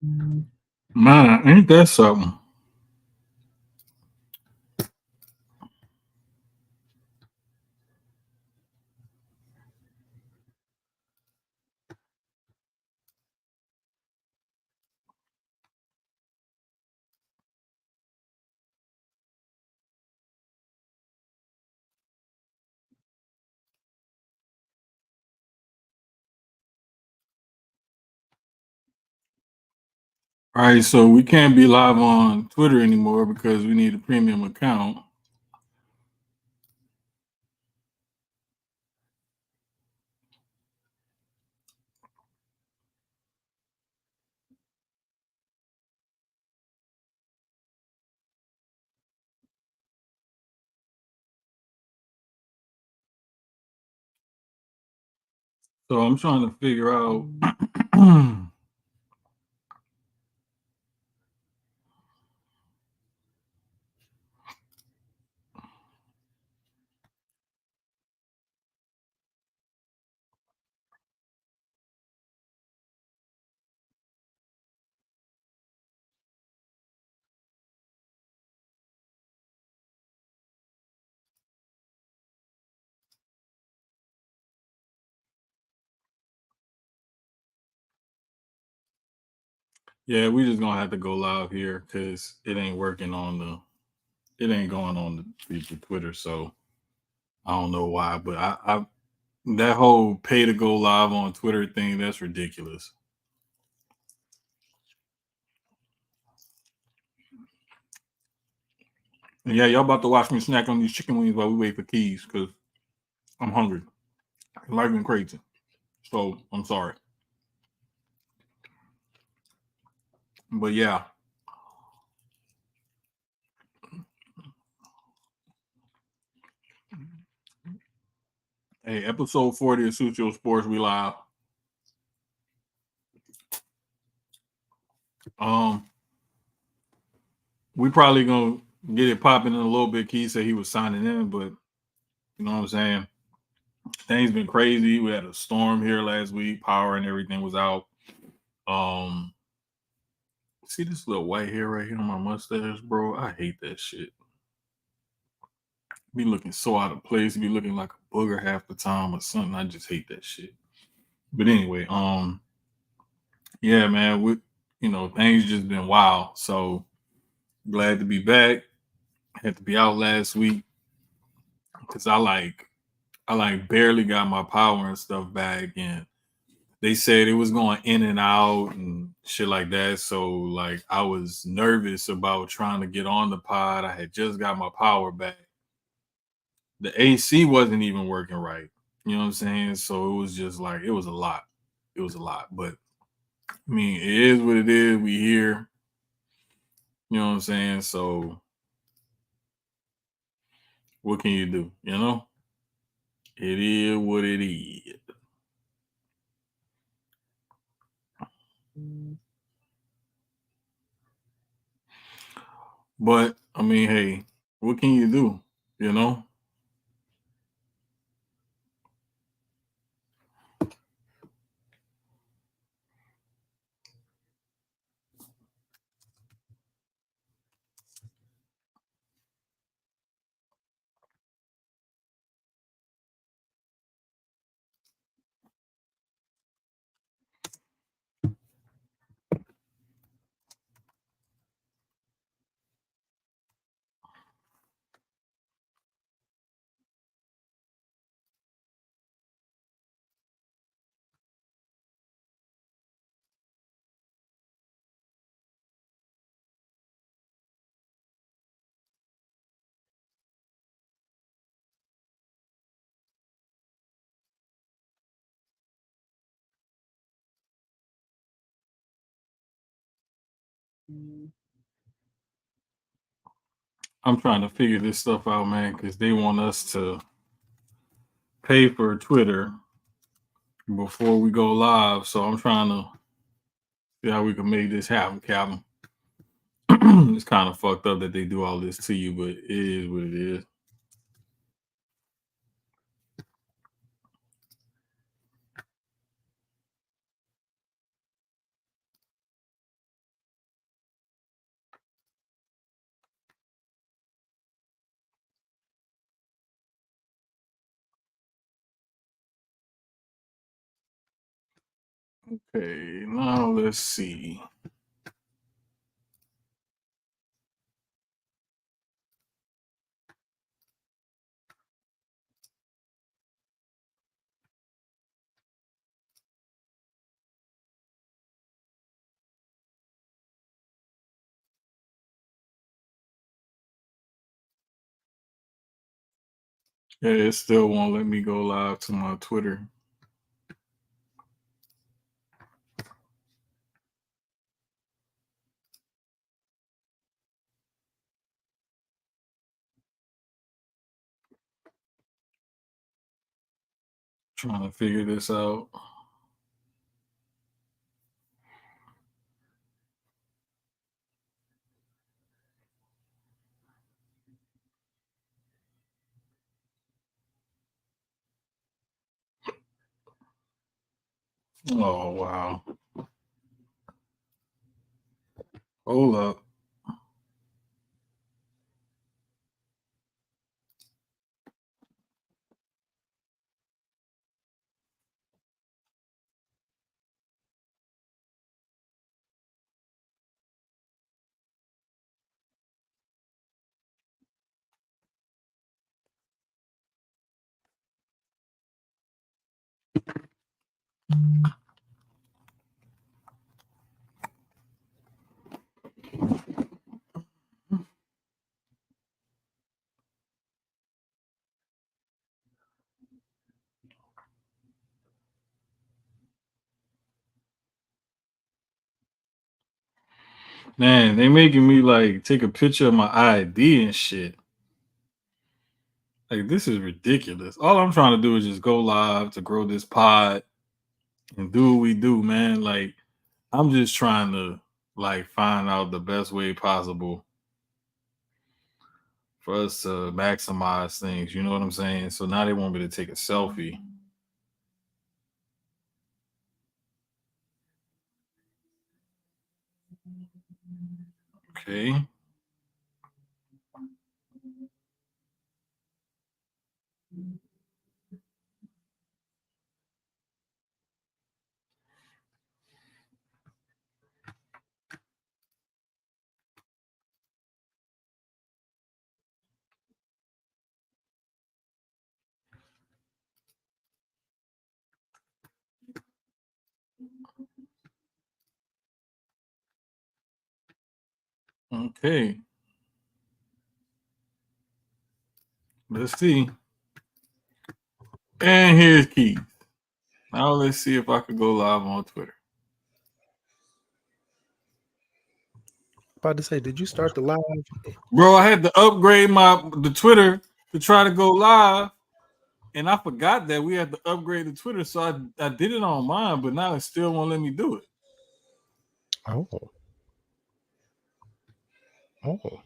Man, ain't that something? All right, so we can't be live on Twitter anymore because we need a premium account. So I'm trying to figure out. Yeah, we just gonna have to go live here because it ain't working on it ain't going on the Twitter. So I don't know why, but I that whole pay to go live on Twitter thing, that's ridiculous. And yeah, y'all about to watch me snack on these chicken wings while we wait for Keys because I'm hungry. Life been crazy. So I'm sorry. But yeah. Hey, episode 40 of Sucho Sports, we live. Um, we probably gonna get it popping in a little bit. Key said he was signing in, but you know what I'm saying? Things been crazy. We had a storm here last week, power and everything was out. Um, see this little white hair right here on my mustache, bro? I hate that shit. Be looking so out of place, be looking like a booger half the time or something. I just hate that shit. But anyway, yeah, man, things just been wild. So glad to be back. Had to be out last week because I like barely got my power and stuff back, and they said it was going in and out and shit like that. So like I was nervous about trying to get on the pod. I had just got my power back. The AC wasn't even working right. You know what I'm saying? So it was just like it was a lot. It was a lot. But I mean, it is what it is. We here. You know what I'm saying? So what can you do? You know? It is what it is. But I mean, hey, what can you do? You know? I'm trying to figure this stuff out, man, because they want us to pay for Twitter before we go live. So I'm trying to see how we can make this happen, Calvin. It's kind of fucked up that they do all this to you, but it is what it is. Okay, now let's see. Yeah, it still won't let me go live to my Twitter. Trying to figure this out. Oh wow. Hold up. Man, they making me like take a picture of my ID and shit. Like this is ridiculous. All I'm trying to do is just go live to grow this pod and do what we do, man. Like I'm just trying to like find out the best way possible for us to maximize things. You know what I'm saying? So now they want me to take a selfie. Okay. Okay. Let's see. And here's Keyz. Now let's see if I could go live on Twitter. About to say, did you start the live? Bro, I had to upgrade the Twitter to try to go live. And I forgot that we had to upgrade the Twitter. So I did it on mine, but now it still won't let me do it. Oh. Oh.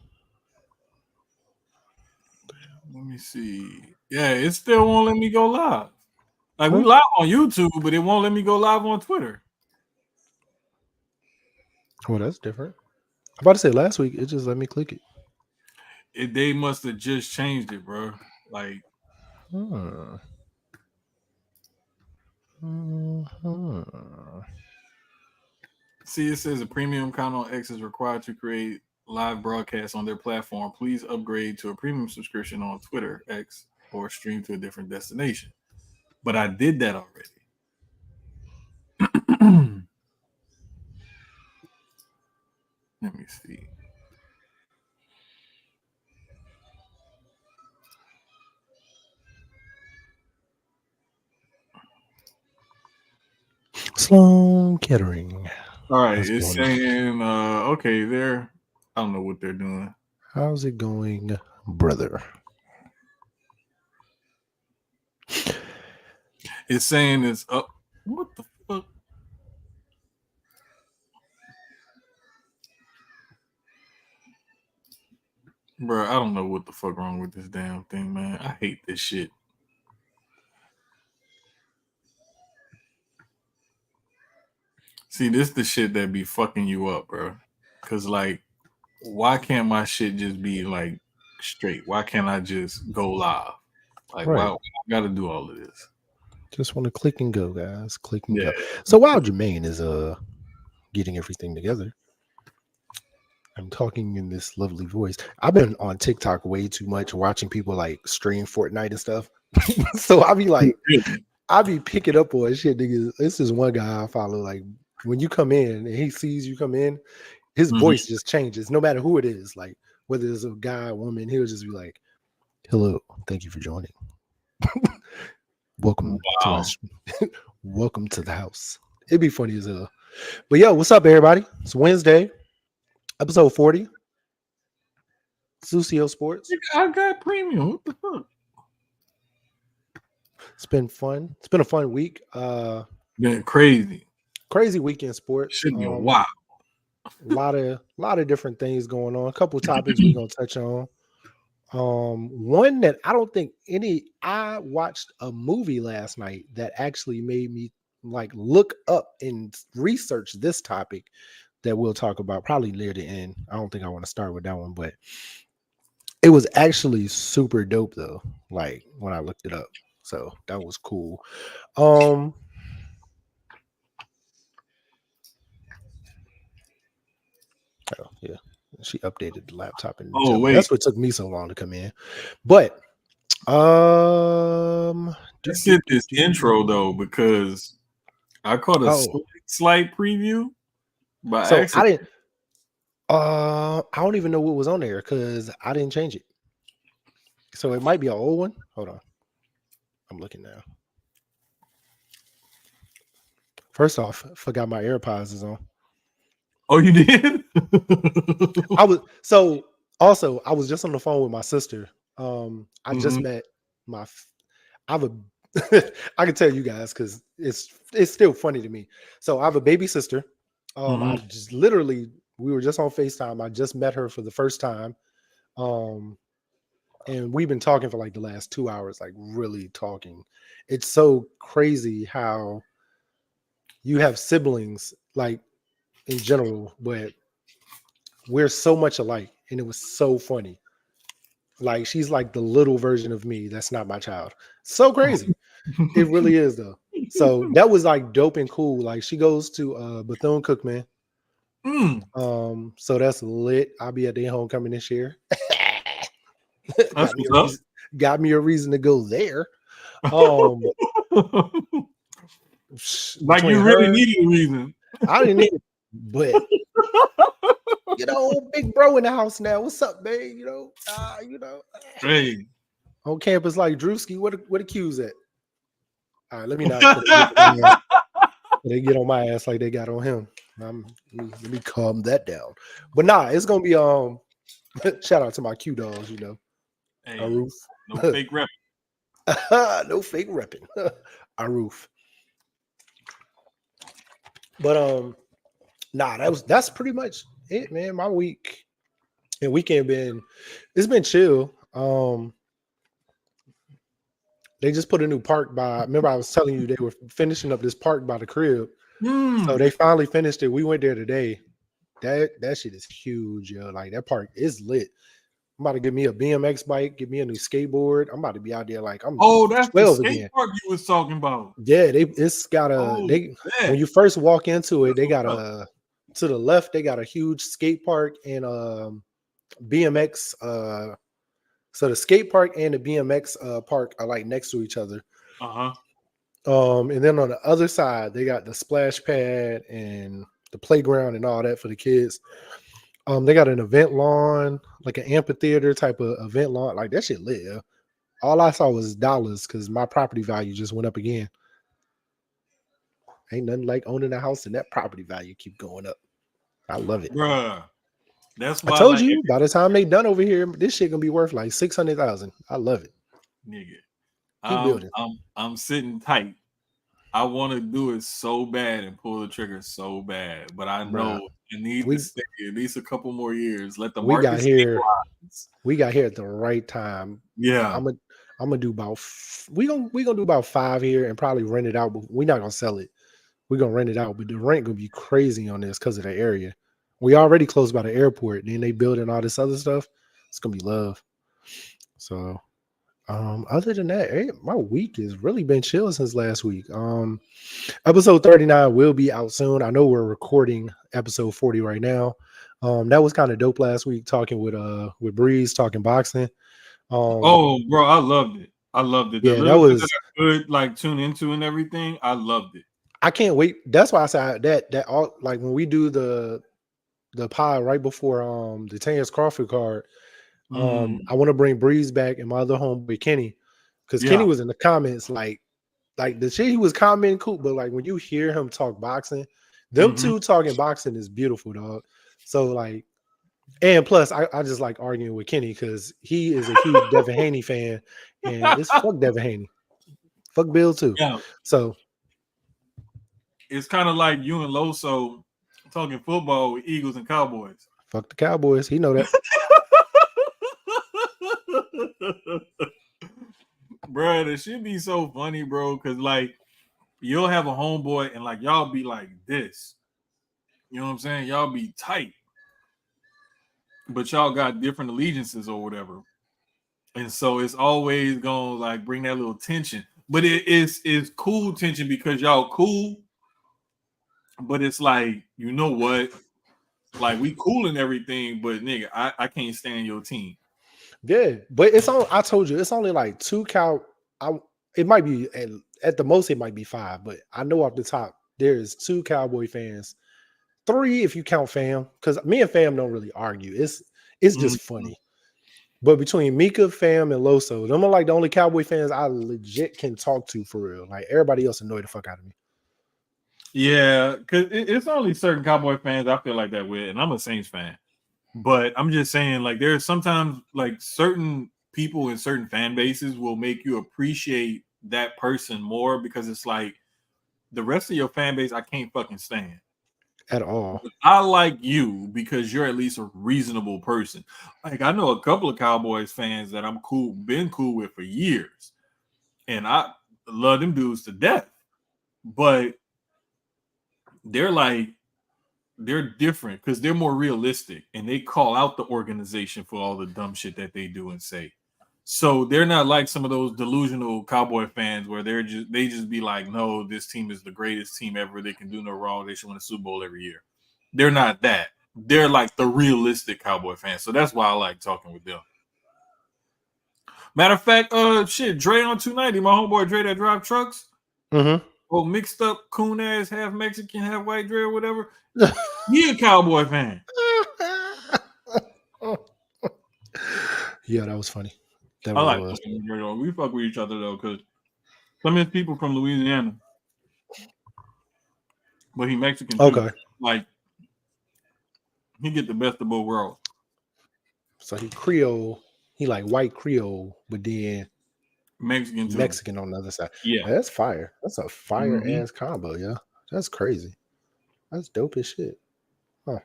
Let me see. Yeah, it still won't let me go live. Like we Huh? live on YouTube, but it won't let me go live on Twitter. Well, that's different. I'm about to say last week, it just let me click it. They must have just changed it, bro. Like, Hmm. Hmm. see, it says a premium account on X is required to create live broadcasts on their platform. Please upgrade to a premium subscription on Twitter, X, or stream to a different destination. But I did that already. Let me see. Sloan Kettering. All right, How's it it's going? saying okay, I don't know what they're doing. How's it going, brother? It's saying it's up. What the fuck? Bro, I don't know what the fuck wrong with this damn thing, man. I hate this shit. See, this the shit that be fucking you up, bro. Cause like, why can't my shit just be like straight? Why can't I just go live? Like, why Right. I gotta do all of this? Just want to click and go, guys. Click and Yeah. go. So while Jermaine is getting everything together, I'm talking in this lovely voice. I've been on TikTok way too much, watching people like stream Fortnite and stuff. So I'll be like, I'll be picking up on shit, niggas. This is one guy I follow. Like when you come in and he sees you come in, his voice just changes, no matter who it is. Like whether it's a guy, or woman, he'll just be like, "Hello, thank you for joining. Welcome to us. Welcome to the house." It'd be funny as hell. But yo, what's up, everybody? It's Wednesday, episode 40. Susio Sports. I got premium. What the fuck? It's been fun. It's been a fun week. Been crazy. Crazy week in sports. Should be wild. A lot of different things going on. A couple of topics we're gonna touch on. One that I don't think I watched a movie last night that actually made me like look up and research this topic that we'll talk about probably near the end. I don't think I want to start with that one, but it was actually super dope though, like when I looked it up. So that was cool. Oh yeah, she updated the laptop and that's what took me so long to come in. But let's get this intro though, because I caught a slight preview. But so I didn't. I don't even know what was on there because I didn't change it. So it might be an old one. Hold on, I'm looking now. First off, forgot my AirPods is on. Oh, you did? I was just on the phone with my sister. I just met I can tell you guys because it's still funny to me. So I have a baby sister. I just literally, we were just on FaceTime. I just met her for the first time. And we've been talking for like the last 2 hours, like really talking. It's so crazy how you have siblings, like in general, but we're so much alike. And it was so funny. Like she's like the little version of me. That's not my child. So crazy. It really is though. So that was like dope and cool. Like she goes to Bethune-Cookman. So that's lit. I'll be at their homecoming this year. got me a reason to go there. Like you really needed a reason. I didn't need it, but big bro in the house now. What's up, man? Hey, on campus like Drewski. Where the Q's at? All right, let me not. They get on my ass like they got on him. Let me calm that down. But nah, it's gonna be shout out to my Q dogs, Hey, Aroof. No fake repping. No fake repping. Aroof. But that's pretty much it, man. My week and weekend it's been chill. They just put a new park remember I was telling you they were finishing up this park by the crib. So they finally finished it. We went there today. That shit is huge, yo. Like that park is lit. I'm about to get me a BMX bike, get me a new skateboard. I'm about to be out there like I'm that's 12 the skate again. park you was talking about. Yeah, it's got when you first walk into it, they got to the left, they got a huge skate park and BMX. So the skate park and the BMX park are like next to each other. And then on the other side, they got the splash pad and the playground and all that for the kids. They got an event lawn, like an amphitheater type of event lawn. Like that shit lit. Yeah. All I saw was dollars because my property value just went up again. Ain't nothing like owning a house and that property value keep going up. I love it, bruh. That's why I told you by the time they done over here, this shit gonna be worth like 600,000. I love it, nigga. Keep building. I'm sitting tight. I want to do it so bad and pull the trigger so bad, but I know it needs to stay at least a couple more years. Let the market stabilize. We got here at the right time. Yeah, I'm gonna do about we gonna do about 5 here and probably rent it out. But we're not gonna sell it. We're gonna rent it out, but the rent gonna be crazy on this because of the area. We already close by the airport. Then they building all this other stuff. It's gonna be love. So Other than that, my week has really been chill since last week. Episode 39 will be out soon. I know we're recording episode 40 right now. That was kind of dope last week, talking with Breeze, talking boxing. Oh, bro, I loved it. The Yeah, that little bit that was. I could like tune into and everything, I loved it. I can't wait. That's why I said that all, like, when we do the pod right before the Terrence Crawford card. I want to bring Breeze back and my other homeboy Kenny, because Kenny was in the comments like the shit he was commenting cool, but like when you hear him talk boxing, them two talking boxing is beautiful, dog. So like, and plus I just like arguing with Kenny because he is a huge Devin Haney fan, and it's fuck Devin Haney, fuck Bill too. Yeah. So it's kind of like you and Loso talking football with Eagles and Cowboys. Fuck the Cowboys. He know that. Bro, it should be so funny, bro, because like you'll have a homeboy and like y'all be like this. You know what I'm saying? Y'all be tight. But y'all got different allegiances or whatever. And so it's always gonna like bring that little tension. But it's cool tension because y'all cool. But it's like, you know what? Like we cool and everything, but nigga, I can't stand your team. Yeah, but it's on. I told you, it's only like two it might be at the most, it might be 5, but I know off the top there's 2 Cowboy fans, 3 if you count Fam, because me and Fam don't really argue. It's just funny. But between Mika, Fam, and Loso, them are like the only Cowboy fans I legit can talk to for real. Like everybody else annoy the fuck out of me. Yeah, because it's only certain Cowboy fans I feel like that with, and I'm a Saints fan. But I'm just saying, like, there's sometimes like certain people in certain fan bases will make you appreciate that person more because it's like the rest of your fan base I can't fucking stand at all. But I like you because you're at least a reasonable person. Like I know a couple of Cowboys fans that I'm been cool with for years, and I love them dudes to death. But they're different because they're more realistic and they call out the organization for all the dumb shit that they do and say. So they're not like some of those delusional Cowboy fans where they just be like, no, this team is the greatest team ever. They can do no wrong. They should win a Super Bowl every year. They're not that. They're like the realistic Cowboy fans. So that's why I like talking with them. Matter of fact, Dre on 290, my homeboy Dre that drive trucks. Oh, mixed up coon ass, half Mexican, half white Dre or whatever. He a Cowboy fan. Yeah, that was funny. That I like we fuck with each other though, because some of his people from Louisiana, but he Mexican too. Okay, like he get the best of both worlds. So he Creole, he like white Creole, but then Mexican on the other side. Yeah, man, that's fire. That's a fire ass combo. Yeah, that's crazy. That's dope as shit. Huh.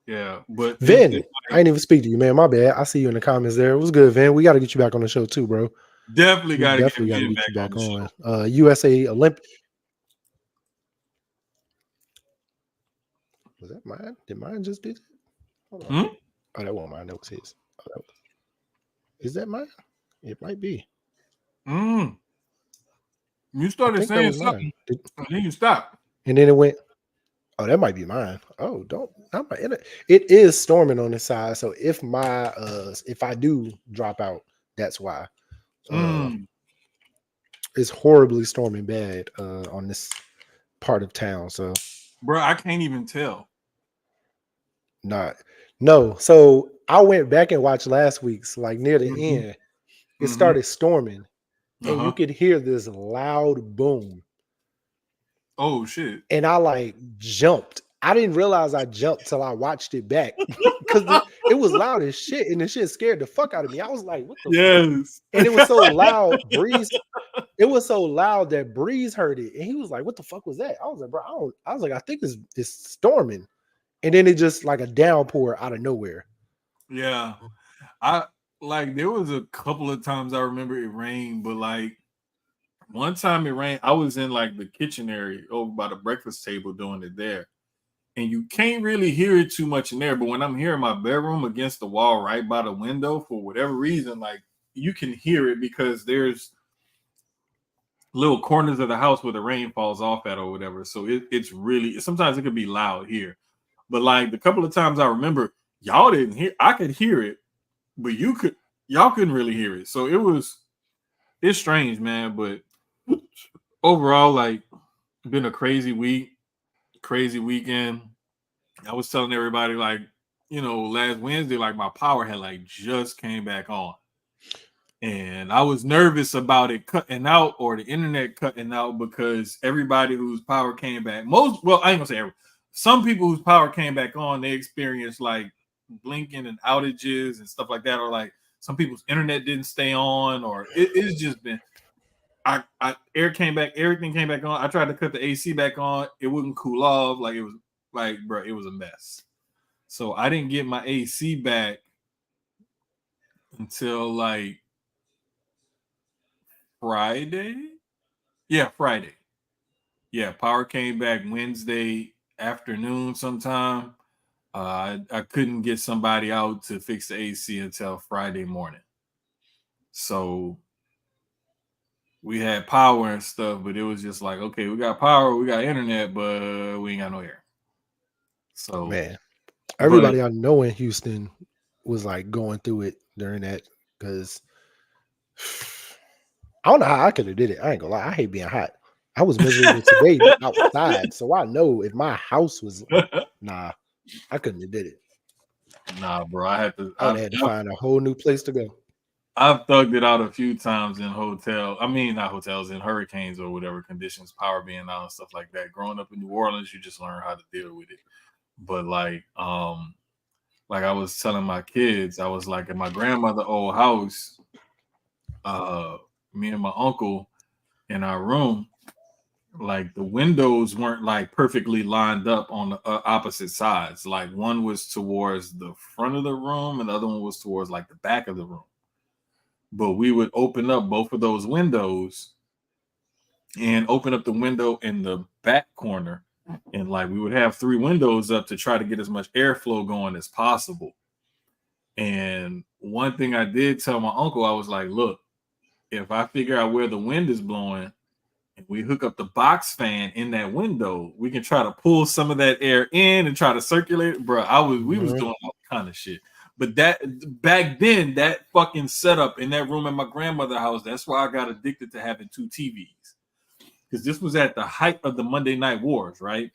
Yeah, but Vin, I ain't even speak to you, man. My bad. I see you in the comments there. It was good, Vin. We got to get you back on the show too, bro. Definitely got to get you back on. USA Olympic. Was that mine? Did mine just do that? Hold on. Oh, that wasn't mine. That was his. Is that mine? It might be. You started saying something, and then you stopped. And then it went. Oh, that might be mine. Oh, not my internet. It is storming on this side. So if I do drop out, that's why. It's horribly storming bad on this part of town. So, bro, I can't even tell. No. So I went back and watched last week's, like near the end. It started storming, and you could hear this loud boom. Oh shit! And I like jumped. I didn't realize I jumped till I watched it back because it was loud as shit, and the shit scared the fuck out of me. I was like, "What the fuck?" And it was so loud, Breeze. It was so loud that Breeze heard it, and he was like, "What the fuck was that?" I was like, "Bro, I was like, I think it's storming," and then it just like a downpour out of nowhere. Yeah, I like there was a couple of times I remember it rained, but like one time it rained, I was in like the kitchen area over by the breakfast table doing it there. And you can't really hear it too much in there. But when I'm here in my bedroom against the wall right by the window, for whatever reason, like you can hear it because there's little corners of the house where the rain falls off at or whatever. So it's really, sometimes it could be loud here. But like the couple of times I remember, y'all didn't hear, I could hear it, but y'all couldn't really hear it. So it's strange, man. But overall, like, been a crazy week, crazy weekend. I was telling everybody, like, last Wednesday, like my power had like just came back on. And I was nervous about it cutting out or the internet cutting out because everybody whose power came back, I ain't gonna say everyone, some people whose power came back on, they experienced like blinking and outages and stuff like that, or like some people's internet didn't stay on, or it's just been, air came back, everything came back on. I tried to cut the AC back on, it wouldn't cool off. Like, it was like, bro, it was a mess. So I didn't get my AC back until like Friday. Yeah, Friday. Yeah, power came back Wednesday afternoon sometime. I couldn't get somebody out to fix the AC until Friday morning. So we had power and stuff, but it was just like, okay, we got power, we got internet, but we ain't got no air. So, man, everybody I know in Houston was like going through it during that, because I don't know how I could have did it. I ain't gonna lie, I hate being hot. I was miserable today outside, so I know if my house was nah, I couldn't have did it. Nah, bro, I had to find a whole new place to go. I've thugged it out a few times in not hotels, in hurricanes or whatever conditions, power being out and stuff like that. Growing up in New Orleans, you just learn how to deal with it. But like I was telling my kids, I was like, at my grandmother's old house, me and my uncle in our room, like the windows weren't like perfectly lined up on the opposite sides. Like one was towards the front of the room and the other one was towards like the back of the room. But we would open up both of those windows and open up the window in the back corner. And like we would have 3 windows up to try to get as much airflow going as possible. And one thing I did tell my uncle, I was like, look, if I figure out where the wind is blowing and we hook up the box fan in that window, we can try to pull some of that air in and try to circulate it. Bro, we was doing all kind of shit. But that back then, that fucking setup in that room at my grandmother's house, that's why I got addicted to having 2 TVs. Because this was at the height of the Monday Night Wars, right?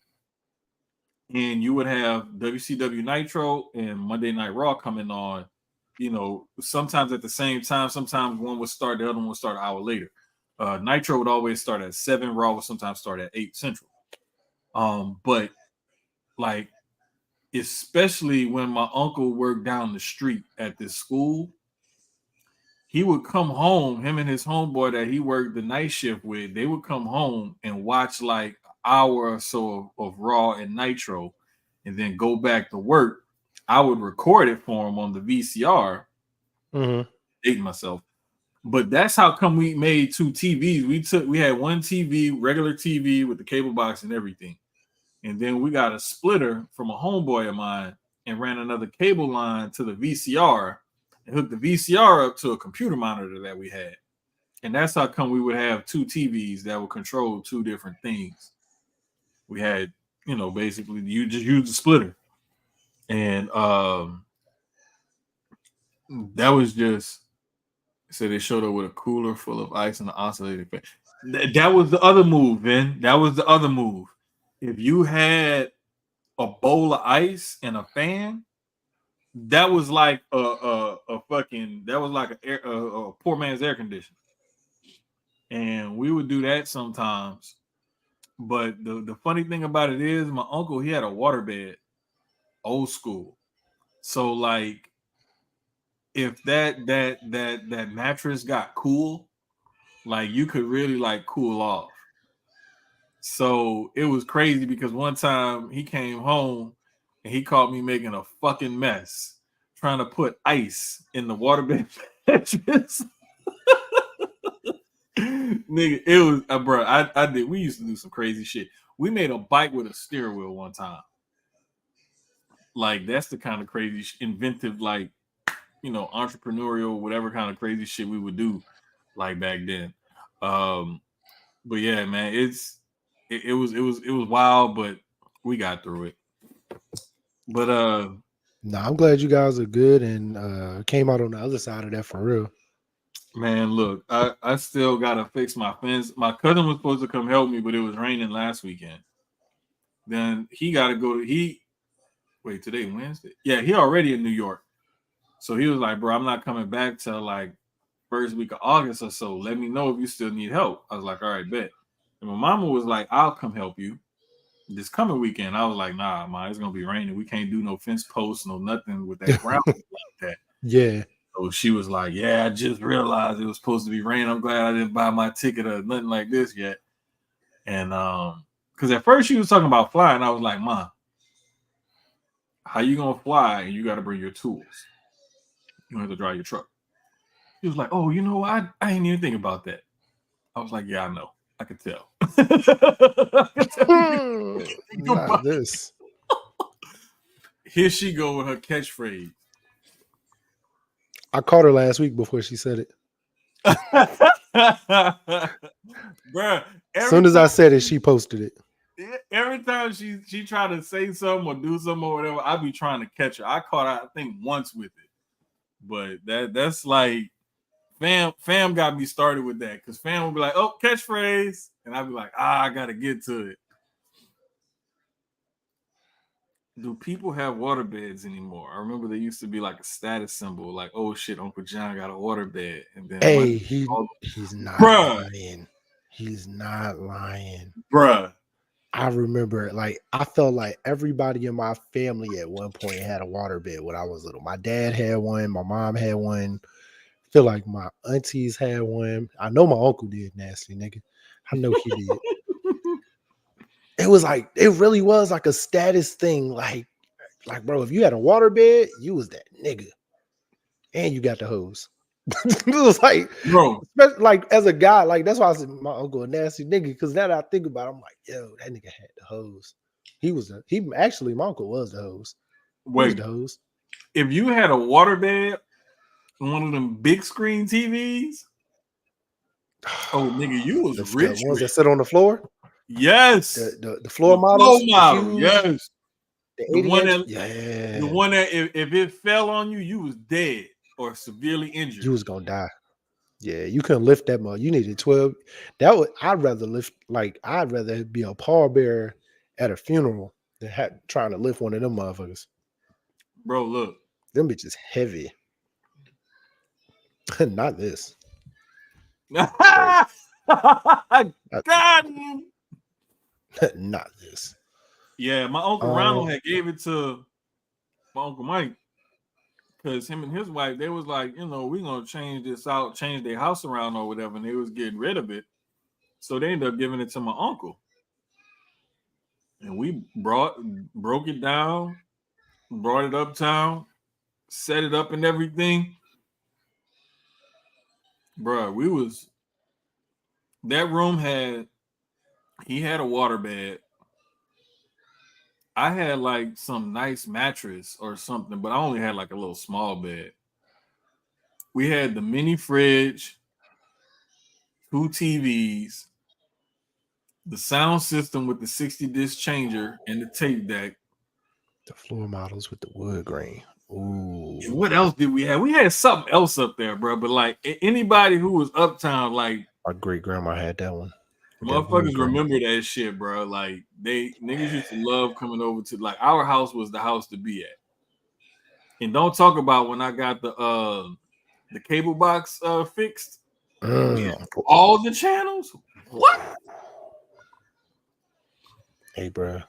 And you would have WCW Nitro and Monday Night Raw coming on, sometimes at the same time. Sometimes one would start, the other one would start an hour later. Nitro would always start at 7, Raw would sometimes start at 8 Central. But like, especially when my uncle worked down the street at this school, he would come home, him and his homeboy that he worked the night shift with, they would come home and watch like an hour or so of Raw and Nitro and then go back to work. I would record it for him on the VCR. Dating myself. But that's how come we made 2 TVs. We had one TV, regular TV with the cable box and everything. And then we got a splitter from a homeboy of mine and ran another cable line to the VCR and hooked the VCR up to a computer monitor that we had. And that's how come we would have 2 TVs that would control 2 different things. We had, basically you just use the splitter. And that was just, so they showed up with a cooler full of ice and an oscillating fan. That was the other move, man. That was the other move. If you had a bowl of ice and a fan, that was like a poor man's air conditioner. And we would do that sometimes. But the funny thing about it is, my uncle, he had a waterbed, old school. So like, if that mattress got cool, like you could really like cool off. So it was crazy because one time he came home and he caught me making a fucking mess trying to put ice in the waterbed mattress. Nigga, it was bro. I did. We used to do some crazy shit. We made a bike with a steering wheel one time. Like that's the kind of crazy inventive like entrepreneurial, whatever kind of crazy shit we would do like back then. But yeah, man, it was wild, but we got through it. But no, I'm glad you guys are good and came out on the other side of that for real. man, look, I still gotta fix my fence. My cousin was supposed to come help me, but it was raining last weekend. Then he gotta go to wait, today Wednesday? Yeah, he already in New York. So he was like, bro, I'm not coming back till like first week of August or so. Let me know if you still need help. I was like, all right, bet. And my mama was like, I'll come help you this coming weekend. I was like, nah, man, it's gonna be raining. We can't do no fence posts, no nothing with that ground like that. Yeah. So she was like, yeah, I just realized it was supposed to be raining. I'm glad I didn't buy my ticket or nothing like this yet. And because at first she was talking about flying, I was like, Mom, how you gonna fly and you gotta bring your tools? You don't have to drive your truck. He was like, oh, you know, I didn't even think about that. I was like, yeah, I know. I could tell. Not this. Here she go with her catchphrase. I caught her last week before she said it. Bruh, as soon as I said it, she posted it. Every time she tried to say something or do something or whatever, I be trying to catch her. I caught her, I think, once with it. But that's like fam got me started with that because fam would be like, oh, catchphrase. And I'd be like, I gotta get to it. Do people have water beds anymore? I remember they used to be like a status symbol, like, oh shit, Uncle John got a water bed. And then he's not lying. He's not lying. Bruh. I remember, like, I felt like everybody in my family at one point had a water bed when I was little. My dad had one, my mom had one. I feel like my aunties had one. I know my uncle did, nasty nigga. I know he did. It was like, it really was like a status thing. Like, bro, if you had a water bed, you was that nigga. And you got the hose. It was like, bro, like as a guy, like that's why I said my uncle a nasty nigga. Because now that I think about it, I'm like, yo, that nigga had the hose. My uncle was the hose. Wait, the hose. If you had a water bed, one of them big screen TVs, oh nigga, you was rich. The ones that sit on the floor. Yes, the floor models. Floor model, yes. The one that, yeah, the one that if it fell on you, you was dead or severely injured. You was gonna die. Yeah, you couldn't lift that much. You needed 12. I'd rather be a pallbearer at a funeral than trying to lift one of them motherfuckers. Bro, look. Them bitches heavy. Not this. God. Not this. Yeah, my Uncle Ronald had gave it to my Uncle Mike because him and his wife, they was like, we're going to change their house around or whatever, and they was getting rid of it. So they ended up giving it to my uncle. And we broke it down, brought it uptown, set it up and everything. Bruh, that room he had a water bed. I had like some nice mattress or something, but I only had like a little small bed. We had the mini fridge, 2 TVs, the sound system with the 60 disc changer and the tape deck. The floor models with the wood grain. Ooh. And what else did we have? We had something else up there, bro. But like anybody who was uptown, like our great grandma had that one. Motherfuckers remember that shit, bro. Like niggas used to love coming over to like our house was the house to be at. And don't talk about when I got the cable box fixed. All the channels. What? Hey, bro.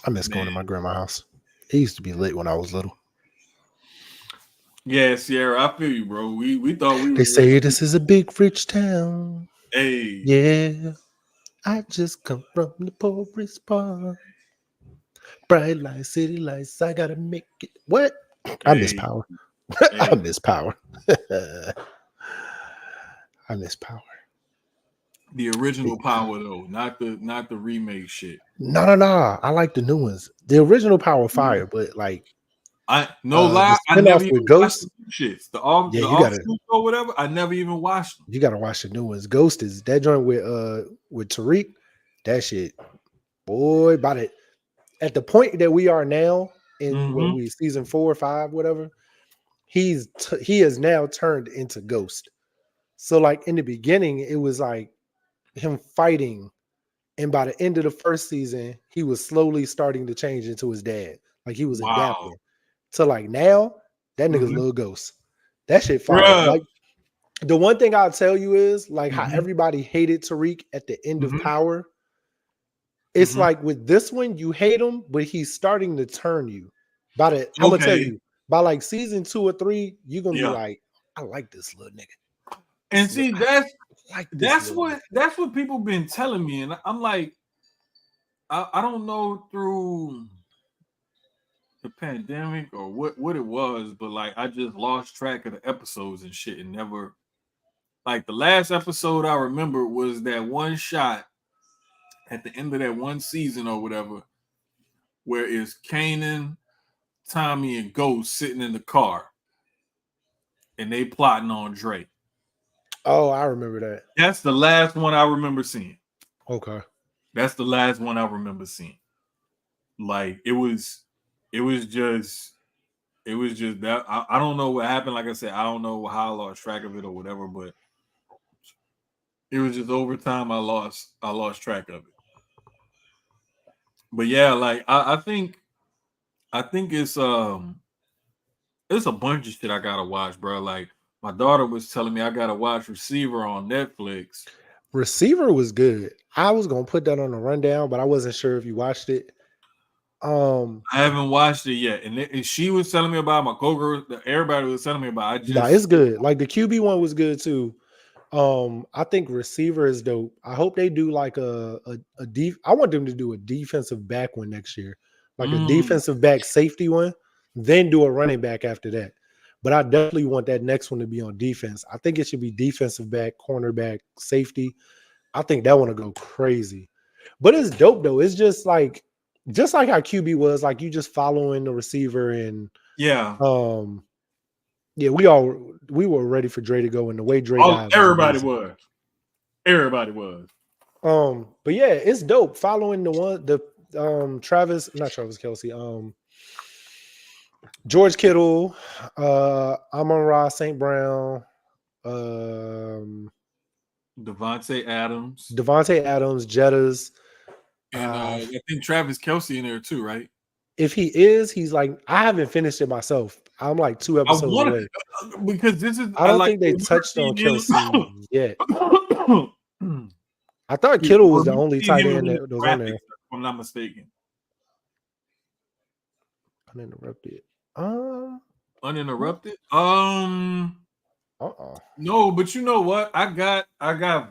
I miss going to my grandma's house. It used to be lit when I was little. Yeah, Sierra, I feel you, bro. We thought we. They say this is a big rich town. Hey. Yeah. I just come from the poorest part. Bright lights, city lights. I gotta make it. What? I miss power. I miss power. I miss power. The original power though, not the remake shit. No. I like the new ones. The original power fire, but like I no The lie, I never spinoff even with watched Ghost. the shits. Yeah, The you gotta office or whatever. I never even watched them. you gotta watch the new ones. Ghost is that joint with Tariq. That shit, boy, about it. At the point that we are now in what we season 4 or 5, whatever, he has now turned into Ghost. So like in the beginning, it was like him fighting, and by the end of the first season, he was slowly starting to change into his dad. Like he was Wow. adapting. So like now, that nigga's little Ghost. That shit fire. Bruh. Like the one thing I'll tell you is like how everybody hated Tariq at the end of Power. It's like with this one, you hate him, but he's starting to turn you. I'm gonna tell you, by like season 2 or 3, you're gonna be like, I like this little nigga. And see, that's nigga. what people been telling me, and I'm like, I don't know through the pandemic or what it was, but like I just lost track of the episodes and shit, and never like the last episode I remember was that one shot at the end of that one season or whatever, where it's Kanan, Tommy, and Ghost sitting in the car, and they plotting on Drake. Oh, I remember that. That's the last one I remember seeing. Okay. That's the last one I remember seeing. Like it was just that I don't know what happened. Like I said, I don't know how I lost track of it or whatever, but it was just over time I lost track of it. But yeah, like I think it's a bunch of shit I gotta watch, bro. Like my daughter was telling me I gotta watch Receiver on Netflix. Receiver was good. I was gonna put that on the rundown, but I wasn't sure if you watched it. I haven't watched it yet, and she was telling me about my coworker. Everybody was telling me about. It's good. Like the QB one was good too. I think Receiver is dope. I hope they do like I want them to do a defensive back one next year, like a defensive back safety one, then do a running back after that. But I definitely want that next one to be on defense. I think it should be defensive back, cornerback, safety. I think that one will go crazy. But it's dope though. It's just like how QB was, like you just following the receiver and yeah. Yeah, we were ready for Dre to go, and the way Dre died. Everybody was. Everybody was. But yeah, it's dope. Following not Travis Kelce, George Kittle, Amon-Ra St. Brown, Devontae Adams, Jettas. And I think Travis Kelce in there too, right? If he is, he's like, I haven't finished it myself. I'm like 2 episodes away. Because this is I don't think they touched on Kelce yet. I thought Kittle was the only tight end that was on there. If I'm not mistaken. Uninterrupted. Uninterrupted? No, but you know what? I got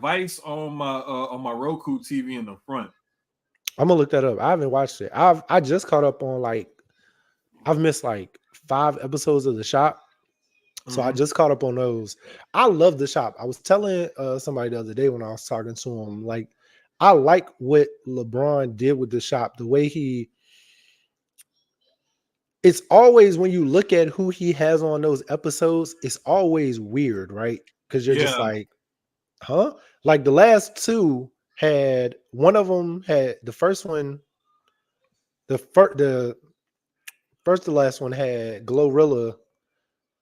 Vice on my Roku TV in the front. I'm gonna look that up. I haven't watched it. I just caught up on I've missed 5 episodes of The Shop. So I just caught up on those. I love The Shop. I was telling somebody the other day when I was talking to him, I like what LeBron did with The Shop. The way it's always, when you look at who he has on those episodes, it's always weird, right? Because you're just like, huh? Like the last 2 had, one of them had, the first one, the last one had Glorilla,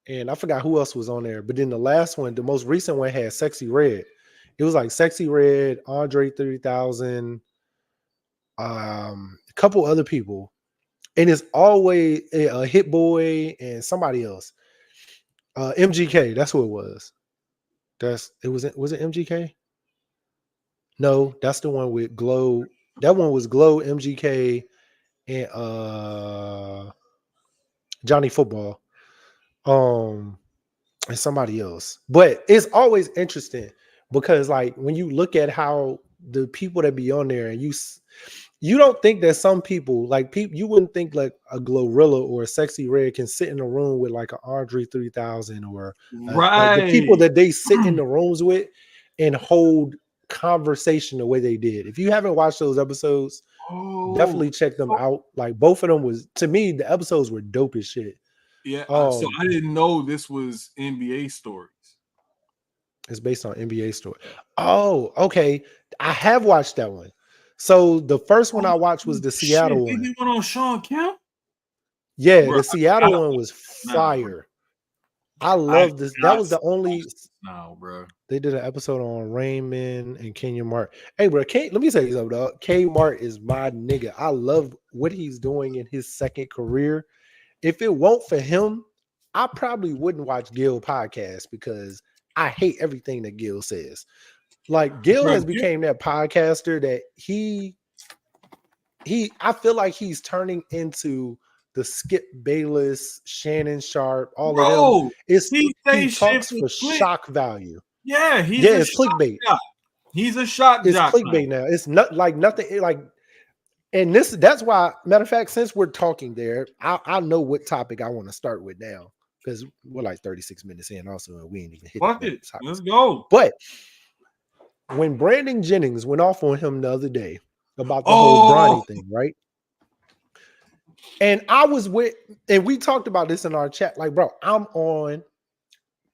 and I forgot who else was on there. But then the last one, the most recent one, had Sexy Red. It was like Sexy Red, Andre 3000, a couple other people. And it's always a Hit Boy and somebody else. MGK, that's who it was. Was it MGK? No, that's the one with Glow. That one was Glow, MGK, and Johnny Football. And somebody else. But it's always interesting because when you look at how the people that be on there, and you don't think that some people, you wouldn't think like a Glorilla or a Sexy Red can sit in a room with like an Andre 3000 or the people that they sit in the rooms with and hold conversation the way they did. If you haven't watched those episodes, definitely check them out. Like both of them was, to me, the episodes were dope as shit. Yeah, so I didn't know this was NBA stories. It's based on NBA story. Oh, okay. I have watched that one. So the first one I watched was the Seattle one. They did one on Sean Kemp. Yeah, the Seattle one was fire. I love this. That was the only. No, bro. They did an episode on Raymond and Kenya Mart. Hey, bro, let me say something, dog. K Mart is my nigga. I love what he's doing in his second career. If it weren't for him, I probably wouldn't watch Gil podcast because I hate everything that Gil says. Like Gil has become that podcaster that I feel like he's turning into the Skip Bayless, Shannon Sharp, all of them. He talks for shock value. Yeah, it's clickbait. He's a shock jock. It's clickbait now. It's not like nothing like. And that's why, matter of fact, since we're talking there, I know what topic I want to start with now because we're like 36 minutes in also, and we ain't even hit it. Let's go. But when Brandon Jennings went off on him the other day about the whole Bronny thing, right? And and we talked about this in our chat, like, bro, I'm on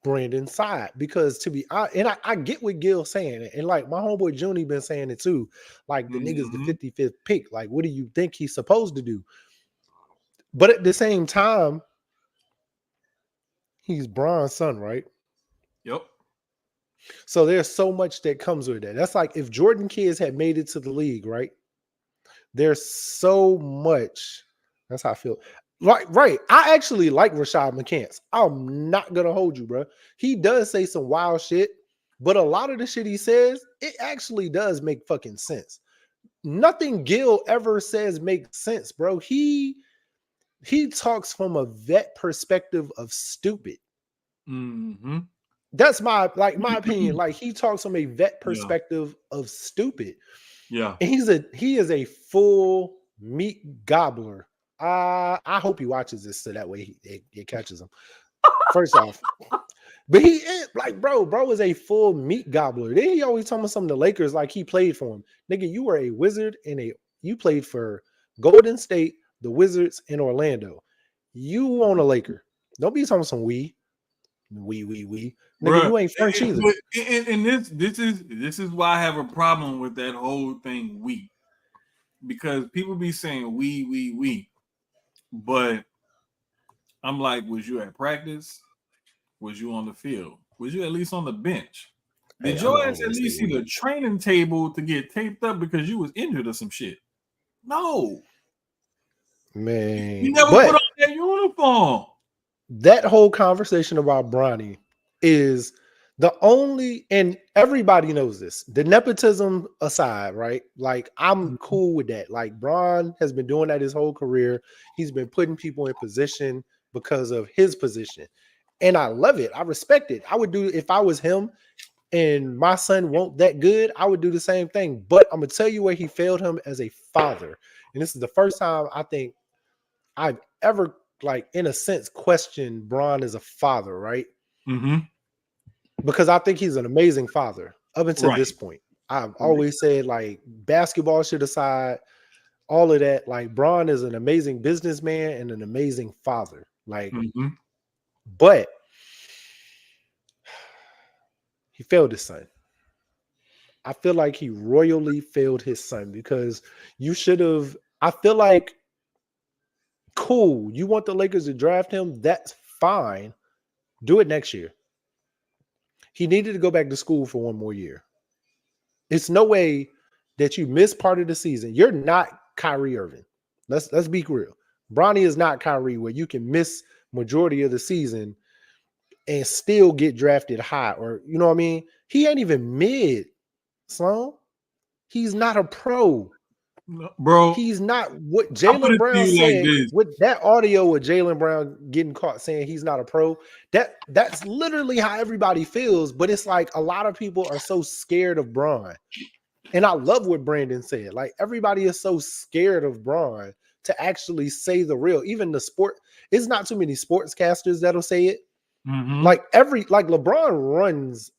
Brandon's side because to be honest, and I get what Gil's saying, and like my homeboy Junie been saying it too, like the nigga's the 55th pick, like what do you think he's supposed to do? But at the same time, he's Bron's son, right? Yep. So there's so much that comes with that. That's like if Jordan kids had made it to the league, right? There's so much. That's how I feel. Right. I actually like Rashad McCants. I'm not gonna hold you, bro. He does say some wild shit, but a lot of the shit he says, it actually does make fucking sense. Nothing Gil ever says makes sense, bro. He talks from a vet perspective of stupid. Mm-hmm. That's my opinion. Like he talks from a vet perspective of stupid. Yeah. And he is a full meat gobbler. I hope he watches this so that way it catches him. First off, but he is like, bro is a full meat gobbler. Then he always talking about some of the Lakers like he played for him. Nigga, you were a Wizard you played for Golden State, the Wizards, and Orlando. You want a Laker. Don't be talking some we. Nigga, bruh, you ain't French either. And this is why I have a problem with that whole thing. We, because people be saying we, but I'm like, was you at practice? Was you on the field? Was you at least on the bench? Did your ass at least see the training table to get taped up because you was injured or some shit? No, man. You never put on that uniform. That whole conversation about Bronny is the only, and everybody knows this, the nepotism aside, right? Like, I'm cool with that. Like, Bron has been doing that his whole career. He's been putting people in position because of his position. And I love it. I respect it. I would do, if I was him and my son won't that good, I would do the same thing. But I'm going to tell you where he failed him as a father. And this is the first time I think I've ever, like, in a sense, questioned Bron as a father, right? Mm-hmm. Because I think he's an amazing father up until this point. I've always said, like, basketball shit aside, all of that, like, Bron is an amazing businessman and an amazing father. Like, but he failed his son. I feel like he royally failed his son because you should have, I feel like, cool, you want the Lakers to draft him, that's fine. Do it next year. He needed to go back to school for one more year. It's no way that you miss part of the season. You're not Kyrie Irving. Let's be real. Bronny is not Kyrie, where you can miss majority of the season and still get drafted high, or you know what I mean? He ain't even mid, Sloan. He's not a pro. Bro, he's not what Jaylen Brown said with that audio with Jaylen Brown getting caught saying he's not a pro. That's literally how everybody feels, but it's like a lot of people are so scared of Bron. And I love what Brandon said. Like, everybody is so scared of Bron to actually say the real. Even the sport, it's not too many sportscasters that'll say it. Like LeBron runs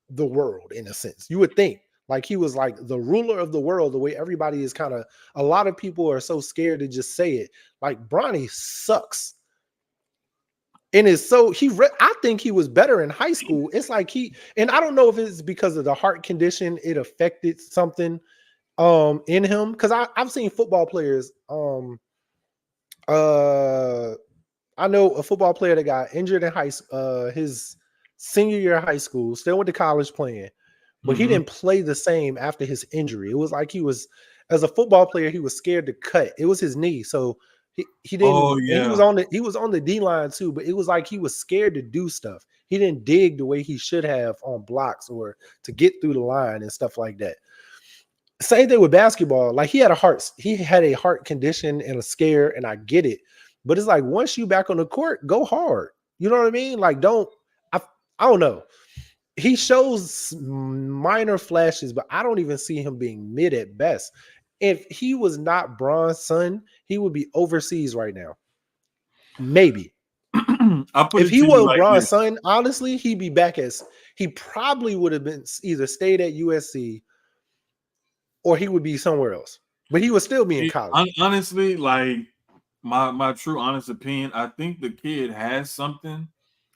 the world in a sense. You would think. Like, he was like the ruler of the world, the way everybody is kind of, a lot of people are so scared to just say it. Like, Bronny sucks. And it's so I think he was better in high school. It's like and I don't know if it's because of the heart condition, it affected something in him. Because I've seen football players. I know a football player that got injured in his senior year of high school, still went to college playing, but he didn't play the same after his injury. It was like he was, as a football player, he was scared to cut. It was his knee, so he didn't. Oh, yeah. And he was on the D line too, but it was like he was scared to do stuff. He didn't dig the way he should have on blocks or to get through the line and stuff like that. Same thing with basketball. Like he had a heart condition and a scare, and I get it. But it's like once you back on the court, go hard. You know what I mean? Like I don't know. He shows minor flashes, but I don't even see him being mid at best. If he was not Bron's son, he would be overseas right now. Maybe. If he was like Bron's son, honestly, he'd be back he probably would have been either stayed at USC or he would be somewhere else. But he would still be in college. Honestly, like my true honest opinion, I think the kid has something,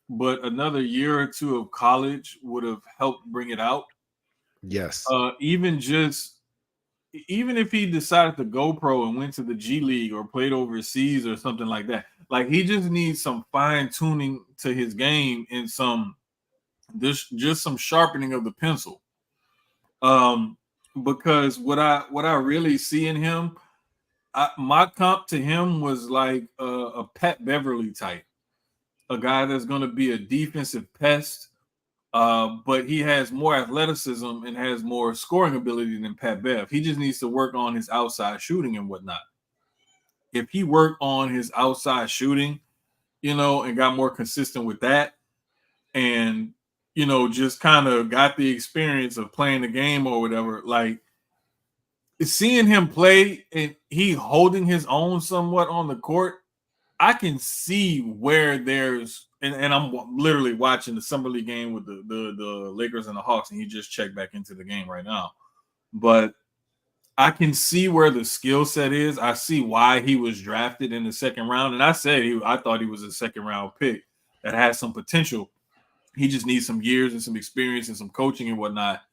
but another year or two of college would have helped bring it out. Yes. Even if he decided to go pro and went to the G League or played overseas or something like that, like he just needs some fine tuning to his game and just some sharpening of the pencil. Because what I really see in him, my comp to him was like a Pat Beverly type, a guy that's going to be a defensive pest. But he has more athleticism and has more scoring ability than Pat Bev. He just needs to work on his outside shooting and whatnot. If he worked on his outside shooting, and got more consistent with that, and just kind of got the experience of playing the game or whatever, like seeing him play and he holding his own somewhat on the court, I can see where there's and I'm literally watching the summer league game with the Lakers and the Hawks, and he just checked back into the game right now. But I can see where the skill set is. I see why he was drafted in the second round, and I thought he was a second round pick that has some potential. He just needs some years and some experience and some coaching and whatnot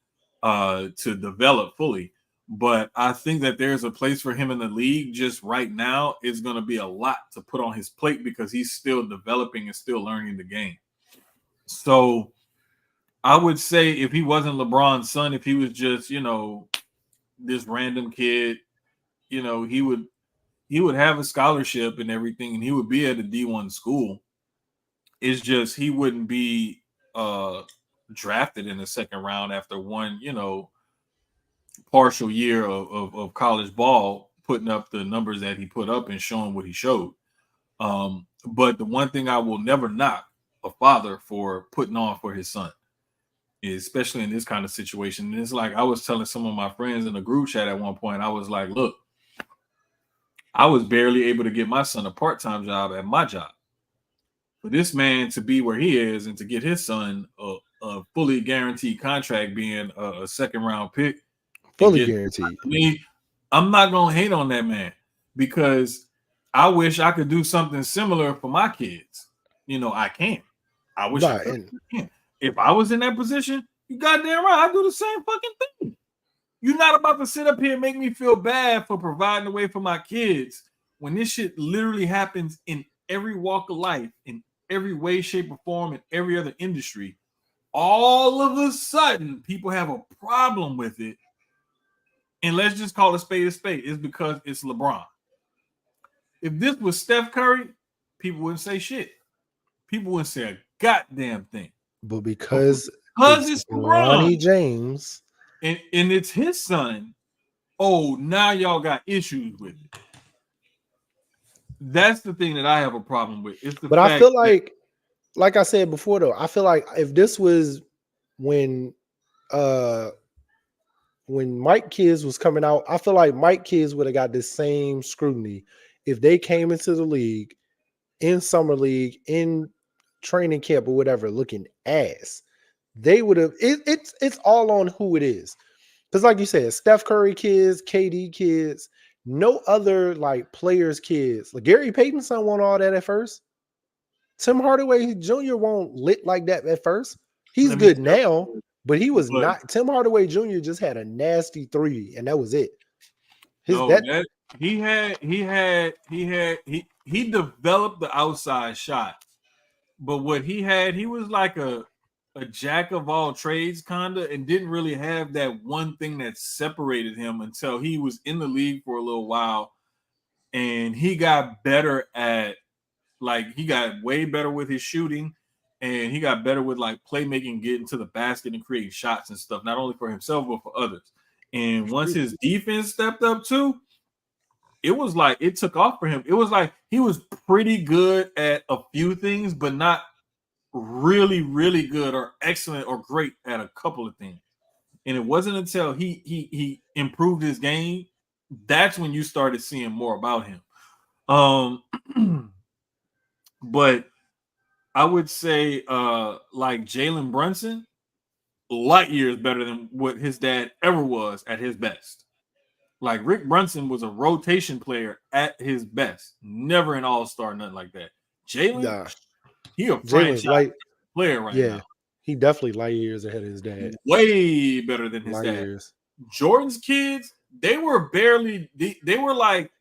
to develop fully. But I think that there's a place for him in the league. Just right now, it's going to be a lot to put on his plate because he's still developing and still learning the game. So I would say if he wasn't LeBron's son, if he was just, this random kid, he would have a scholarship and everything, and he would be at a D1 school. It's just he wouldn't be drafted in the second round after one, partial year of college ball, putting up the numbers that he put up and showing what he showed. But the one thing I will never knock a father for putting on for his son, especially in this kind of situation. And it's like I was telling some of my friends in the group chat at one point, I was like, look, I was barely able to get my son a part-time job at my job. For this man to be where he is and to get his son a fully guaranteed contract, being a second round pick, fully guaranteed. I'm not gonna hate on that man because I wish I could do something similar for my kids. I can't. I wish I could. If I was in that position, you goddamn right, I'd do the same fucking thing. You're not about to sit up here and make me feel bad for providing a way for my kids when this shit literally happens in every walk of life, in every way, shape, or form, in every other industry. All of a sudden, people have a problem with it. And let's just call a spade a spade. It's because it's LeBron. If this was Steph Curry, people wouldn't say shit. People wouldn't say a goddamn thing. But because it's Ronnie James and it's his son, now y'all got issues with it. That's the thing that I have a problem with. But I feel like I said before, though, I feel like if this was when Mike Keyz was coming out, I feel like Mike Keyz would have got the same scrutiny if they came into the league in summer league, in training camp or whatever, looking ass. They would have. It's all on who it is, because like you said, Steph Curry kids, KD kids, no other like players' kids. Like Gary Payton's son won all that at first. Tim Hardaway Jr. won't lit like that at first. He's good now, but he was not. Tim Hardaway Jr. just had a nasty 3, and that was it. He developed the outside shot, but what he was like a jack of all trades kinda, and didn't really have that one thing that separated him until he was in the league for a little while, and he got better at he got way better with his shooting, and he got better with like playmaking, getting to the basket and creating shots and stuff, not only for himself but for others. And once his defense stepped up too, it was like it took off for him. It was like he was pretty good at a few things, but not really, really good or excellent or great at a couple of things. And it wasn't until he improved his game that's when you started seeing more about him. But I would say like Jalen Brunson, light years better than what his dad ever was at his best. Like Rick Brunson was a rotation player at his best, never an all-star, nothing like that. Jalen, he a franchise player right now. He definitely light years ahead of his dad. Way better than his dad. Years. Jordan's kids, they were like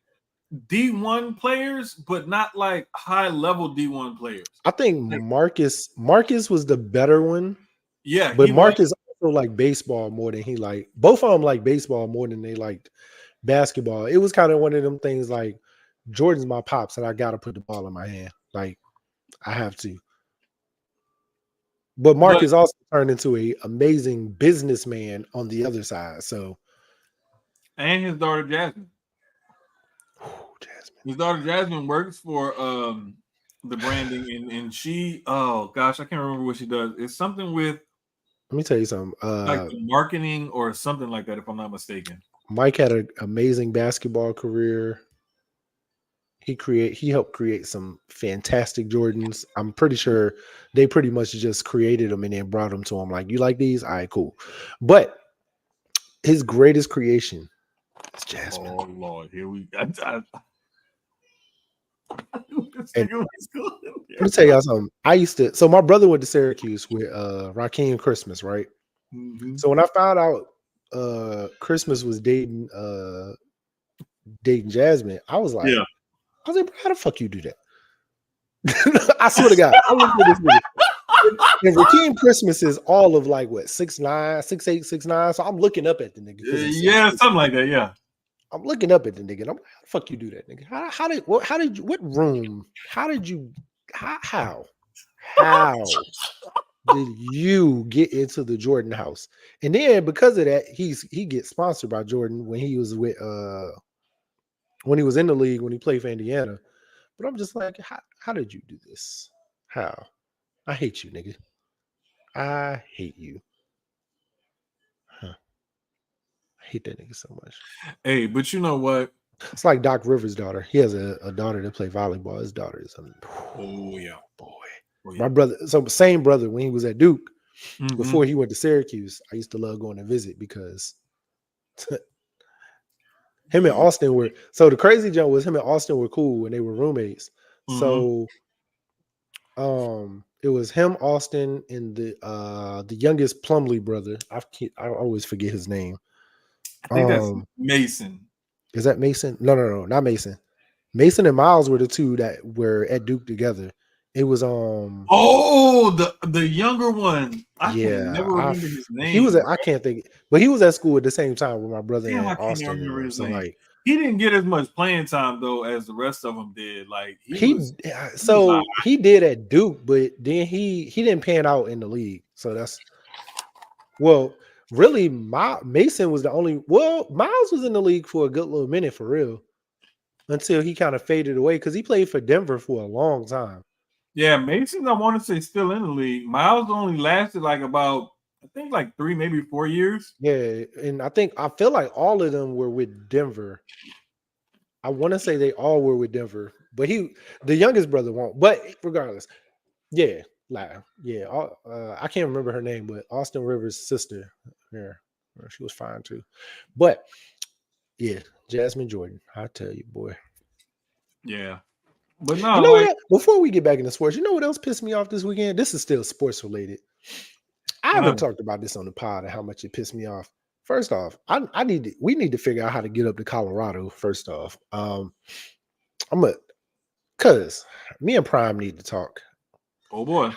D1 players, but not like high-level D1 players. I think Marcus was the better one. Yeah, but Marcus also like baseball more than he liked. Both of them like baseball more than they liked basketball. It was kind of one of them things like Jordan's my pops, and I got to put the ball in my hand. Like I have to. But Marcus also turned into an amazing businessman on the other side. So, and his daughter Jasmine. His daughter Jasmine works for the branding, and she, oh gosh, I can't remember what she does. It's something with. Let me tell you something. Like marketing or something like that, if I'm not mistaken. Mike had an amazing basketball career. He helped create some fantastic Jordans. I'm pretty sure they pretty much just created them and then brought them to him. Like, you like these? All right, cool. But his greatest creation is Jasmine. Oh Lord, here we go. Let me tell y'all something. So my brother went to Syracuse with Rakeem Christmas, right? Mm-hmm. So when I found out Christmas was dating Jasmine, I was like, how the fuck you do that? I swear to God, I looked at this nigga. And Rakeem Christmas is all of like what 6'9", 6'8", 6'9". So I'm looking up at the nigga. Yeah, something like that. Yeah. I'm looking up at the nigga. And I'm like, how the fuck you do that, nigga? How did you? What room? How did you? How did you get into the Jordan house? And then because of that, he gets sponsored by Jordan when he was with when he was in the league when he played for Indiana. But I'm just like, how did you do this? How? I hate you, nigga. I hate you. I hate that nigga so much. Hey, but you know what? It's like Doc Rivers' daughter. He has a daughter that plays volleyball. His daughter is oh yeah, boy. Oh, yeah. My brother, so same brother when he was at Duke, mm-hmm. before he went to Syracuse, I used to love going to visit because him and Austin were. So the crazy jump was him and Austin were cool and they were roommates. Mm-hmm. So, it was him, Austin, and the youngest Plumlee brother. I always forget his name. I think that's Mason. Is that Mason? No, not Mason. Mason and Miles were the two that were at Duke together. It was the younger one. I can never remember his name. He was I can't think, but he was at school at the same time with my brother and Austin. So like he didn't get as much playing time though as the rest of them did. Like he did at Duke, but then he didn't pan out in the league. So that's really, Mason was the only. Well, Miles was in the league for a good little minute for real, until he kind of faded away because he played for Denver for a long time. Yeah, Mason, I want to say still in the league. Miles only lasted like about, I think, like 3, maybe 4 years. Yeah, and I feel like all of them were with Denver. I want to say they all were with Denver, but the youngest brother won't. But regardless, I can't remember her name, but Austin Rivers' sister. Yeah, she was fine too. But yeah, Jasmine Jordan, I tell you, boy. Yeah. But no, You know like what? Before we get back into sports, you know what else pissed me off this weekend? This is still sports related. I haven't talked about this on the pod and how much it pissed me off. First off, we need to figure out how to get up to Colorado. First off, cause me and Prime need to talk. Oh boy,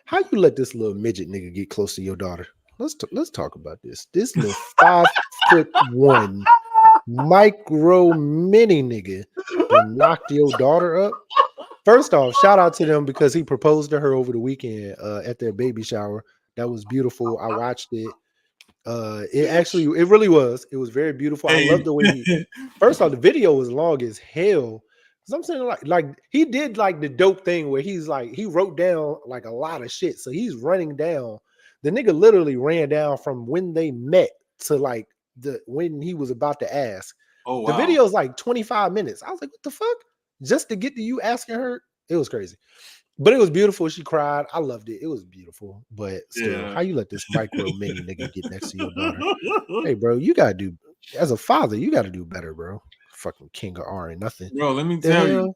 how you let this little midget nigga get close to your daughter? Let's talk about this. This little 5'1" micro mini nigga and knocked your daughter up. First off, shout out to them because he proposed to her over the weekend at their baby shower. That was beautiful. I watched it. It really was. It was very beautiful. I love the way first off, the video was long as hell. I'm saying like he did like the dope thing where he's like he wrote down like a lot of shit. So he's running down. The nigga literally ran down from when they met to like when he was about to ask. Oh wow. The video is like 25 minutes. I was like, what the fuck? Just to get to you asking her, it was crazy. But it was beautiful. She cried. I loved it. It was beautiful. But still, how you let this micro mini nigga get next to your daughter? Hey, bro, you gotta do as a father, you gotta do better, bro. Fucking king of R ain't nothing. Bro, let me tell you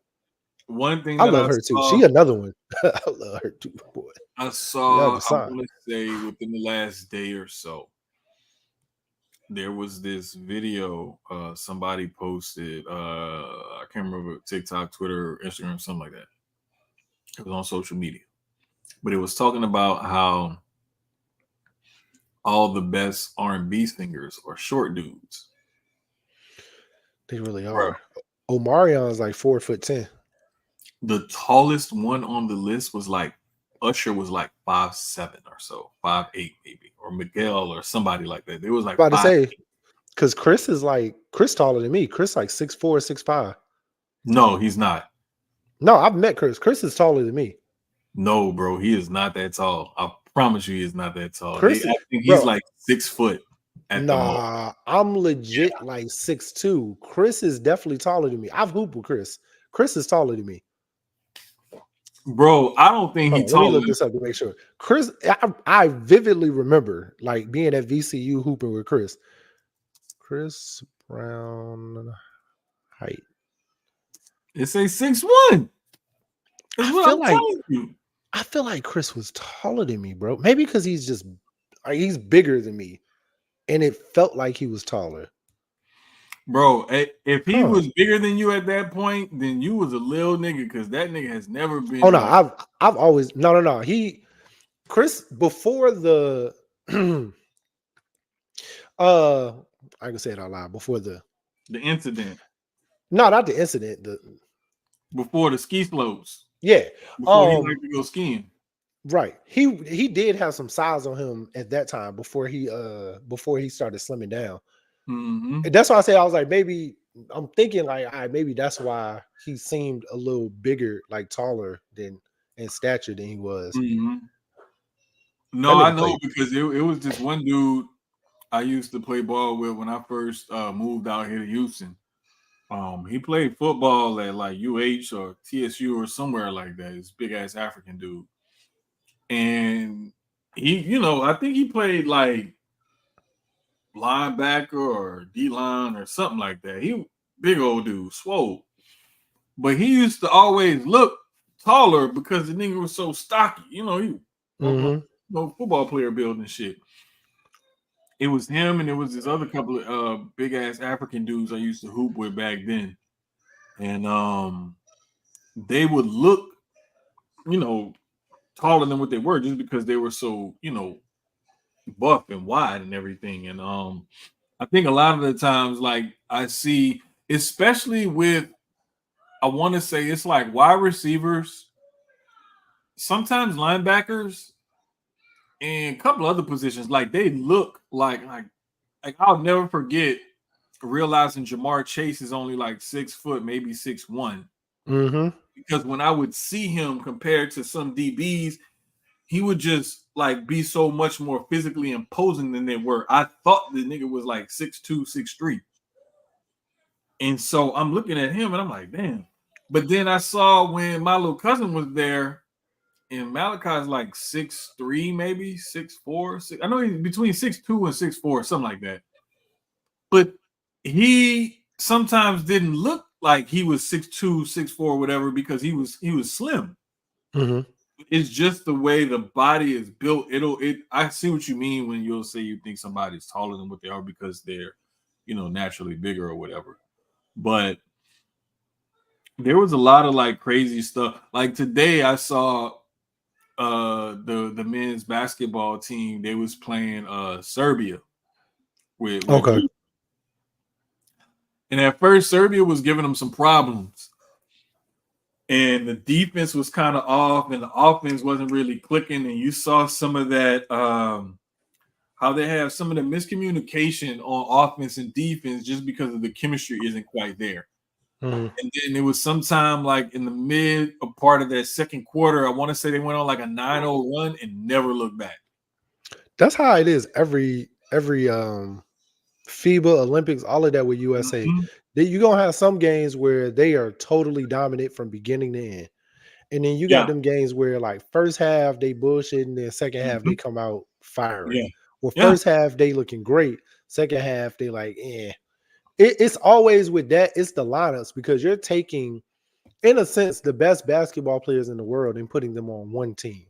one thing. I love her too. She another one. I love her too, boy. I saw, I'm gonna say within the last day or so, there was this video somebody posted. I can't remember TikTok, Twitter, Instagram, something like that. It was on social media, but it was talking about how all the best R&B singers are short dudes. They really are. Omarion's like 4'10". The tallest one on the list was like Usher was like 5'7" or so, 5'8" maybe, or Miguel or somebody like that. It was like about to say because Chris taller than me. Chris like 6'4", 6'5". No, he's not. No, I've met Chris. Chris is taller than me. No, bro, he is not that tall. I promise you, he is not that tall. Chris, I think he's like 6 foot. Nah, I'm legit like 6'2". Chris is definitely taller than me. I've hooped with Chris. Chris is taller than me. Bro, I don't think he's taller. Let me look this up to make sure. Chris, I vividly remember like being at VCU hooping with Chris. Chris Brown height. It says 6'1". I feel like Chris was taller than me, bro. Maybe because he's bigger than me. And it felt like he was taller. Bro, if he was bigger than you at that point, then you was a little nigga because that nigga has never been. Oh no, I've always no. Chris before the I can say it out loud before the incident. No, not the incident. Before the ski slopes. Yeah. Before he liked to go skiing. Right. He did have some size on him at that time before he started slimming down. Mm-hmm. And that's why I say I was like, maybe I'm thinking like, maybe that's why he seemed a little bigger, like taller than in stature than he was. Mm-hmm. No, I know because it was this one dude I used to play ball with when I first moved out here to Houston. He played football at like UH or TSU or somewhere like that. This big ass African dude. And he, I think he played like linebacker or D-line or something like that. He big old dude, swole. But he used to always look taller because the nigga was so stocky. He football player build and shit. It was him and there was this other couple of big ass African dudes I used to hoop with back then. And they would look, taller than what they were just because they were so, buff and wide and everything. And I think a lot of the times, like I see, especially with, I want to say it's like wide receivers, sometimes linebackers, and a couple other positions, like they look like I'll never forget realizing Jamar Chase is only like 6 foot, maybe 6'1". Mm-hmm. Because when I would see him compared to some DBs, he would just like be so much more physically imposing than they were. I thought the nigga was like 6'2", 6'3". And so I'm looking at him and I'm like, damn. But then I saw when my little cousin was there, and Malachi's like 6'3", maybe 6'4". 6, I know he's between 6'2" and 6'4", something like that. But he sometimes didn't look like he was 6'2", 6'4", whatever, because he was slim. Mm-hmm. It's just the way the body is built. I see what you mean when you'll say you think somebody's taller than what they are because they're, naturally bigger or whatever. But there was a lot of like crazy stuff. Like today I saw the men's basketball team, they was playing Serbia with Okay. and at first Serbia was giving them some problems. And the defense was kind of off and the offense wasn't really clicking. And you saw some of that, how they have some of the miscommunication on offense and defense just because of the chemistry isn't quite there. Mm-hmm. And then it was sometime like in the mid part of that second quarter, I want to say they went on like a 9-0 run and never looked back. That's how it is every FIBA, Olympics, all of that with USA. Mm-hmm. You're going to have some games where they are totally dominant from beginning to end. And then you got them games where like first half they bullshit and then second half they come out firing. Yeah. Well, first half they looking great. Second half they like, It's always with that. It's the lineups because you're taking, in a sense, the best basketball players in the world and putting them on one team.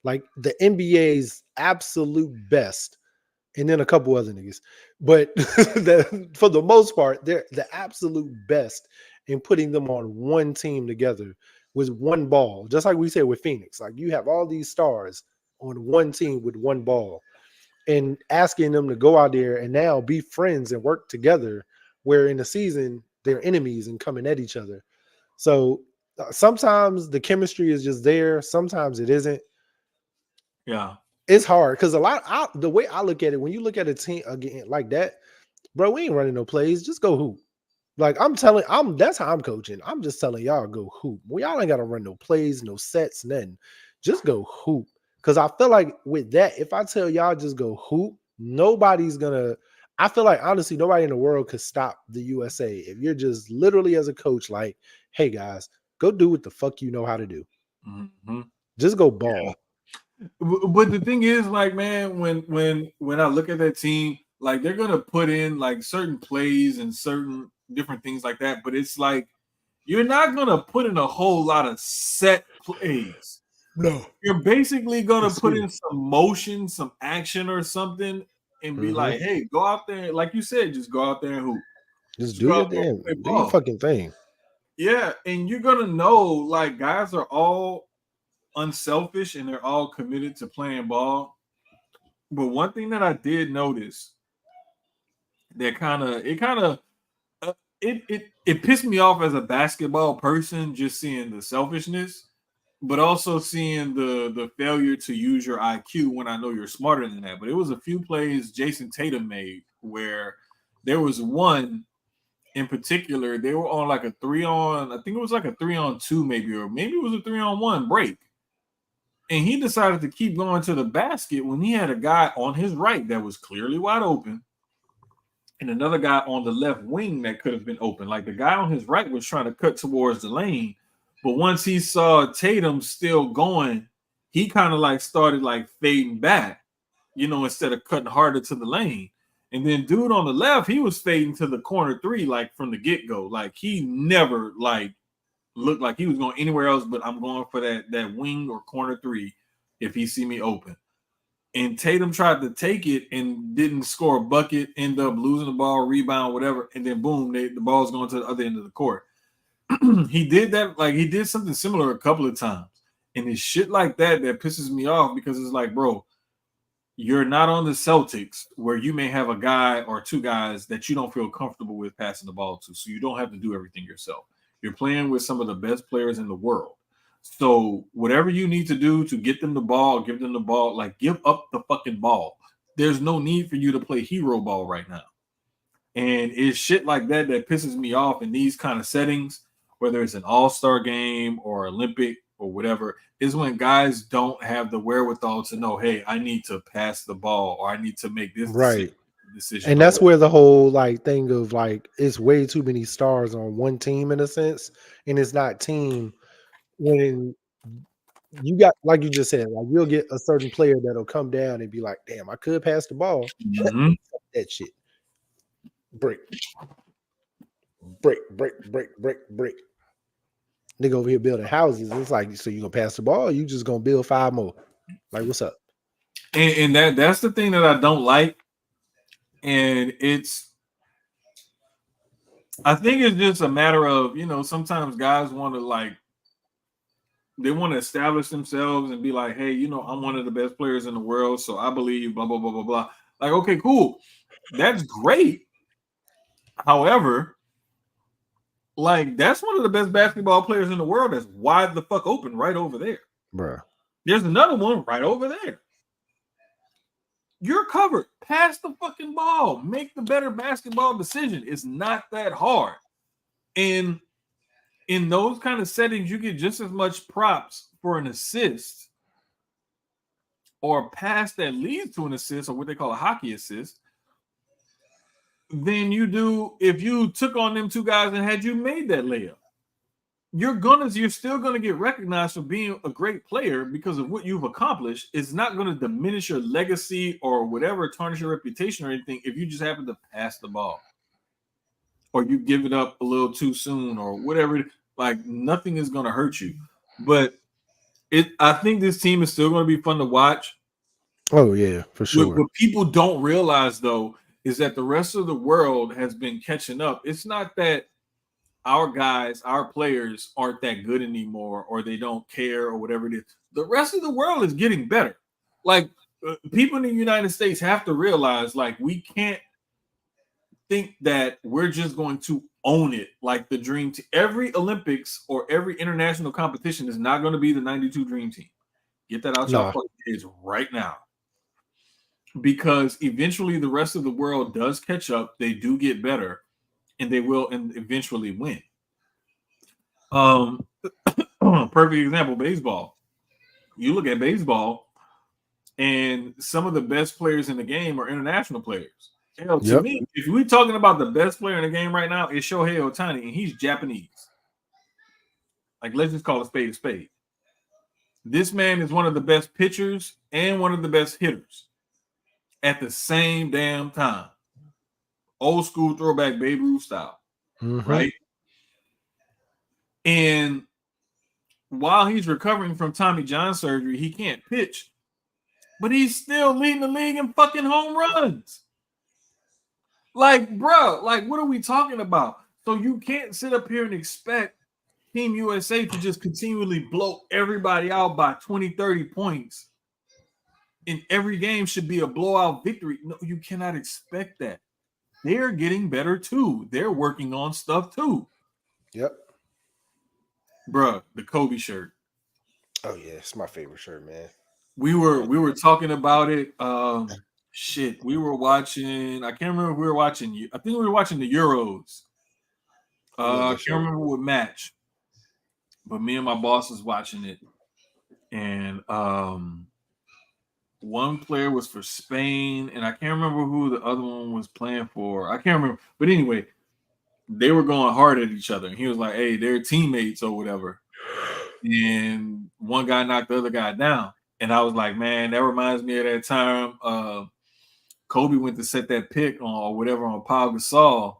Like the NBA's absolute best. And then a couple other niggas. But for the most part, they're the absolute best in putting them on one team together with one ball. Just like we said with Phoenix. Like you have all these stars on one team with one ball and asking them to go out there and now be friends and work together, where in the season they're enemies and coming at each other. So sometimes the chemistry is just there. Sometimes it isn't. Yeah. It's hard because the way I look at it, when you look at a team again like that, bro, we ain't running no plays. Just go hoop. Like that's how I'm coaching. I'm just telling y'all go hoop. We y'all ain't gotta run no plays, no sets, nothing. Just go hoop. Because I feel like with that, if I tell y'all just go hoop, nobody's gonna. I feel like honestly, nobody in the world could stop the USA if you're just literally as a coach, like, hey guys, go do what the fuck you know how to do. Mm-hmm. Just go ball. Yeah. But the thing is, like, man, when I look at that team, like they're gonna put in like certain plays and certain different things like that, but it's like you're not gonna put in a whole lot of set plays. No, you're basically gonna put in some motion, some action, or something, and be like, "Hey, go out there, like you said, just go out there and hoop. Just do your damn, do your fucking thing." Yeah, and you're gonna know, like, guys are all unselfish and they're all committed to playing ball. But one thing that I did notice that it pissed me off as a basketball person, just seeing the selfishness, but also seeing the failure to use your IQ when I know you're smarter than that. But it was a few plays Jason Tatum made where there was one in particular, they were on like a 3-on, I think it was like a 3-on-2 maybe, or maybe it was a 3-on-1 break. And he decided to keep going to the basket when he had a guy on his right that was clearly wide open and another guy on the left wing that could have been open. Like the guy on his right was trying to cut towards the lane. But once he saw Tatum still going, he kind of like started like fading back, instead of cutting harder to the lane. And then dude on the left, he was fading to the corner three, like from the get-go. Like he never like looked like he was going anywhere else, but I'm going for that wing or corner three if he see me open. And Tatum tried to take it and didn't score a bucket, end up losing the ball, rebound, whatever, and then boom, the ball's going to the other end of the court. He did that, like he did something similar a couple of times. And it's shit like that pisses me off because it's like, bro, you're not on the Celtics where you may have a guy or two guys that you don't feel comfortable with passing the ball to, so you don't have to do everything yourself. You're playing with some of the best players in the world. So whatever you need to do to get them the ball, give them the ball, like give up the fucking ball. There's no need for you to play hero ball right now. And it's shit like that pisses me off in these kind of settings, whether it's an all-star game or Olympic or whatever, is when guys don't have the wherewithal to know, hey, I need to pass the ball or I need to make this decision. And that's where the whole like thing of like it's way too many stars on one team in a sense, and it's not team when you got, like you just said, like you'll get a certain player that'll come down and be like, damn, I could pass the ball. That shit. Break. Brick. Nigga over here building houses. It's like, so you gonna pass the ball? Or you just gonna build 5 more? Like, what's up? And that's the thing that I don't like. And I think it's just a matter of, sometimes guys want to they want to establish themselves and be like, hey, I'm one of the best players in the world, so I believe blah, blah, blah, blah, blah. Like, okay, cool. That's great. However, that's one of the best basketball players in the world that's wide the fuck open right over there. Bruh. There's another one right over there. You're covered. Pass the fucking ball. Make the better basketball decision. It's not that hard. And in those kind of settings, you get just as much props for an assist or a pass that leads to an assist, or what they call a hockey assist, than you do if you took on them two guys and had you made that layup. You're still gonna get recognized for being a great player because of what you've accomplished. It's not gonna diminish your legacy or whatever, tarnish your reputation or anything if you just happen to pass the ball or you give it up a little too soon or whatever. Like, nothing is gonna hurt you. But I think this team is still gonna be fun to watch. Oh yeah, for sure. What people don't realize though is that the rest of the world has been catching up. It's not that our guys, our players aren't that good anymore, or they don't care, or whatever it is. The rest of the world is getting better. Like, people in the United States have to realize, we can't think that we're just going to own it like the dream team. Every Olympics or every international competition is not going to be the 92 dream team. Get that out your fucking heads right now. Because eventually the rest of the world does catch up. They do get better. And they will eventually win. Perfect example, baseball. You look at baseball, and some of the best players in the game are international players. To me, if we're talking about the best player in the game right now, it's Shohei Ohtani, and he's Japanese. Let's just call a spade a spade. This man is one of the best pitchers and one of the best hitters at the same damn time. Old school throwback Babe Ruth style, right? And while he's recovering from Tommy John surgery, he can't pitch, but he's still leading the league in fucking home runs. Bro, what are we talking about? So you can't sit up here and expect Team USA to just continually blow everybody out by 20, 30 points. And every game should be a blowout victory. No, you cannot expect that. They're getting better too. They're working on stuff too. Yep. Bruh, the Kobe shirt. Oh yeah, it's my favorite shirt, man. We were talking about it. We were watching. I can't remember if we were watching. I think we were watching the Euros. I can't remember what match, but me and my boss was watching it, and one player was for Spain, and I can't remember who the other one was playing for. I can't remember. But anyway, they were going hard at each other. And he was like, hey, they're teammates or whatever. And one guy knocked the other guy down. And I was like, man, that reminds me of that time Kobe went to set that pick on or whatever on Pau Gasol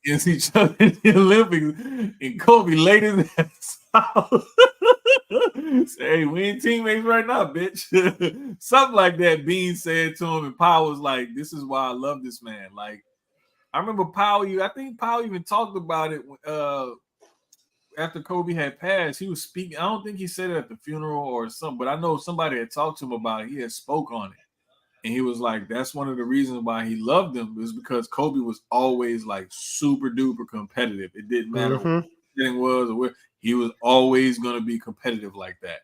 against each other in the Olympics. And Kobe laid his ass out. Say, hey, we ain't teammates right now, bitch. Something like that Bean said to him, and Pau was like, this is why I love this man. I remember I think Pau even talked about it after Kobe had passed. He was speaking. I don't think he said it at the funeral or something, but I know somebody had talked to him about it. He had spoke on it. And he was like, that's one of the reasons why he loved him, is because Kobe was always super duper competitive. It didn't matter what the thing was or where. He was always going to be competitive like that.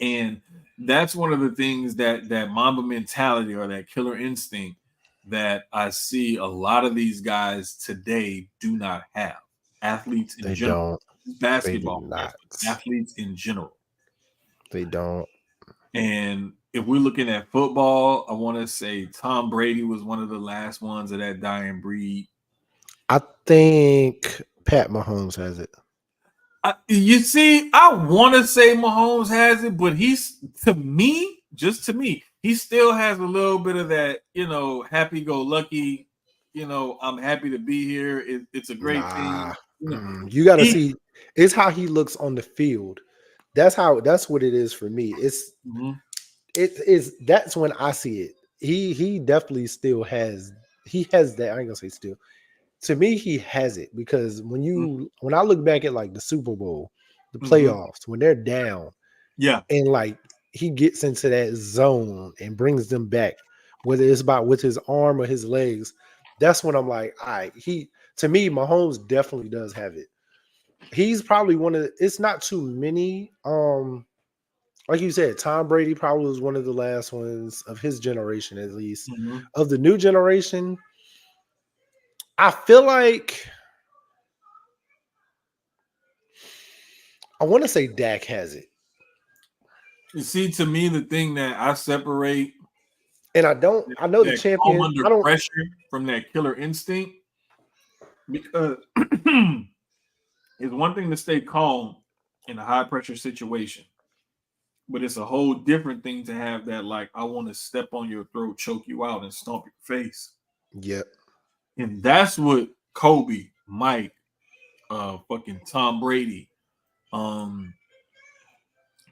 And that's one of the things that Mamba mentality or that killer instinct that I see a lot of these guys today do not have. Athletes in general. Basketball athletes in general. They don't. And if we're looking at football, I want to say Tom Brady was one of the last ones of that dying breed. I think Pat Mahomes has it. You see, I want to say Mahomes has it, but to me, he still has a little bit of that, happy-go-lucky, I'm happy to be here. It's a great Nah, thing. You know, you got to see. It's how he looks on the field. That's what it is for me. Mhm. It is that's when I see it. He definitely still has that. I ain't gonna say still. To me, he has it because when I look back at like the Super Bowl, the playoffs, when they're down, Yeah. and like he gets into that zone and brings them back, whether it's about with his arm or his legs, that's when I'm like, all right, to me, Mahomes definitely does have it. He's probably it's not too many. Like you said, Tom Brady probably was one of the last ones of his generation, at least. Of the new generation, I feel like I want to say Dak has it. You see, to me, the thing that I separate, and I know the that calm champion. under I don't. pressure from that killer instinct, because it's one thing to stay calm in a high pressure situation, but it's a whole different thing to have that, like, I want to step on your throat, choke you out, and stomp your face. Yep. And that's what Kobe, Mike, fucking Tom Brady, um,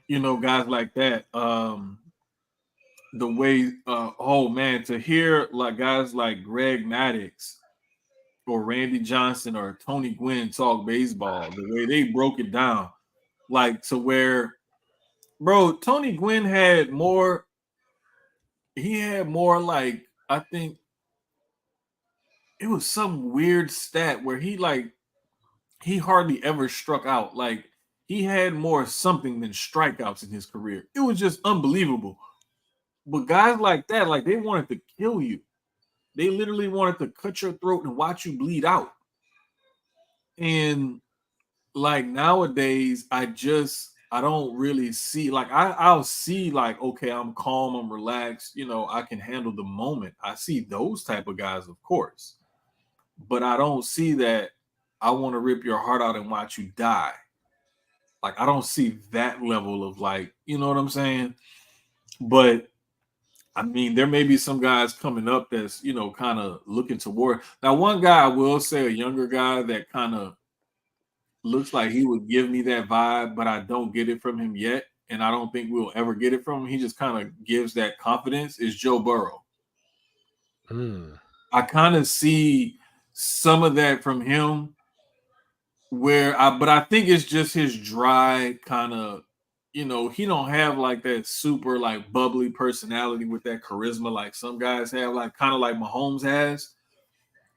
guys like that. The way, oh man, to hear like guys like Greg Maddux or Randy Johnson or Tony Gwynn talk baseball, the way they broke it down, like to where, bro, Tony Gwynn had more. He had more, like, I think it was some weird stat where he hardly ever struck out. Like, he had more something than strikeouts in his career. It was just unbelievable. But guys like that, like, they wanted to kill you. They literally wanted to cut your throat and watch you bleed out. And like nowadays, I don't really see, like, I'll see, like, okay, I'm calm, I'm relaxed, I can handle the moment. I see those type of guys, of course. But I don't see that I want to rip your heart out and watch you die. Like, I don't see that level of, like, you know what I'm saying? But I mean, there may be some guys coming up that's, kind of looking toward. Now, one guy I will say, a younger guy that kind of looks like he would give me that vibe, but I don't get it from him yet. And I don't think we'll ever get it from him. He just kind of gives that confidence, is Joe Burrow. I kind of see some of that from him but I think it's just his dry kind of, he don't have like that super like bubbly personality with that charisma like some guys have, like kind of like Mahomes has.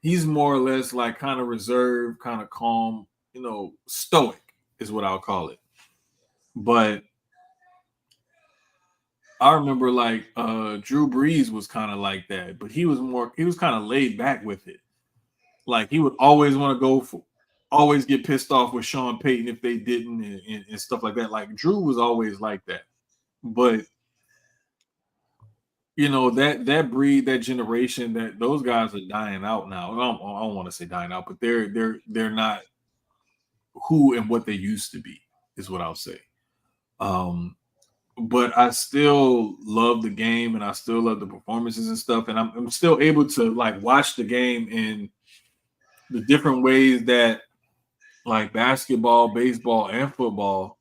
He's more or less like kind of reserved, kind of calm, stoic is what I'll call it. But I remember like Drew Brees was kind of like that, but he was kind of laid back with it. Like, he would always want to always get pissed off with Sean Payton if they didn't, and stuff like that. Like, Drew was always like that. But that breed, that generation, that those guys are dying out now. I don't want to say dying out, but they're not who and what they used to be, is what I'll say. But I still love the game, and I still love the performances and stuff, and I'm still able to like watch the game in the different ways that, like, basketball, baseball, and football,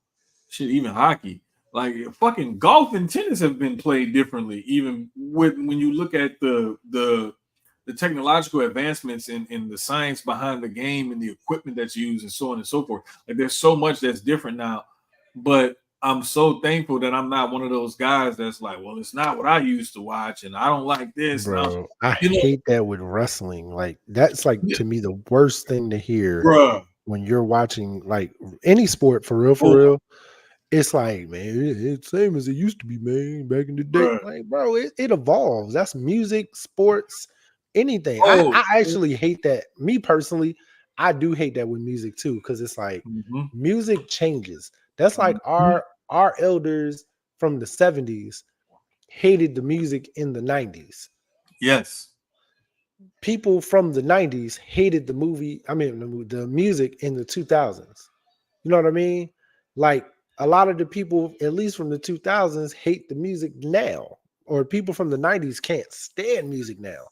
shit, even hockey, like fucking golf and tennis have been played differently. Even when you look at the technological advancements in the science behind the game and the equipment that's used and so on and so forth. Like, there's so much that's different now. But I'm so thankful that I'm not one of those guys that's like, well, it's not what I used to watch, and I don't like this. Bro, I hate that with wrestling. Like, that's like Yeah. to me the worst thing to hear, Bruh. when you're watching like any sport for real, for real. It's like, man, it's same as it used to be, man, back in the day. Bruh. Like, bro, it evolves. That's music, sports, anything. I actually hate that. Me personally, I do hate that with music too, because it's like music changes. That's like our elders from the 70s hated the music in the 90s. Yes. People from the 90s hated the music in the 2000s. You know what I mean? Like, a lot of the people, at least from the 2000s, hate the music now, or people from the 90s can't stand music now.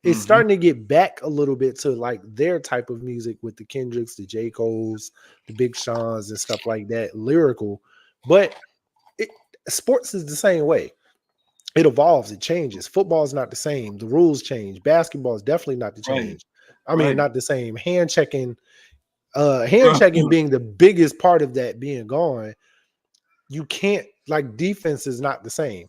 it's starting to get back a little bit to like their type of music with the Kendricks, the J. Cole's, the Big Sean's and stuff like that, lyrical. But sports is the same way. It evolves, it changes. Football is not the same. The rules change. Basketball is definitely not the change. Not the same. Hand checking being the biggest part of that being gone. You can't, like, defense is not the same.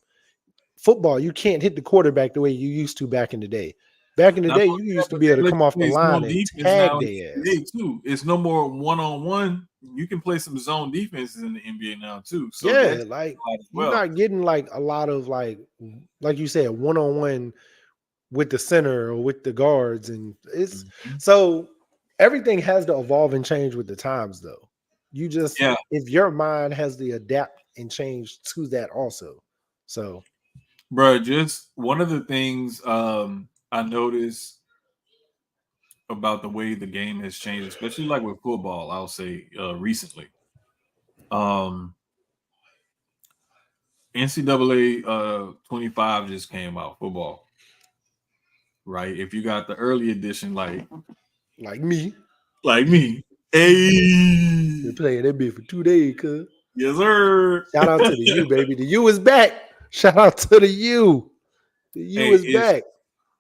Football, you can't hit the quarterback the way you used to back in the day. Back in the day, you used to be able to come off the line and tag their ass. Too. It's no more one-on-one. You can play some zone defenses in the NBA now too. So yeah, like you're not getting like a lot of like you said, one-on-one with the center or with the guards, and it's so everything has to evolve and change with the times, though. You just if your mind has to adapt and change to that also. So, bro, just one of the things I noticed about the way the game has changed, especially like with football, I'll say recently. NCAA 25 just came out, football. Right? If you got the early edition, like me. Hey, been playing that bit for 2 days, cuz. Yes, sir. Shout out to the U, baby. The U is back. Shout out to the U. The U is back.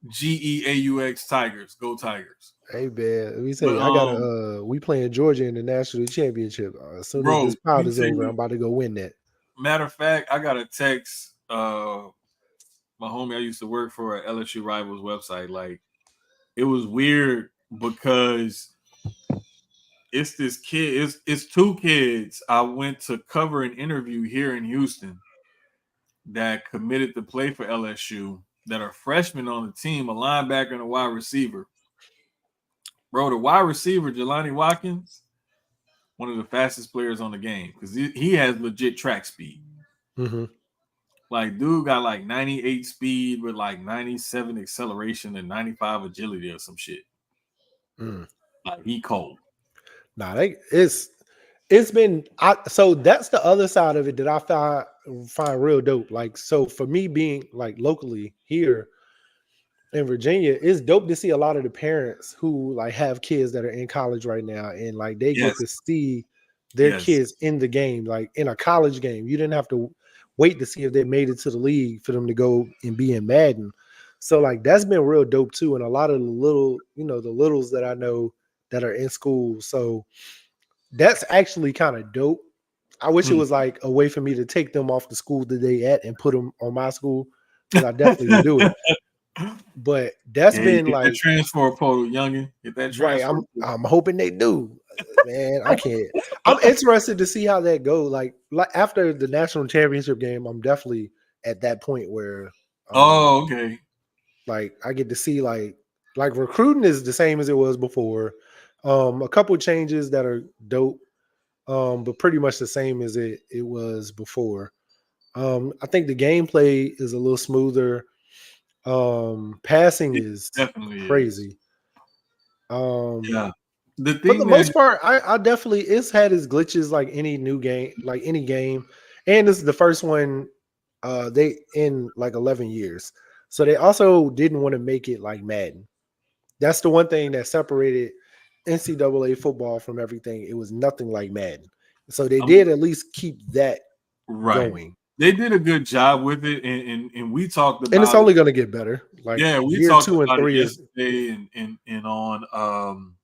GEAUX Tigers. Go Tigers. Hey, man. Let me tell you, I got we playing Georgia in the national championship. As soon as this pod is over, I'm about to go win that. Matter of fact, I got a text. My homie I used to work for at LSU Rivals website. Like, it was weird because it's this kid. It's two kids. I went to cover an interview here in Houston that committed to play for LSU, that are freshmen on the team, a linebacker and a wide receiver. Bro, the wide receiver, Jelani Watkins, one of the fastest players on the game because he has legit track speed. Like, dude got like 98 speed with like 97 acceleration and 95 agility or some shit. Like, he cold. Nah, it's been so that's the other side of it that I find real dope. Like, so for me being like locally here in Virginia, it's dope to see a lot of the parents who like have kids that are in college right now, and like they get to see their kids in the game, like in a college game. You didn't have to wait to see if they made it to the league for them to go and be in Madden. So like that's been real dope too. And a lot of the littles that I know that are in school. So that's actually kind of dope. I wish it was like a way for me to take them off the school that they at and put them on my school, because I definitely would do it. But that's been like that transfer portal, youngin. Get that transfer. Right, I'm hoping they do. Man, I can't. I'm interested to see how that goes. Like after the national championship game, I'm definitely at that point where okay. Like I get to see like recruiting is the same as it was before. A couple of changes that are dope, but pretty much the same as it was before. I think the gameplay is a little smoother. Passing is definitely crazy. Yeah. For the most part, I definitely, it's had its glitches like any new game, like any game. And this is the first one they in like 11 years. So they also didn't want to make it like Madden. That's the one thing that separated NCAA football from everything. It was nothing like Madden. So they did at least keep that going. They did a good job with it, and we talked about, and it's only going to get better. Like we talked about it yesterday, and on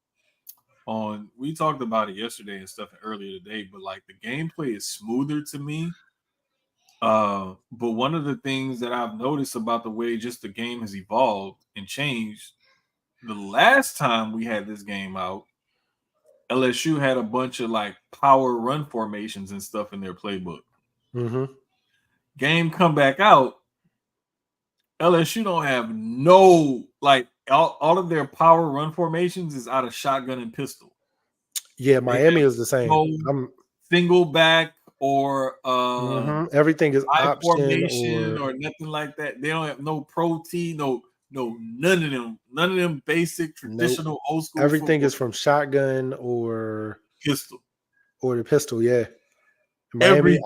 we talked about it yesterday and stuff earlier today. But like the gameplay is smoother to me. But one of the things that I've noticed about the way just the game has evolved and changed, the last time we had this game out, LSU had a bunch of like power run formations and stuff in their playbook. Game come back out, LSU don't have no, like all of their power run formations is out of shotgun and pistol. Yeah, Miami is the same. No single back or everything is option formation or nothing like that. They don't have no pro T, no none of them basic traditional old school. Everything is from shotgun or pistol. Or the pistol, yeah. Miami,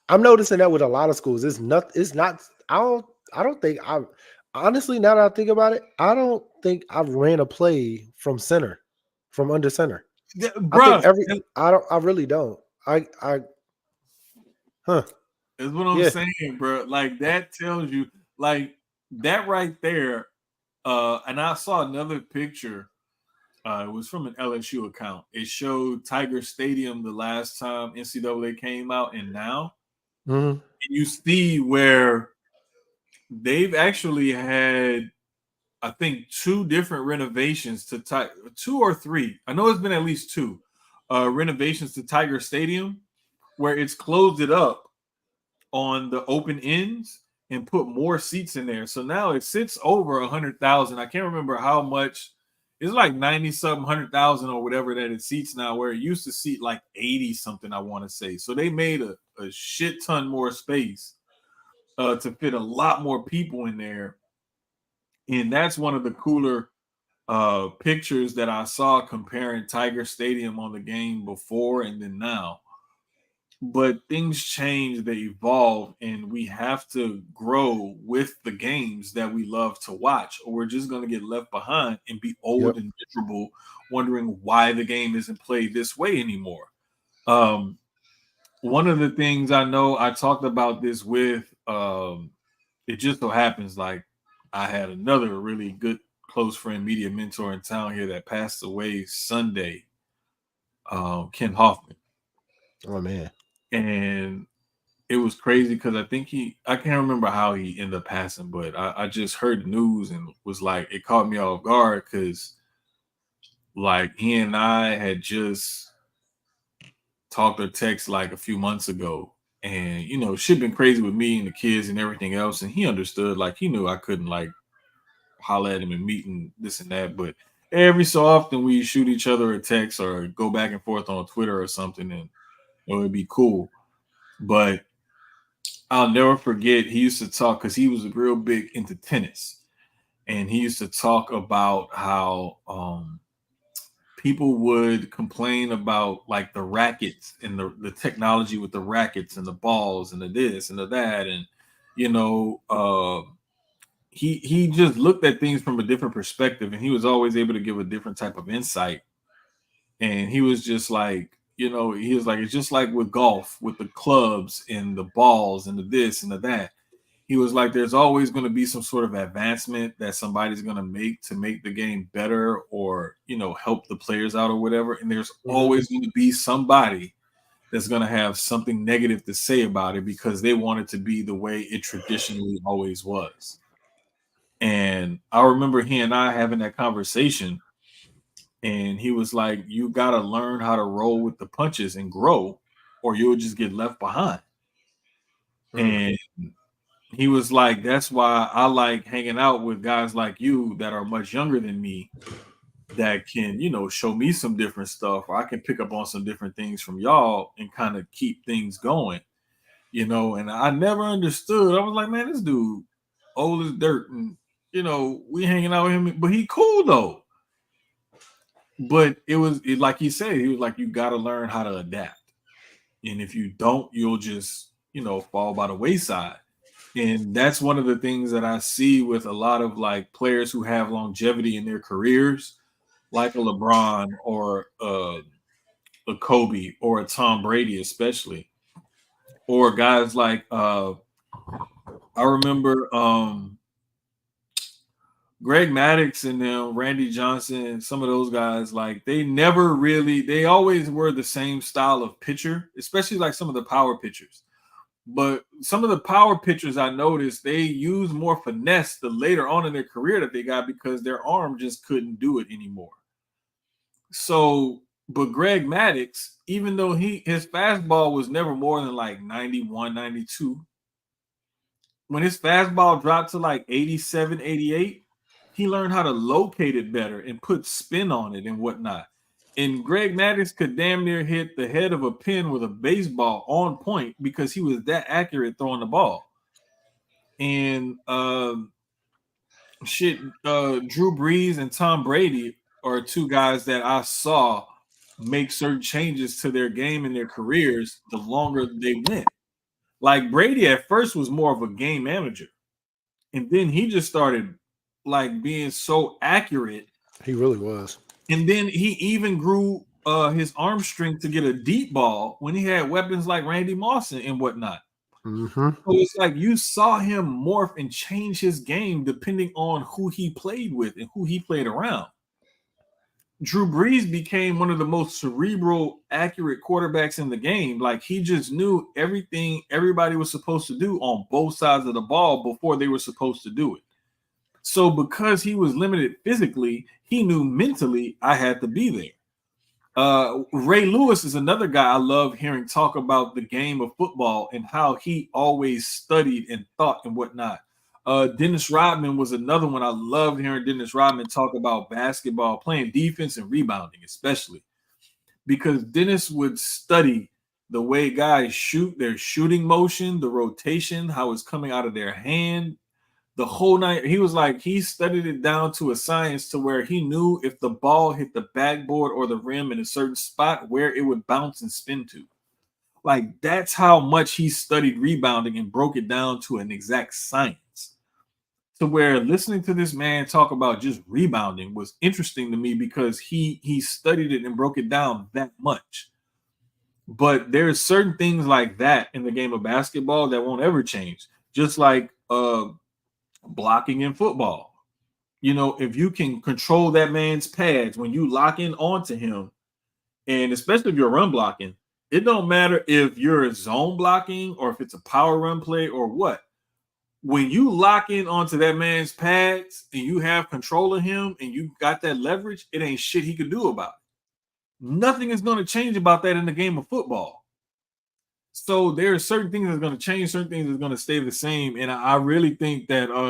I'm noticing that with a lot of schools. It's not. I don't think Honestly, now that I think about it, I don't think I've ran a play from center, from under center. Yeah, I think bruh, I really don't. Huh. is what I'm Yeah. saying, bro. Like that tells you, like that right there. And I saw another picture. It was from an LSU account. It showed Tiger Stadium the last time NCAA came out, and now Mm-hmm. and you see where they've actually had, I think, two different renovations to two or three. I know it's been at least two renovations to Tiger Stadium, where it's closed it up on the open ends and put more seats in there. So now it sits over 100,000. I can't remember how much. It's like 90 something, 100,000 or whatever that it seats now, where it used to seat like 80 something, I want to say. So they made a shit ton more space to fit a lot more people in there. And that's one of the cooler pictures that I saw comparing Tiger Stadium on the game before and then now. But things change, they evolve, and we have to grow with the games that we love to watch, or we're just going to get left behind and be old Yep. and miserable, wondering why the game isn't played this way anymore. Um, One of the things I know, I talked about this with, it just so happens like I had another really good close friend, media mentor in town here that passed away Sunday, Ken Hoffman. Oh man. And it was crazy because I can't remember how he ended up passing, but I just heard the news and was like, it caught me off guard because like he and I had just talked or text like a few months ago. And shit been crazy with me and the kids and everything else. And he understood, like he knew I couldn't like holler at him and meet and this and that. But every so often we shoot each other a text or go back and forth on Twitter or something, and it would be cool. But I'll never forget, he used to talk because he was real big into tennis. And he used to talk about how people would complain about like the rackets and the technology with the rackets and the balls and the this and the that. And, you know, he just looked at things from a different perspective, and he was always able to give a different type of insight. And he was just like, he was like, it's just like with golf, with the clubs and the balls and the this and the that. He was like, there's always going to be some sort of advancement that somebody's going to make the game better, or help the players out or whatever, and there's Mm-hmm. always going to be somebody that's going to have something negative to say about it because they want it to be the way it traditionally always was. And I remember he and I having that conversation, and he was like, you got to learn how to roll with the punches and grow, or you'll just get left behind. Mm. And he was like, that's why I like hanging out with guys like you that are much younger than me, that can, show me some different stuff, or I can pick up on some different things from y'all and kind of keep things going, And I never understood. I was like, man, this dude old as dirt, and we hanging out with him, but he cool though. But like he said, he was like, you got to learn how to adapt. And if you don't, you'll just, fall by the wayside. And that's one of the things that I see with a lot of like players who have longevity in their careers, like a LeBron or a Kobe or a Tom Brady, especially, or guys like I remember Greg Maddox and them, Randy Johnson, some of those guys, like they always were the same style of pitcher, especially like some of the power pitchers. But some of the power pitchers I noticed, they use more finesse the later on in their career that they got because their arm just couldn't do it anymore. So, but Greg Maddox, even though his fastball was never more than like 91, 92, when his fastball dropped to like 87, 88, he learned how to locate it better and put spin on it and whatnot. And Greg Maddox could damn near hit the head of a pin with a baseball on point because he was that accurate throwing the ball. And Drew Brees and Tom Brady are two guys that I saw make certain changes to their game and their careers the longer they went. Like Brady at first was more of a game manager. and then he just started like being so accurate. He really was. And then he even grew his arm strength to get a deep ball when he had weapons like Randy Moss and whatnot. Mm-hmm. So it's like you saw him morph and change his game depending on who he played with and who he played around. Drew Brees became one of the most cerebral, accurate quarterbacks in the game. Like he just knew everything everybody was supposed to do on both sides of the ball before they were supposed to do it. So because he was limited physically, he knew mentally I had to be there. Ray Lewis is another guy I love hearing talk about the game of football and how he always studied and thought and whatnot. Dennis Rodman was another one. I loved hearing Dennis Rodman talk about basketball, playing defense and rebounding, especially because Dennis would study the way guys shoot, their shooting motion, the rotation, how it's coming out of their hand, the whole night. He was like, he studied it down to a science to where he knew if the ball hit the backboard or the rim in a certain spot where it would bounce and spin to. Like that's how much he studied rebounding and broke it down to an exact science. To where listening to this man talk about just rebounding was interesting to me because he studied it and broke it down that much. But there's certain things like that in the game of basketball that won't ever change. Just like blocking in football. You know, if you can control that man's pads when you lock in onto him, and especially if you're run blocking, it don't matter if you're zone blocking or if it's a power run play or what. When you lock in onto that man's pads and you have control of him and you got that leverage, it ain't shit he could do about it. Nothing is going to change about that in the game of football. So there are certain things that's going to change, certain things that's going to stay the same. And I really think that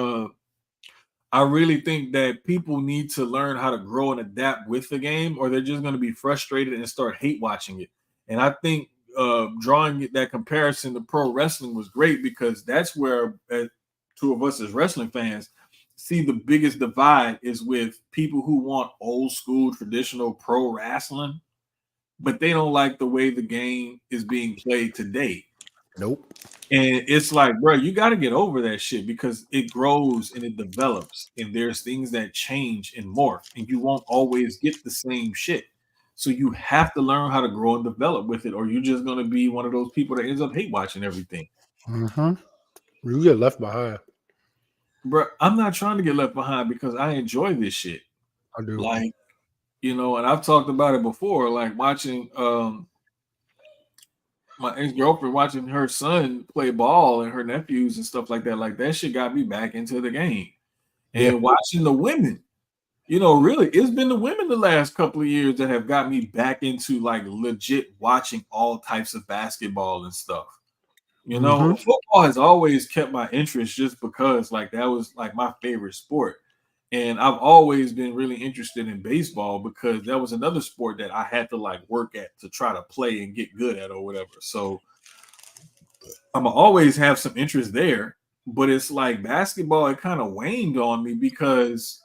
people need to learn how to grow and adapt with the game, or they're just going to be frustrated and start hate watching it. And I think drawing that comparison to pro wrestling was great because that's where two of us as wrestling fans see the biggest divide is with people who want old school traditional pro wrestling, but they don't like the way the game is being played today. Nope. And it's like, bro, you got to get over that shit because it grows and it develops, and there's things that change and morph, and you won't always get the same shit. So you have to learn how to grow and develop with it, or you're just gonna be one of those people that ends up hate watching everything. Mm-hmm. You get left behind, bro. I'm not trying to get left behind because I enjoy this shit. I do. Like, you know, and I've talked about it before, like watching my ex-girlfriend watching her son play ball and her nephews and stuff like that. Like that shit got me back into the game. And watching the women, you know, really, it's been the women the last couple of years that have got me back into like legit watching all types of basketball and stuff. You know, football has always kept my interest just because like that was like my favorite sport. And I've always been really interested in baseball because that was another sport that I had to like work at to try to play and get good at or whatever. So I'm gonna always have some interest there. But it's like basketball, it kind of waned on me because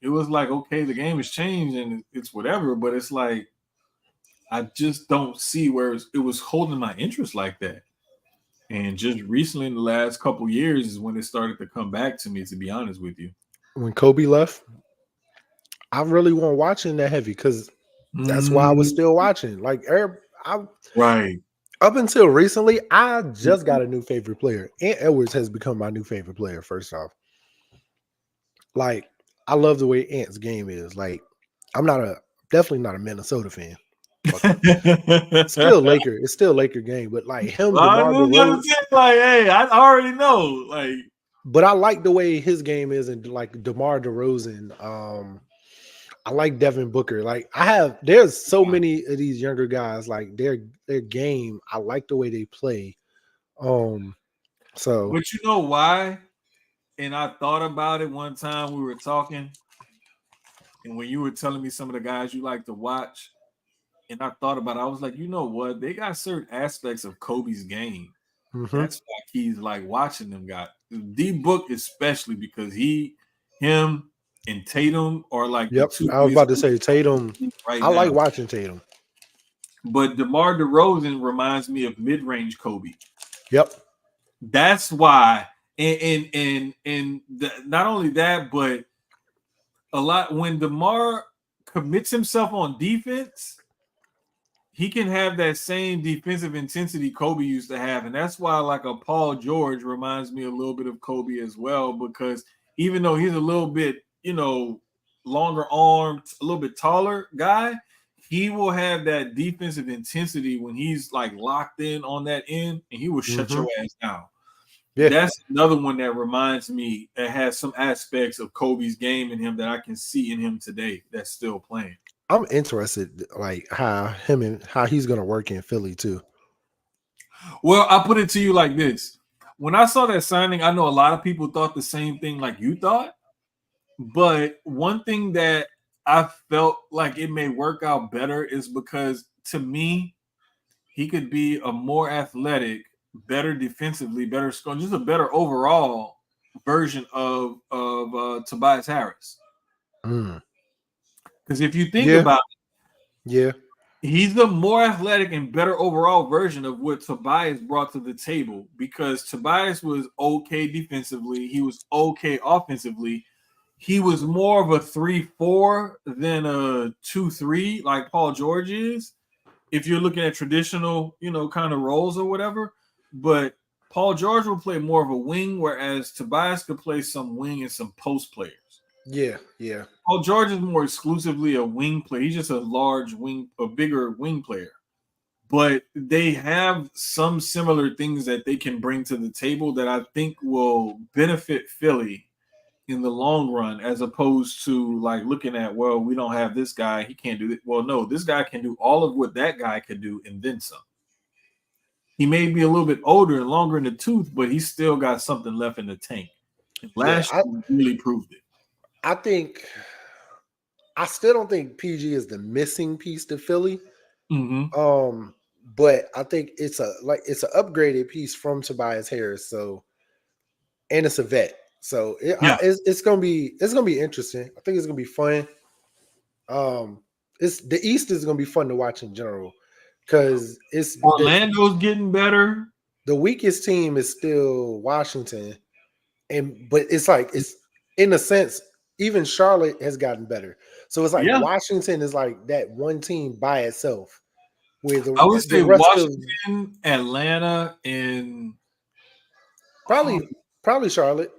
it was like, okay, the game has changed and it's whatever. But it's like, I just don't see where it was holding my interest like that. And just recently in the last couple years is when it started to come back to me, to be honest with you. When Kobe left, I really wasn't watching that heavy because that's why I was still watching. Like, right. Up until recently, I just got a new favorite player. Ant Edwards has become my new favorite player, first off. Like, I love the way Ant's game is. Like, I'm definitely not a Minnesota fan. It's still Laker game, but like him, DeMar DeRozan, like, hey, I already know. Like, but I like the way his game is, and like DeMar DeRozan. I like Devin Booker. Like there's so many of these younger guys. Like their game, I like the way they play. So, but you know why? And I thought about it one time we were talking, and when you were telling me some of the guys you like to watch, and I thought about it, I was like, you know what? They got certain aspects of Kobe's game. That's why he's like watching them guys. D Book especially because him and Tatum are like yep. I was about to say Tatum. Right I like watching Tatum. But DeMar DeRozan reminds me of mid-range Kobe. Yep. That's why not only that, but a lot when DeMar commits himself on defense, he can have that same defensive intensity Kobe used to have. And that's why like a Paul George reminds me a little bit of Kobe as well, because even though he's a little bit, longer armed, a little bit taller guy, he will have that defensive intensity when he's like locked in on that end, and he will shut your ass down. Yeah. That's another one that reminds me that has some aspects of Kobe's game in him that I can see in him today that's still playing. I'm interested, like how he's gonna work in Philly too. Well, I'll put it to you like this: when I saw that signing, I know a lot of people thought the same thing like you thought, but one thing that I felt like it may work out better is because to me, he could be a more athletic, better defensively, better scoring, just a better overall version of Tobias Harris. Because if you think about it, he's the more athletic and better overall version of what Tobias brought to the table. Because Tobias was okay defensively, he was okay offensively. He was more of a 3-4 than a 2-3 like Paul George is. If you're looking at traditional, kind of roles or whatever, but Paul George will play more of a wing, whereas Tobias could play some wing and some post players. Yeah. Paul George is more exclusively a wing player. He's just a bigger wing player. But they have some similar things that they can bring to the table that I think will benefit Philly in the long run, as opposed to like looking at, well, we don't have this guy, he can't do it. Well, no, this guy can do all of what that guy could do and then some. He may be a little bit older and longer in the tooth, but he's still got something left in the tank. And last year really proved it. I still don't think PG is the missing piece to Philly. Mm-hmm. But I think it's an upgraded piece from Tobias Harris. So, and it's a vet. So it's gonna be interesting. I think it's gonna be fun. It's the East is gonna be fun to watch in general because it's Orlando's getting better. The weakest team is still Washington, but it's like it's in a sense even Charlotte has gotten better. So it's like Washington is like that one team by itself. I would say Washington, Atlanta, and probably Charlotte.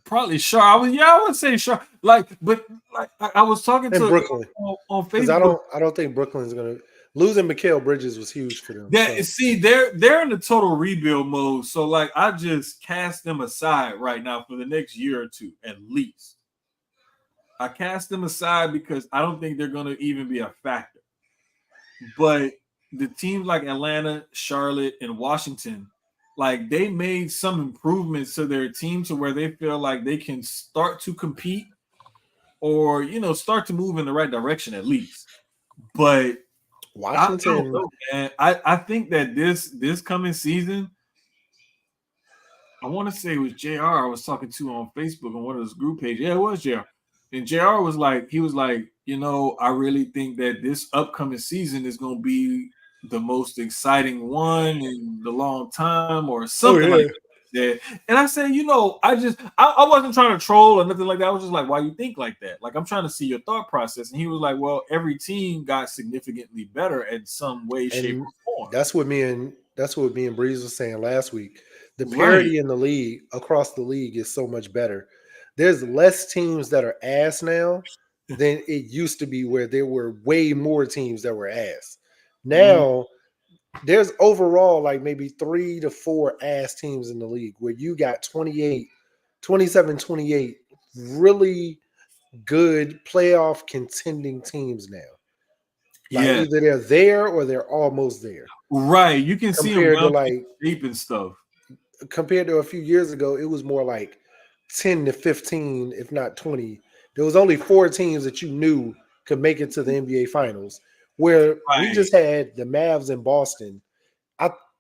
Probably Charlotte. I would say Charlotte. But I was talking to Brooklyn on Facebook. I don't think Brooklyn's gonna losing Mikal Bridges was huge for them. See, they're in a total rebuild mode. So like I just cast them aside right now for the next year or two at least. I cast them aside because I don't think they're gonna even be a factor. But the teams like Atlanta, Charlotte, and Washington, like they made some improvements to their team to where they feel like they can start to compete or, start to move in the right direction at least. But Washington, I don't know, man. I think that this coming season, I want to say it was JR I was talking to on Facebook on one of those group pages. Yeah, it was JR. And JR was like, I really think that this upcoming season is going to be the most exciting one in the long time or something like that. And I said, I wasn't trying to troll or nothing like that. I was just like, why you think like that? Like, I'm trying to see your thought process. And he was like, well, every team got significantly better in some way, shape, or form. That's what me and Breeze was saying last week. The parity in the league across the league is so much better. There's less teams that are ass now than it used to be, where there were way more teams that were ass. Now, there's overall like maybe 3 to 4 ass teams in the league where you got 28 really good playoff contending teams now. Like either they're there or they're almost there. Right. You can see them like deep and stuff. Compared to a few years ago, it was more like 10 to 15, if not 20. There was only 4 teams that you knew could make it to the NBA Finals, where we just had the Mavs in Boston.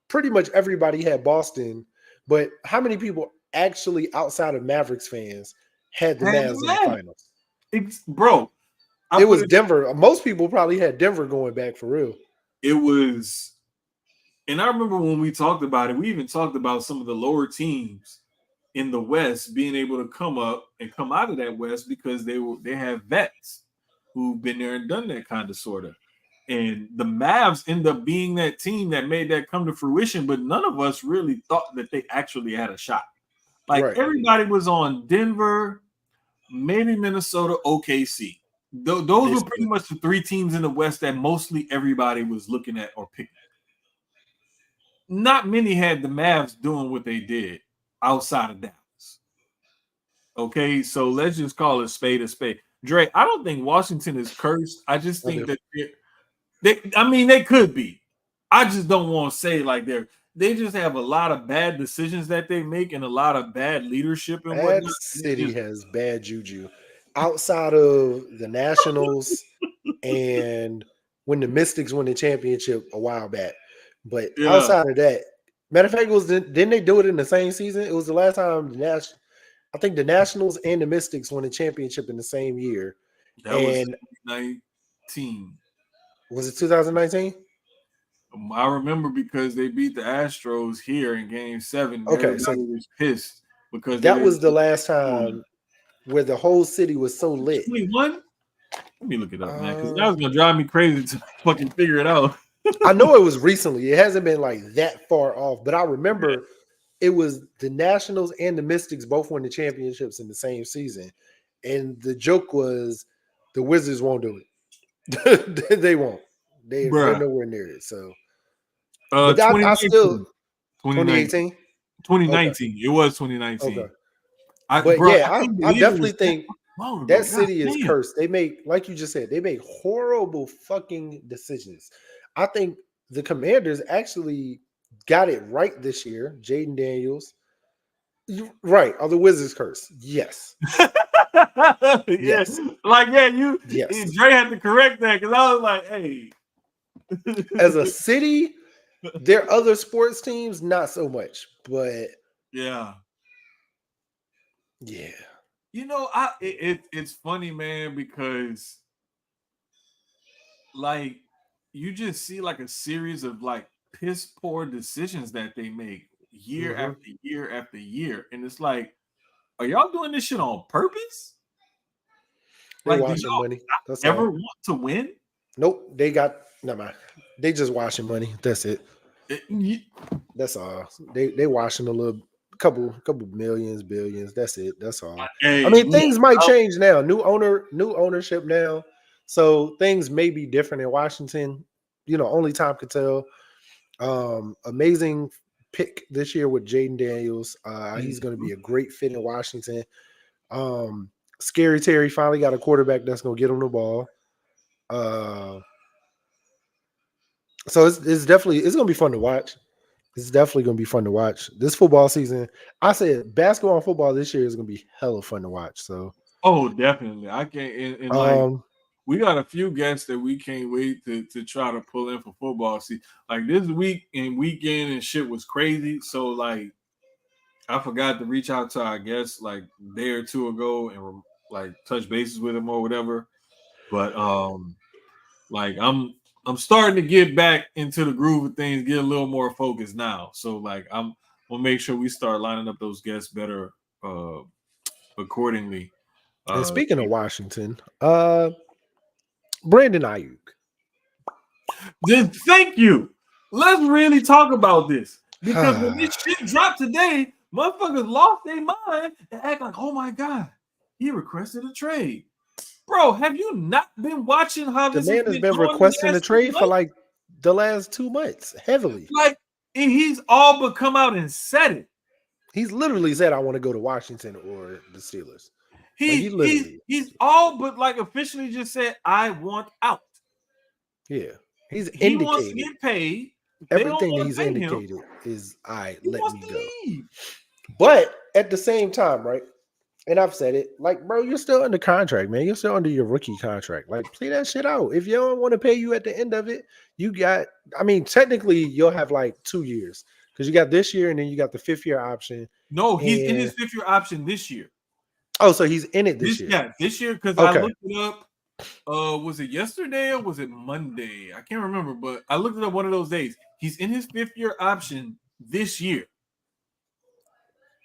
Pretty much everybody had Boston, but how many people actually outside of Mavericks fans had the Mavs in the Finals? It was Denver. Most people probably had Denver going back for real. It was, and I remember when we talked about it, we even talked about some of the lower teams in the West being able to come up and come out of that West because they have vets who've been there and done that kind of sort of. And the Mavs end up being that team that made that come to fruition, but none of us really thought that they actually had a shot. Like everybody was on Denver, maybe Minnesota, OKC. Those were pretty much the three teams in the West that mostly everybody was looking at or picking. Not many had the Mavs doing what they did outside of Dallas. Okay, so let's just call it spade a spade. Dre, I don't think Washington is cursed. I just think that they could be. I just don't want to say like they just have a lot of bad decisions that they make and a lot of bad leadership and whatnot. City has bad juju. Outside of the Nationals and when the Mystics won the championship a while back. But outside of that, matter of fact, didn't they do it in the same season? It was the last time I think the Nationals and the Mystics won the championship in the same year. That was 2019. Was it 2019? I remember because they beat the Astros here in Game 7. Okay, so was pissed because that was the last time where the whole city was so lit. 21? Let me look it up, man, because that was gonna drive me crazy to fucking figure it out. I know it was recently. It hasn't been like that far off, but I remember it was the Nationals and the Mystics both won the championships in the same season, and the joke was the Wizards won't do it. They won't. They're nowhere near it. So, but I still 2018. 2019. Okay. It was 2019. Okay. I definitely think that city is cursed. They make, like you just said, they make horrible fucking decisions. I think the Commanders actually got it right this year. Jaden Daniels. Right. Are the Wizards cursed? Yes. Yes. Like, Dre had to correct that because I was like, hey. As a city, their other sports teams, not so much. But yeah. You know, it's funny, man, because like you just see like a series of like piss poor decisions that they make year after year after year, and it's like, are y'all doing this shit on purpose? They're watching money. That's ever want to win? Nope. They got never mind. They just washing money. That's it. That's all. They washing a little. Couple millions, billions. That's it. That's all. I mean, things might change now. New ownership now. So things may be different in Washington. You know, only time could tell. Amazing pick this year with Jaden Daniels. He's going to be a great fit in Washington. Scary Terry finally got a quarterback that's going to get him the ball. So it's definitely going to be fun to watch. It's definitely going to be fun to watch. This football season, I said basketball and football this year is going to be hella fun to watch. So, definitely. I can't. And like, we got a few guests that we can't wait to try to pull in for football. See, like this week and weekend and shit was crazy. So, like, I forgot to reach out to our guests like a day or two ago and like touch bases with them or whatever. But like I'm starting to get back into the groove of things, get a little more focused now. So like we'll make sure we start lining up those guests better accordingly. And speaking of Washington, Brandon Ayuk. Thank you. Let's really talk about this. Because when this shit dropped today, motherfuckers lost their mind and act like, oh my God, he requested a trade. Bro, have you not been watching how the man has been requesting a trade for like the last 2 months heavily? Like, and he's all but come out and said it. He's literally said, I want to go to Washington or the Steelers. He's all but like officially just said, I want out. Yeah. He indicated. Wants to get paid. Everything that he's indicated is, all right, let me go. Leave. But at the same time, right? And I've said it, like, bro, you're still under contract, man. You're still under your rookie contract. Like, play that shit out. If you don't want to pay you at the end of it, technically you'll have like 2 years because you got this year and then you got the 5th year option. No, he's in his 5th year option this year. Oh, so he's in it this year. Yeah, this year because I looked it up. Was it yesterday or was it Monday? I can't remember, but I looked it up one of those days. He's in his 5th year option this year.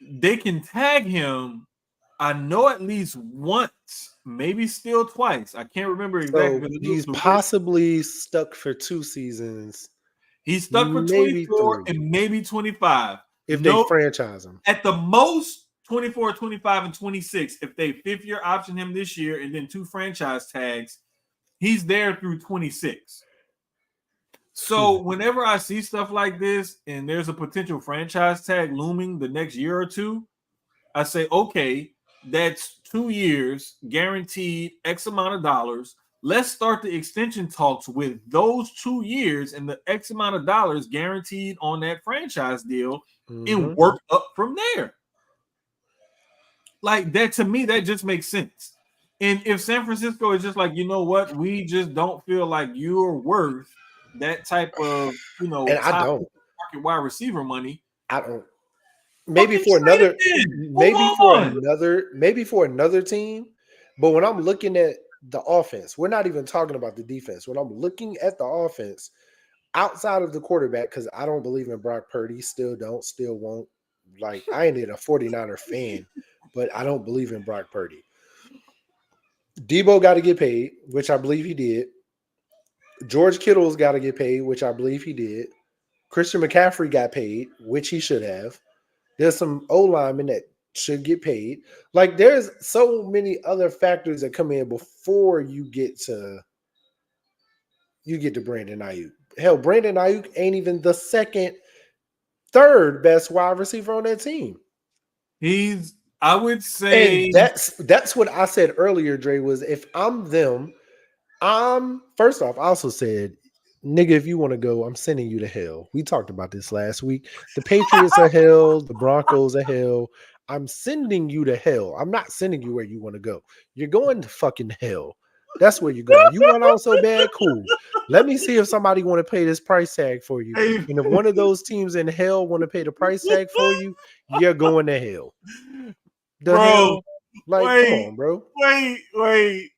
they can tag him. I know at least once, maybe still twice. I can't remember exactly. So he's possibly stuck for 2 seasons. He's stuck for maybe 24 3. and maybe 25. If they franchise him. At the most, 24, 25, and 26. If they 5th-year option him this year and then 2 franchise tags, he's there through 26. So whenever I see stuff like this and there's a potential franchise tag looming the next year or two, I say, okay, that's 2 years, guaranteed X amount of dollars. Let's start the extension talks with those 2 years and the X amount of dollars guaranteed on that franchise deal and work up from there. Like that, to me, that just makes sense. And if San Francisco is just like, you know what, we just don't feel like you're worth that type of, and I don't market wide receiver money. I don't. Maybe for another, maybe for another team. But when I'm looking at the offense, we're not even talking about the defense. When I'm looking at the offense, outside of the quarterback, because I don't believe in Brock Purdy, still won't. Like, I ain't a 49er fan, but I don't believe in Brock Purdy. Debo got to get paid, which I believe he did. George Kittle's got to get paid, which I believe he did. Christian McCaffrey got paid, which he should have. There's some O-linemen that should get paid. Like, there's so many other factors that come in before you get to Brandon Ayuk. Hell, Brandon Ayuk ain't even the third best wide receiver on that team. I would say, and that's what I said earlier, Dre, was if I'm them, first off, I also said, nigga, if you want to go, I'm sending you to hell. We talked about this last week. The Patriots are hell. The Broncos are hell. I'm sending you to hell. I'm not sending you where you want to go. You're going to fucking hell. That's where you're going. You want out so bad? Cool. Let me see if somebody want to pay this price tag for you. And if one of those teams in hell want to pay the price tag for you, you're going to hell. Hell? Come on, bro. Wait.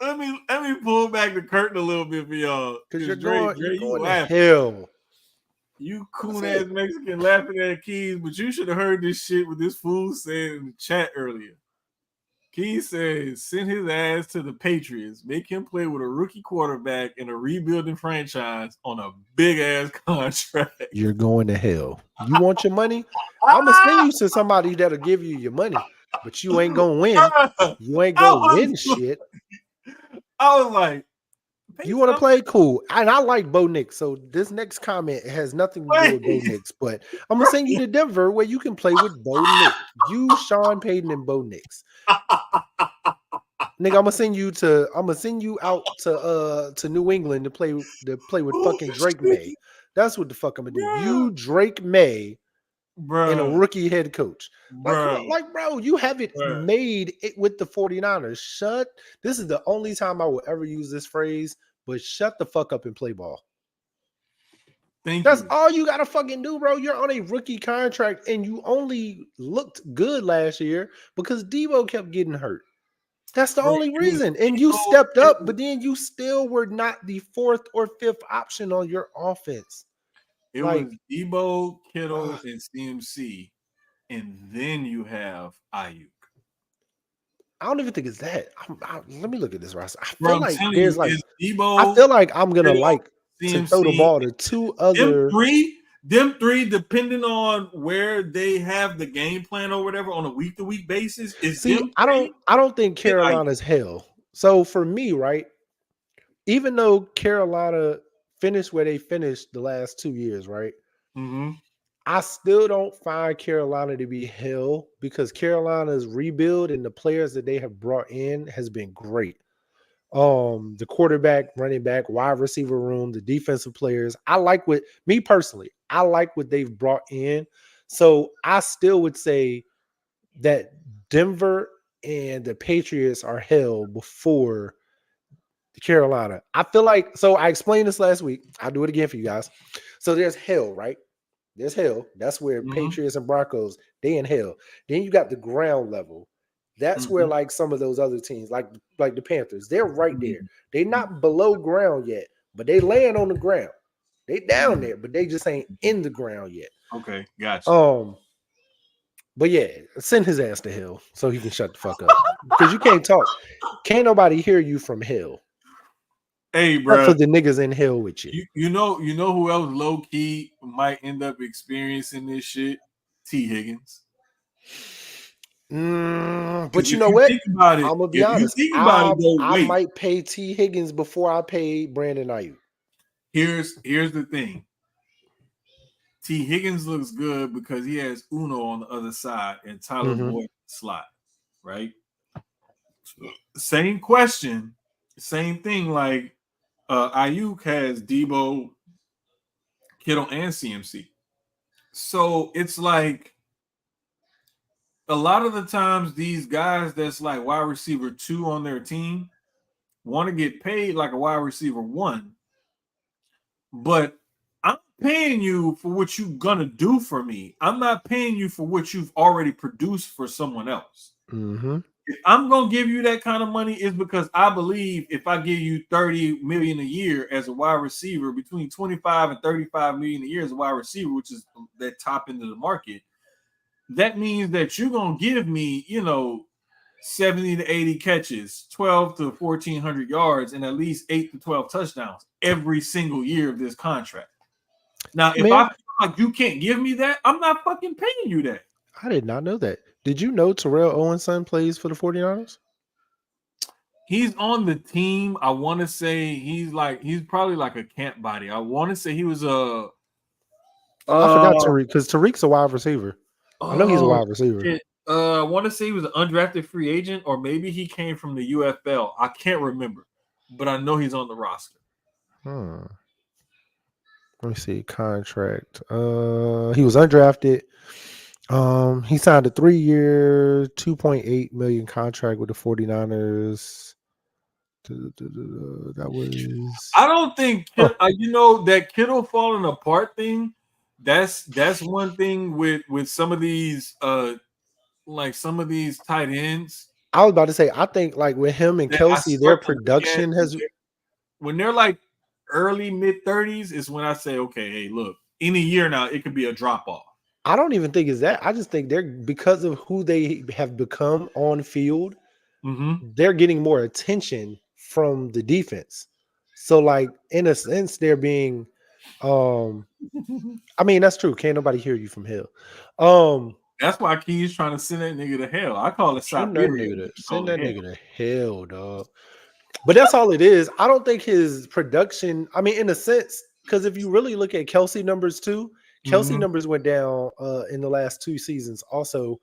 Let me pull back the curtain a little bit for y'all. Because you're going to hell. You coon ass Mexican laughing at Keyz, but you should have heard this shit what this fool said in the chat earlier. Keyz says, send his ass to the Patriots, make him play with a rookie quarterback in a rebuilding franchise on a big ass contract. You're going to hell. You want your money? I'm gonna send you to somebody that'll give you your money, but you ain't gonna win. You ain't gonna win shit. I was like, you want to play? Cool. And I like Bo Nix. So this next comment has nothing to do with Bo Nix, but I'm going to send you to Denver where you can play with Bo Nix. You, Sean Payton, and Bo Nix. Nigga, I'm gonna send you out to New England to play with fucking Drake May. That's what the fuck I'm gonna do. You, Drake May, and a rookie head coach. Like, bro, you have it made it with the 49ers. This is the only time I will ever use this phrase, but shut the fuck up and play ball. That's all you gotta fucking do, bro. You're on a rookie contract and you only looked good last year because Debo kept getting hurt. That's the only reason. And you stepped up, but then you still were not the 4th or 5th option on your offense. It was Debo, Kittle, and CMC, and then you have Ayuk. I don't even think it's that. Let me look at this roster. I feel like there's Debo, I feel like I'm gonna CMC, to throw the ball to 2 other. Them three, depending on where they have the game plan or whatever on a week-to-week basis, is I don't think Carolina's hell. So for me, right, even though Carolina finished where they finished the last 2 years, right? Mm-hmm. I still don't find Carolina to be hell because Carolina's rebuild and the players that they have brought in has been great. The quarterback, running back, wide receiver room, the defensive players. I like what they've brought in. So I still would say that Denver and the Patriots are hell before the Carolina. I feel like, so I explained this last week. I'll do it again for you guys. So there's hell, right? There's hell. That's where Patriots and Broncos, they in hell. Then you got the ground level. That's where like some of those other teams, like the Panthers, they're right there. They're not below ground yet, but they laying on the ground. They down there, but they just ain't in the ground yet. Okay, gotcha. But yeah, send his ass to hell so he can shut the fuck up. Because you can't talk. Can't nobody hear you from hell. Hey, Except for bro. the niggas in hell with you. You know who else low key might end up experiencing this shit? T. Higgins. But Because you if know you what? think about it, I'm gonna be if you honest. think about it, I though, I wait. might pay T. Higgins before I pay Brandon Ayuk. Here's the thing. T. Higgins looks good because he has Uno on the other side and Tyler Boyd slot, right? Same question, same thing. Like Ayuk has Debo, Kittle, and CMC. So it's like a lot of the times these guys that's like wide receiver 2 on their team want to get paid like a wide receiver 1, but I'm paying you for what you're gonna do for me. I'm not paying you for what you've already produced for someone else. If I'm gonna give you that kind of money, it's because I believe if I give you 30 million a year as a wide receiver, between 25 and 35 million a year as a wide receiver, which is that top end of the market, that means that you're gonna give me, 70 to 80 catches, 12 to 1400 yards, and at least 8 to 12 touchdowns every single year of this contract. Now, if I feel like you can't give me that, I'm not fucking paying you that. I did not know that. Did you know Terrell Owens' son plays for the 49ers? He's on the team. I want to say he's probably like a camp body. I want to say he was a. I forgot Tariq because Tariq's a wide receiver. I know he's a wide receiver. Shit. I want to say he was an undrafted free agent, or maybe he came from the UFL. I can't remember, but I know he's on the roster. Let me see contract. He was undrafted. He signed a 3-year, $2.8 million contract with the 49ers. That was. I don't think that Kittle falling apart thing. That's one thing with some of these like some of these tight ends. I was about to say, I think like with him and Kelsey, their production has. When they're like early mid 30s, is when I say, okay, hey, look, in a year now, it could be a drop off. I don't even think it's that. I just think they're because of who they have become on field, they're getting more attention from the defense. So, like in a sense, they're being. I mean, that's true. Can't nobody hear you from hell. That's why Key's trying to send that nigga to hell. I call it Siberia. Send that nigga to hell, dog. But that's all it is. I don't think his production. I mean, in a sense, because if you really look at Kelsey numbers too, Kelsey numbers went down in the last 2 seasons. Also,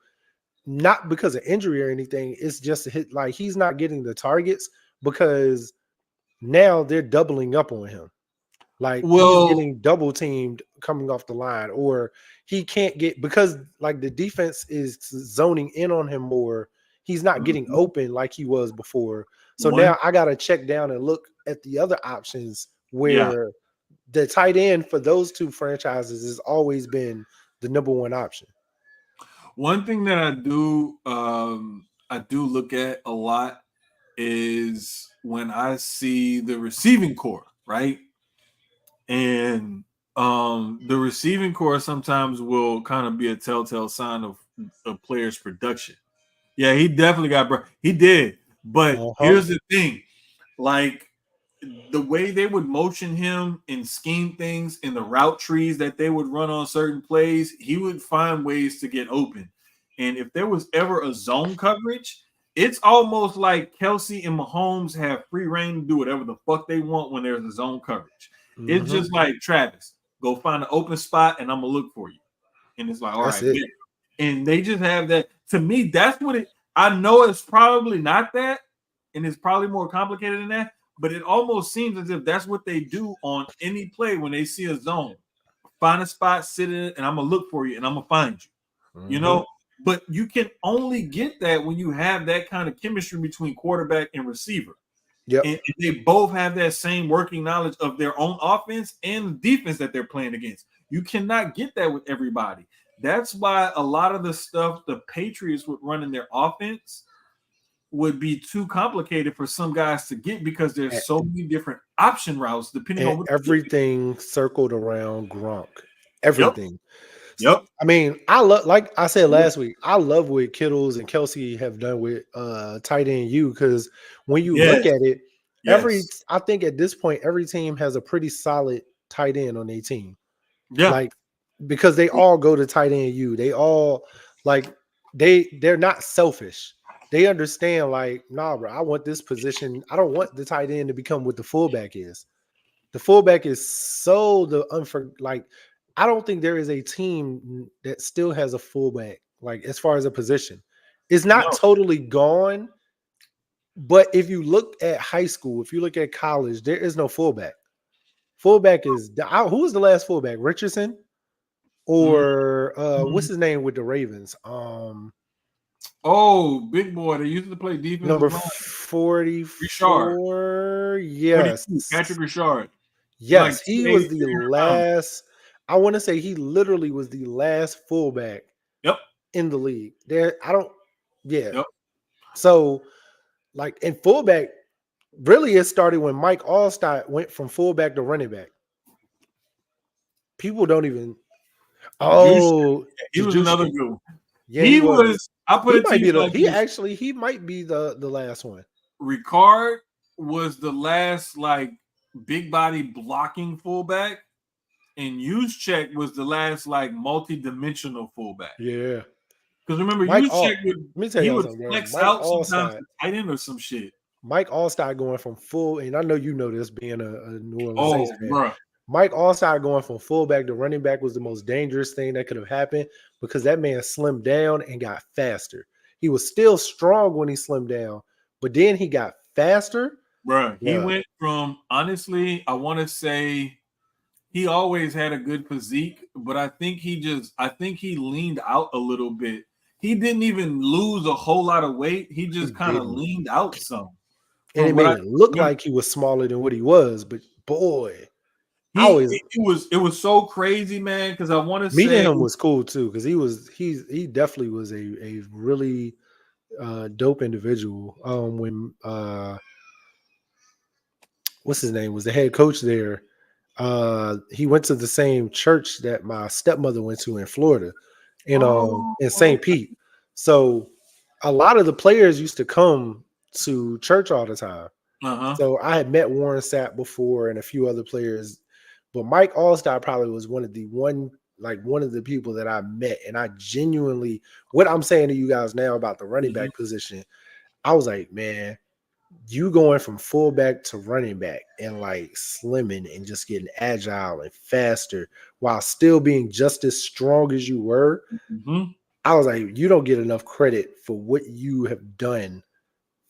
not because of injury or anything. It's just like he's not getting the targets because now they're doubling up on him. Like he's getting double teamed coming off the line, or he can't get because like the defense is zoning in on him more. He's not getting open like he was before. So now I got to check down and look at the other options where the tight end for those 2 franchises has always been the number 1 option. One thing that I do look at a lot is when I see the receiving core, right? And the receiving core sometimes will kind of be a telltale sign of a player's production. Yeah, he definitely got he did. But here's the thing. Like the way they would motion him and scheme things in the route trees that they would run on certain plays, he would find ways to get open. And if there was ever a zone coverage, it's almost like Kelsey and Mahomes have free reign to do whatever the fuck they want when there's a zone coverage. It's just like, Travis, go find an open spot and I'm gonna look for you. And it's like, all right, and they just have that. To me, that's what it. I know it's probably not that, and it's probably more complicated than that. But it almost seems as if that's what they do on any play when they see a zone. Find a spot, sit in it, and I'm gonna look for you, and I'm gonna find you. You know, but you can only get that when you have that kind of chemistry between quarterback and receiver. Yep. And they both have that same working knowledge of their own offense and defense that they're playing against. You cannot get that with everybody. That's why a lot of the stuff the Patriots would run in their offense would be too complicated for some guys to get because there's so many different option routes depending on what everything circled around Gronk. Everything. Yep. Yep. I mean, I love, like I said last week, I love what Kittles and Kelsey have done with tight end U, because when you look at it, I think at this point, every team has a pretty solid tight end on their team. Yeah. Like, because they all go to tight end U. They all like they're not selfish. They understand, like, nah, bro, I want this position. I don't want the tight end to become what the fullback is. The fullback is so like, I don't think there is a team that still has a fullback, like, as far as a position. It's not totally gone, but if you look at high school, if you look at college, there is no fullback. Fullback is who was the last fullback? Richardson? Or what's his name with the Ravens? Big boy. They used to play defense. Number 44. Yes. 42, Patrick Richard. Yes, like, he was the last. I want to say he literally was the last fullback in the league. So, like, in fullback, really it started when Mike Allstott went from fullback to running back. People don't even. He was another good one. Yeah, he was. I put it to you like he might be the last one. Ricard was the last, like, big body blocking fullback, and Juszczyk was the last, like, multi-dimensional fullback. Yeah. Because remember, Juszczyk would flex out sometimes to tight end or some shit. Mike Allstott going from full, and I know you know this being a New Orleans Saints fan. Bro. Mike Allstott going from fullback to running back was the most dangerous thing that could have happened, because that man slimmed down and got faster. He was still strong when he slimmed down, but then he got faster. Bro, he went from, honestly, I want to say he always had a good physique, but I think he leaned out a little bit. He didn't even lose a whole lot of weight. He just kind of leaned out some. And it made it look like he was smaller than what he was, but boy. It was so crazy, man, because I want to say meeting him was cool too, because he definitely was a really dope individual. When what's his name was the head coach there, he went to the same church that my stepmother went to in Florida, in St. Pete. So a lot of the players used to come to church all the time. So I had met Warren Sapp before and a few other players. But Mike Allstott probably was one of the people that I met. And I genuinely, what I'm saying to you guys now about the running back position, I was like, man, you going from fullback to running back and, like, slimming and just getting agile and faster while still being just as strong as you were. I was like, you don't get enough credit for what you have done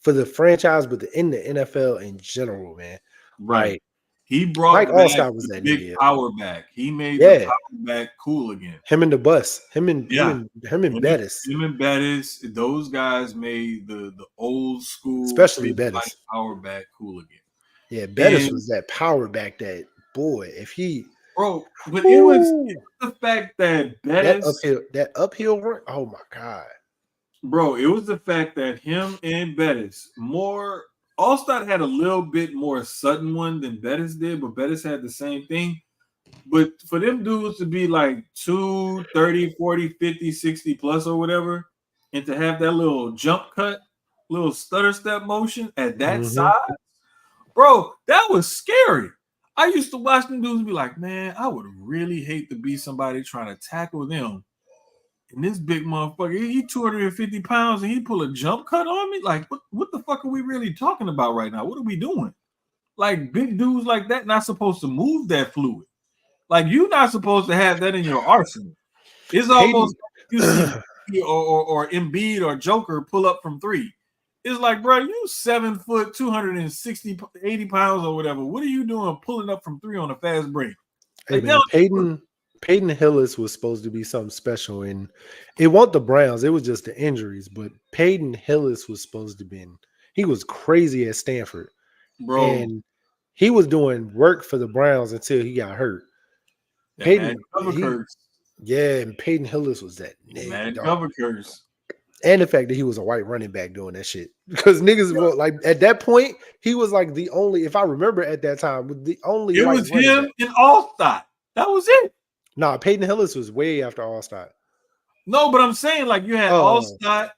for the franchise, but in the NFL in general, man. Right. Like, he brought Mike back Allstott was that big nigga. Power back. He made the power back cool again. Him and the bus. Him and Bettis. Him and Bettis. Those guys made the old school, especially Bettis, power back cool again. Yeah, Bettis was that power back. That boy, if he but it was the fact that Bettis that uphill run. Oh my god, bro! It was the fact that him and Bettis Allstott had a little bit more sudden one than Bettis did, but Bettis had the same thing. But for them dudes to be like 2, 30, 40, 50, 60 plus or whatever, and to have that little jump cut, little stutter step motion at that size, bro, that was scary. I used to watch them dudes and be like, man, I would really hate to be somebody trying to tackle them. And this big motherfucker, he 250 pounds and he pull a jump cut on me? Like, what the fuck are we really talking about right now? What are we doing? Like, big dudes like that not supposed to move that fluid. Like, you're not supposed to have that in your arsenal. It's almost like you see or Embiid or Joker pull up from 3. It's like, bro, you 7 foot, 260, 80 pounds or whatever. What are you doing pulling up from 3 on a fast break? Hey, man, Peyton Hillis was supposed to be something special, and it wasn't the Browns. It was just the injuries. But Peyton Hillis was supposed to be. He was crazy at Stanford, bro, and he was doing work for the Browns until he got hurt. Peyton, and Peyton Hillis was that nigga. Cover curse. And the fact that he was a white running back doing that shit. Because niggas were like, at that point, he was like the only, if I remember at that time, the only it white was him and Allstott. That was it. Nah, Peyton Hillis was way after Allstott. No, but I'm saying like you had Allstott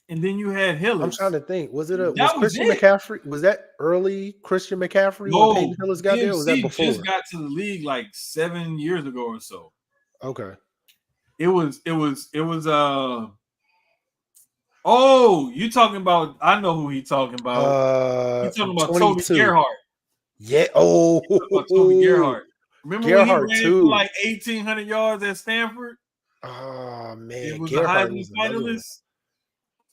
and then you had Hillis. I'm trying to think. Was Christian McCaffrey? Was that early Christian McCaffrey when Peyton Hillis got there? Or was that before? Just got to the league like 7 years ago or so. Okay. It was oh, you talking about, I know who he talking about. He's talking about 22. Toby Gerhart. Yeah. Oh, Toby Gerhart. Remember Gerhart when he ran for like 1,800 yards at Stanford? Oh man, it was Gerhart a Heisman finalist.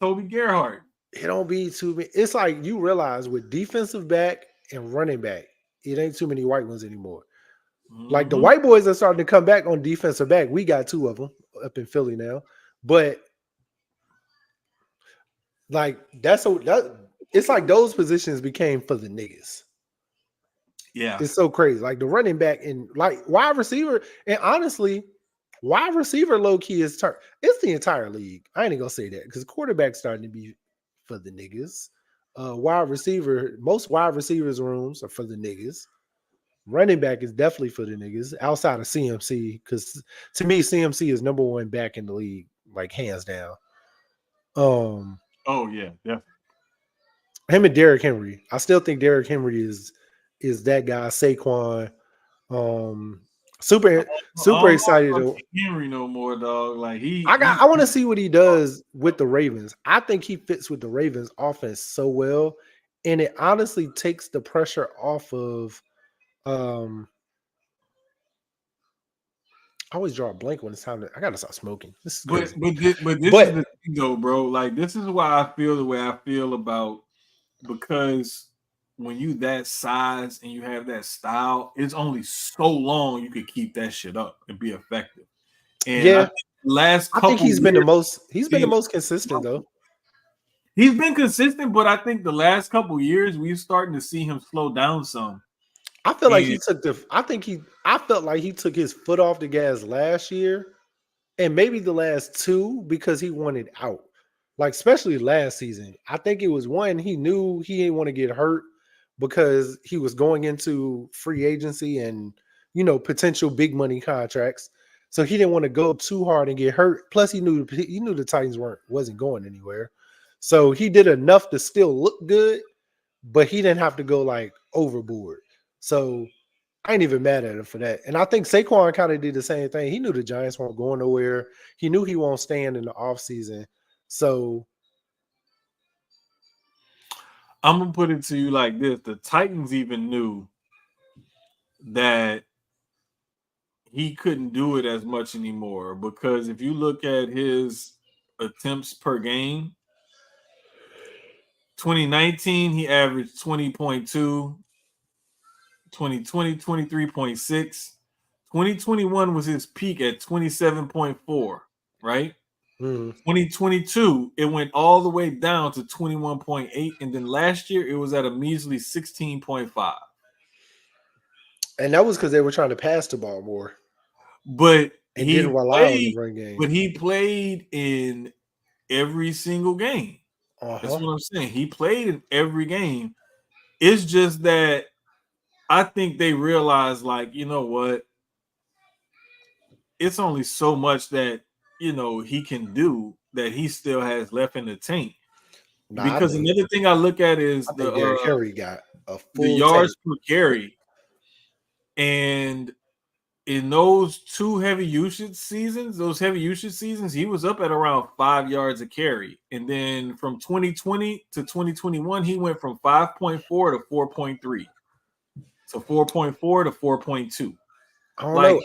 Toby Gerhart. It don't be too many. It's like you realize with defensive back and running back, it ain't too many white ones anymore. Mm-hmm. Like the white boys are starting to come back on defensive back. We got 2 of them up in Philly now, but like it's like those positions became for the niggas. Yeah, it's so crazy. Like the running back and like wide receiver, and honestly, wide receiver low key is it's the entire league. I ain't even gonna say that because quarterback's starting to be for the niggas. Wide receiver, most wide receivers rooms are for the niggas. Running back is definitely for the niggas outside of CMC, because to me, CMC is number 1 back in the league, like hands down. Oh yeah, definitely. Him and Derrick Henry. I still think Derrick Henry is that guy. Saquon. Super excited to Henry no more, dog. Like I want to see what he does with the Ravens. I think he fits with the Ravens offense so well, and it honestly takes the pressure off of I always draw a blank when it's time to. I gotta stop smoking. This is crazy. But this is the thing, though, bro. Like this is why I feel the way I feel about, because when you that size and you have that style, it's only so long you could keep that shit up and be effective. And yeah, I think he's been the most. He's been the most consistent though. He's been consistent, but I think the last couple years we're starting to see him slow down some. I feel like he took I felt like he took his foot off the gas last year, and maybe the last 2 because he wanted out. Like especially last season, I think it was one he knew he didn't want to get hurt because he was going into free agency and potential big money contracts. So he didn't want to go too hard and get hurt. Plus, he knew the Titans wasn't going anywhere. So he did enough to still look good, but he didn't have to go like overboard. So I ain't even mad at him for that. And I think Saquon kind of did the same thing. He knew the Giants weren't going nowhere. He knew he won't stand in the offseason. So I'm going to put it to you like this. The Titans even knew that he couldn't do it as much anymore, because if you look at his attempts per game, 2019, he averaged 20.2, 2020, 23.6. 2021 was his peak at 27.4, right? 2022, it went all the way down to 21.8, and then last year it was at a measly 16.5. And that was because they were trying to pass the ball more. But he didn't rely on the run game. But he played in every single game. That's what I'm saying. He played in every game. It's just that I think they realized, like, you know what? It's only so much that, he can do that he still has left in the tank. Because another thing I look at is Derrick Henry got a full the yards per carry. And in those 2 heavy usage seasons, he was up at around 5 yards a carry. And then from 2020 to 2021, he went from 5.4 to 4.3. So 4.4 to 4.2. I don't know.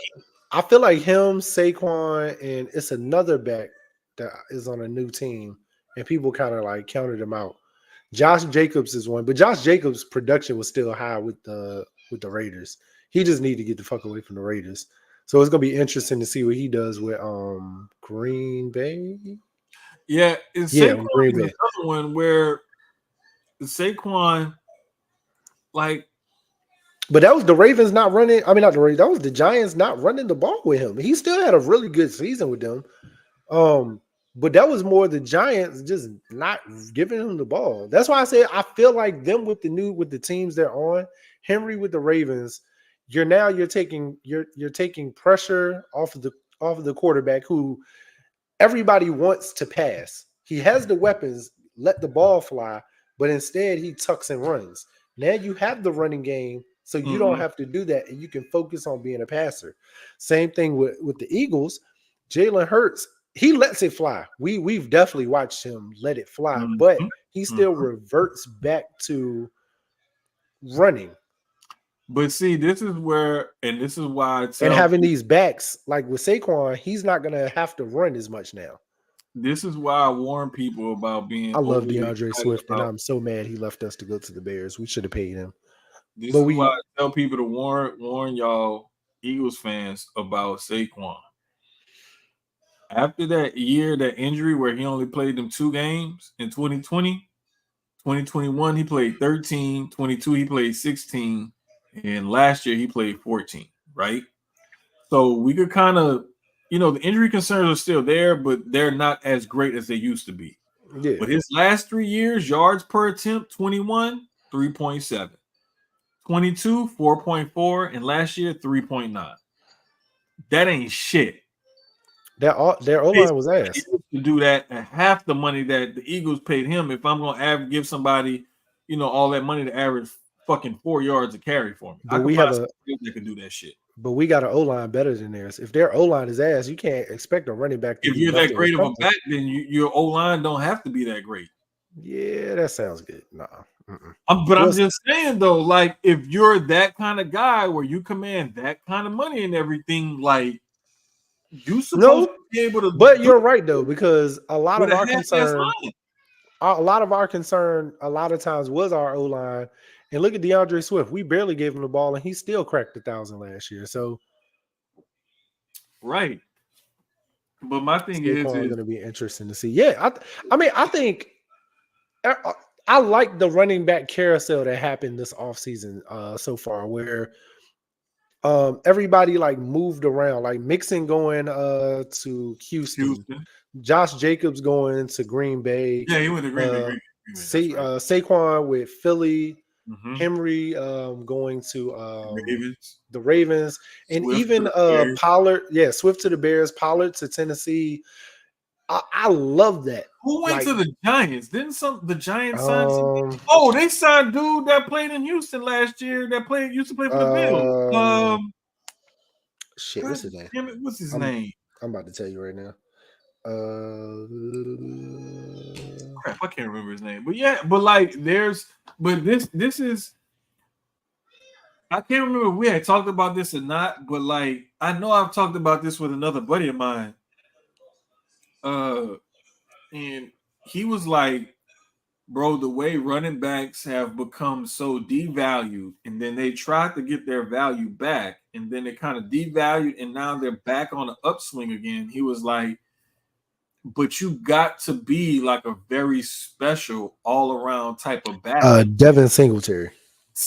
I feel like him, Saquon, and it's another back that is on a new team, and people kind of like counted him out. Josh Jacobs is one, but Josh Jacobs' production was still high with the Raiders. He just needed to get the fuck away from the Raiders. So it's gonna be interesting to see what he does with Green Bay. Yeah, Saquon Green Bay. Another one where Saquon, like. But that was the Ravens not running. I mean, not the Ravens. That was the Giants not running the ball with him. He still had a really good season with them. But that was more the Giants just not giving him the ball. That's why I said I feel like them with the teams they're on. Henry with the Ravens, you're taking pressure off of the quarterback who everybody wants to pass. He has the weapons, let the ball fly, but instead he tucks and runs. Now you have the running game, so you don't have to do that, and you can focus on being a passer. Same thing with the Eagles. Jalen Hurts, he lets it fly. We've definitely watched him let it fly, but he still reverts back to running. But see, this is where, and this is why I tell and having these backs like with Saquon, he's not gonna have to run as much now. This is why I warn people about being. I love DeAndre Swift, and I'm so mad he left us to go to the Bears. We should have paid him. This is why I tell people to warn y'all Eagles fans about Saquon. After that year, that injury where he only played them 2 games in 2020, 2021, he played 13, 22, he played 16, and last year he played 14, right? So we could kind of, the injury concerns are still there, but they're not as great as they used to be. Yeah. But his last 3 years, yards per attempt, 21, 3.7. 22, 4.4, and last year, 3.9. That ain't shit. Their O-line was ass. To do that at half the money that the Eagles paid him, if I'm going to give somebody, all that money to average fucking 4 yards a carry for me. But we have that can do that shit. But we got an O-line better than theirs. If their O-line is ass, you can't expect a running back to if you're that great of a back, then your O-line don't have to be that great. Yeah, that sounds good. Nah. I'm just saying though, like if you're that kind of guy where you command that kind of money and everything, like you supposed to be able to. But you're right though, because a lot of our concern, a lot of times was our O-line. And look at DeAndre Swift. We barely gave him the ball, and he still cracked 1,000 last year. So, right. But my thing is going to be interesting to see. Yeah, I think I like the running back carousel that happened this offseason so far, where everybody like moved around, like Mixon going to Houston. Josh Jacobs going to Green Bay. Yeah, he went to Green Bay. Saquon with Philly. Henry going to the Ravens, and Swift even Pollard, Swift to the Bears, Pollard to Tennessee. I love that. Who went to the Giants? Didn't the Giants sign something? Oh, they signed dude that played in Houston last year that used to play for the Bills. Shit, what's his name? What's his name? I'm about to tell you right now. Crap, I can't remember his name. But yeah, but like this is, I can't remember if we had talked about this or not, but like I know I've talked about this with another buddy of mine. And he was like, bro, the way running backs have become so devalued, and then they tried to get their value back, and then they kind of devalued, and now they're back on the upswing again. He was like, but you got to be like a very special all-around type of back. Devin Singletary.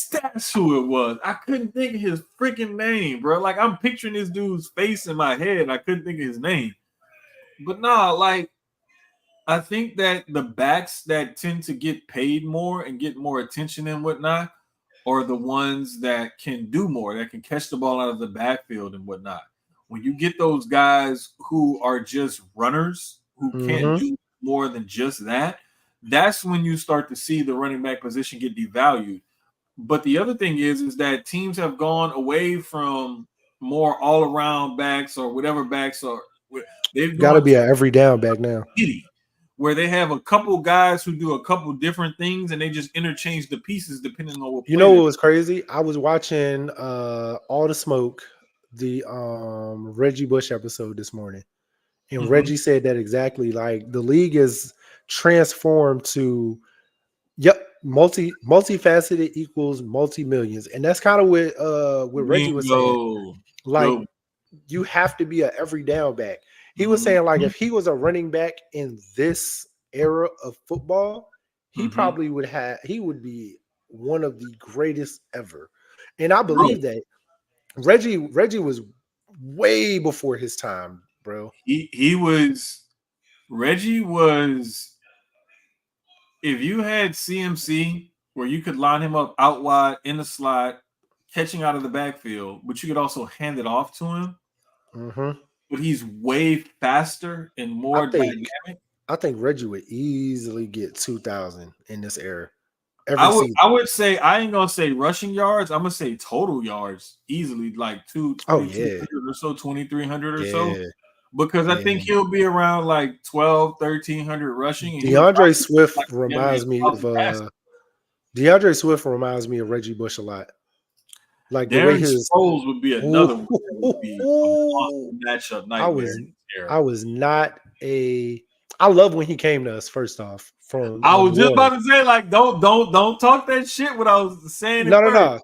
That's who it was. I couldn't think of his freaking name, bro. Like I'm picturing this dude's face in my head. I couldn't think of his name. But nah, like I think that the backs that tend to get paid more and get more attention and whatnot are the ones that can do more, that can catch the ball out of the backfield and whatnot. When you get those guys who are just runners, who can't do more than just that, that's when you start to see the running back position get devalued. But the other thing is that teams have gone away from more all-around backs or whatever backs are. They've got to be an every down back now. Where they have a couple guys who do a couple different things and they just interchange the pieces depending on what. You know what was crazy? I was watching All the Smoke, the Reggie Bush episode this morning. And Reggie said that exactly. Like the league is transformed to, multifaceted equals multi-millions. And that's kind of what Reggie was saying. Like you have to be an every down back. He was saying like if he was a running back in this era of football, he probably would be one of the greatest ever. And I believe that Reggie was way before his time, bro. Reggie was, if you had CMC where you could line him up out wide in the slot, catching out of the backfield, but you could also hand it off to him. Mm-hmm. But he's way faster and more dynamic. I think Reggie would easily get 2,000 in this era. I would say, I ain't gonna say rushing yards. I'm gonna say total yards easily, like 2,200 or so, 2,300 or so. Because I think he'll be around like 1,300 rushing. DeAndre Swift reminds me of DeAndre Swift reminds me of Reggie Bush a lot. Like the way his Sproles would be another one that would be a matchup nightmare. I was not a. I love when he came to us. First off, from I was just about to say, like, don't talk that shit. What I was saying. No.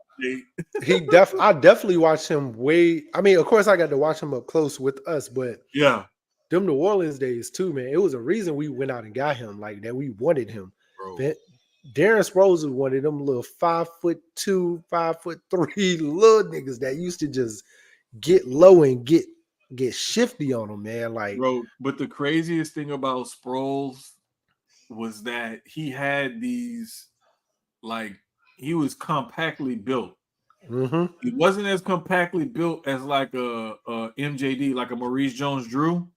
I definitely watched him way. I mean, of course, I got to watch him up close with us, but yeah, them New Orleans days too, man. It was a reason we went out and got him, like that. We wanted him. Bro. Darren Sproles was one of them little 5'2", 5'3" little niggas that used to just get low and get shifty on them, man. Like, bro. But the craziest thing about Sproles was that he had these, like, he was compactly built. Mm-hmm. He wasn't as compactly built as like a MJD, like a Maurice Jones-Drew.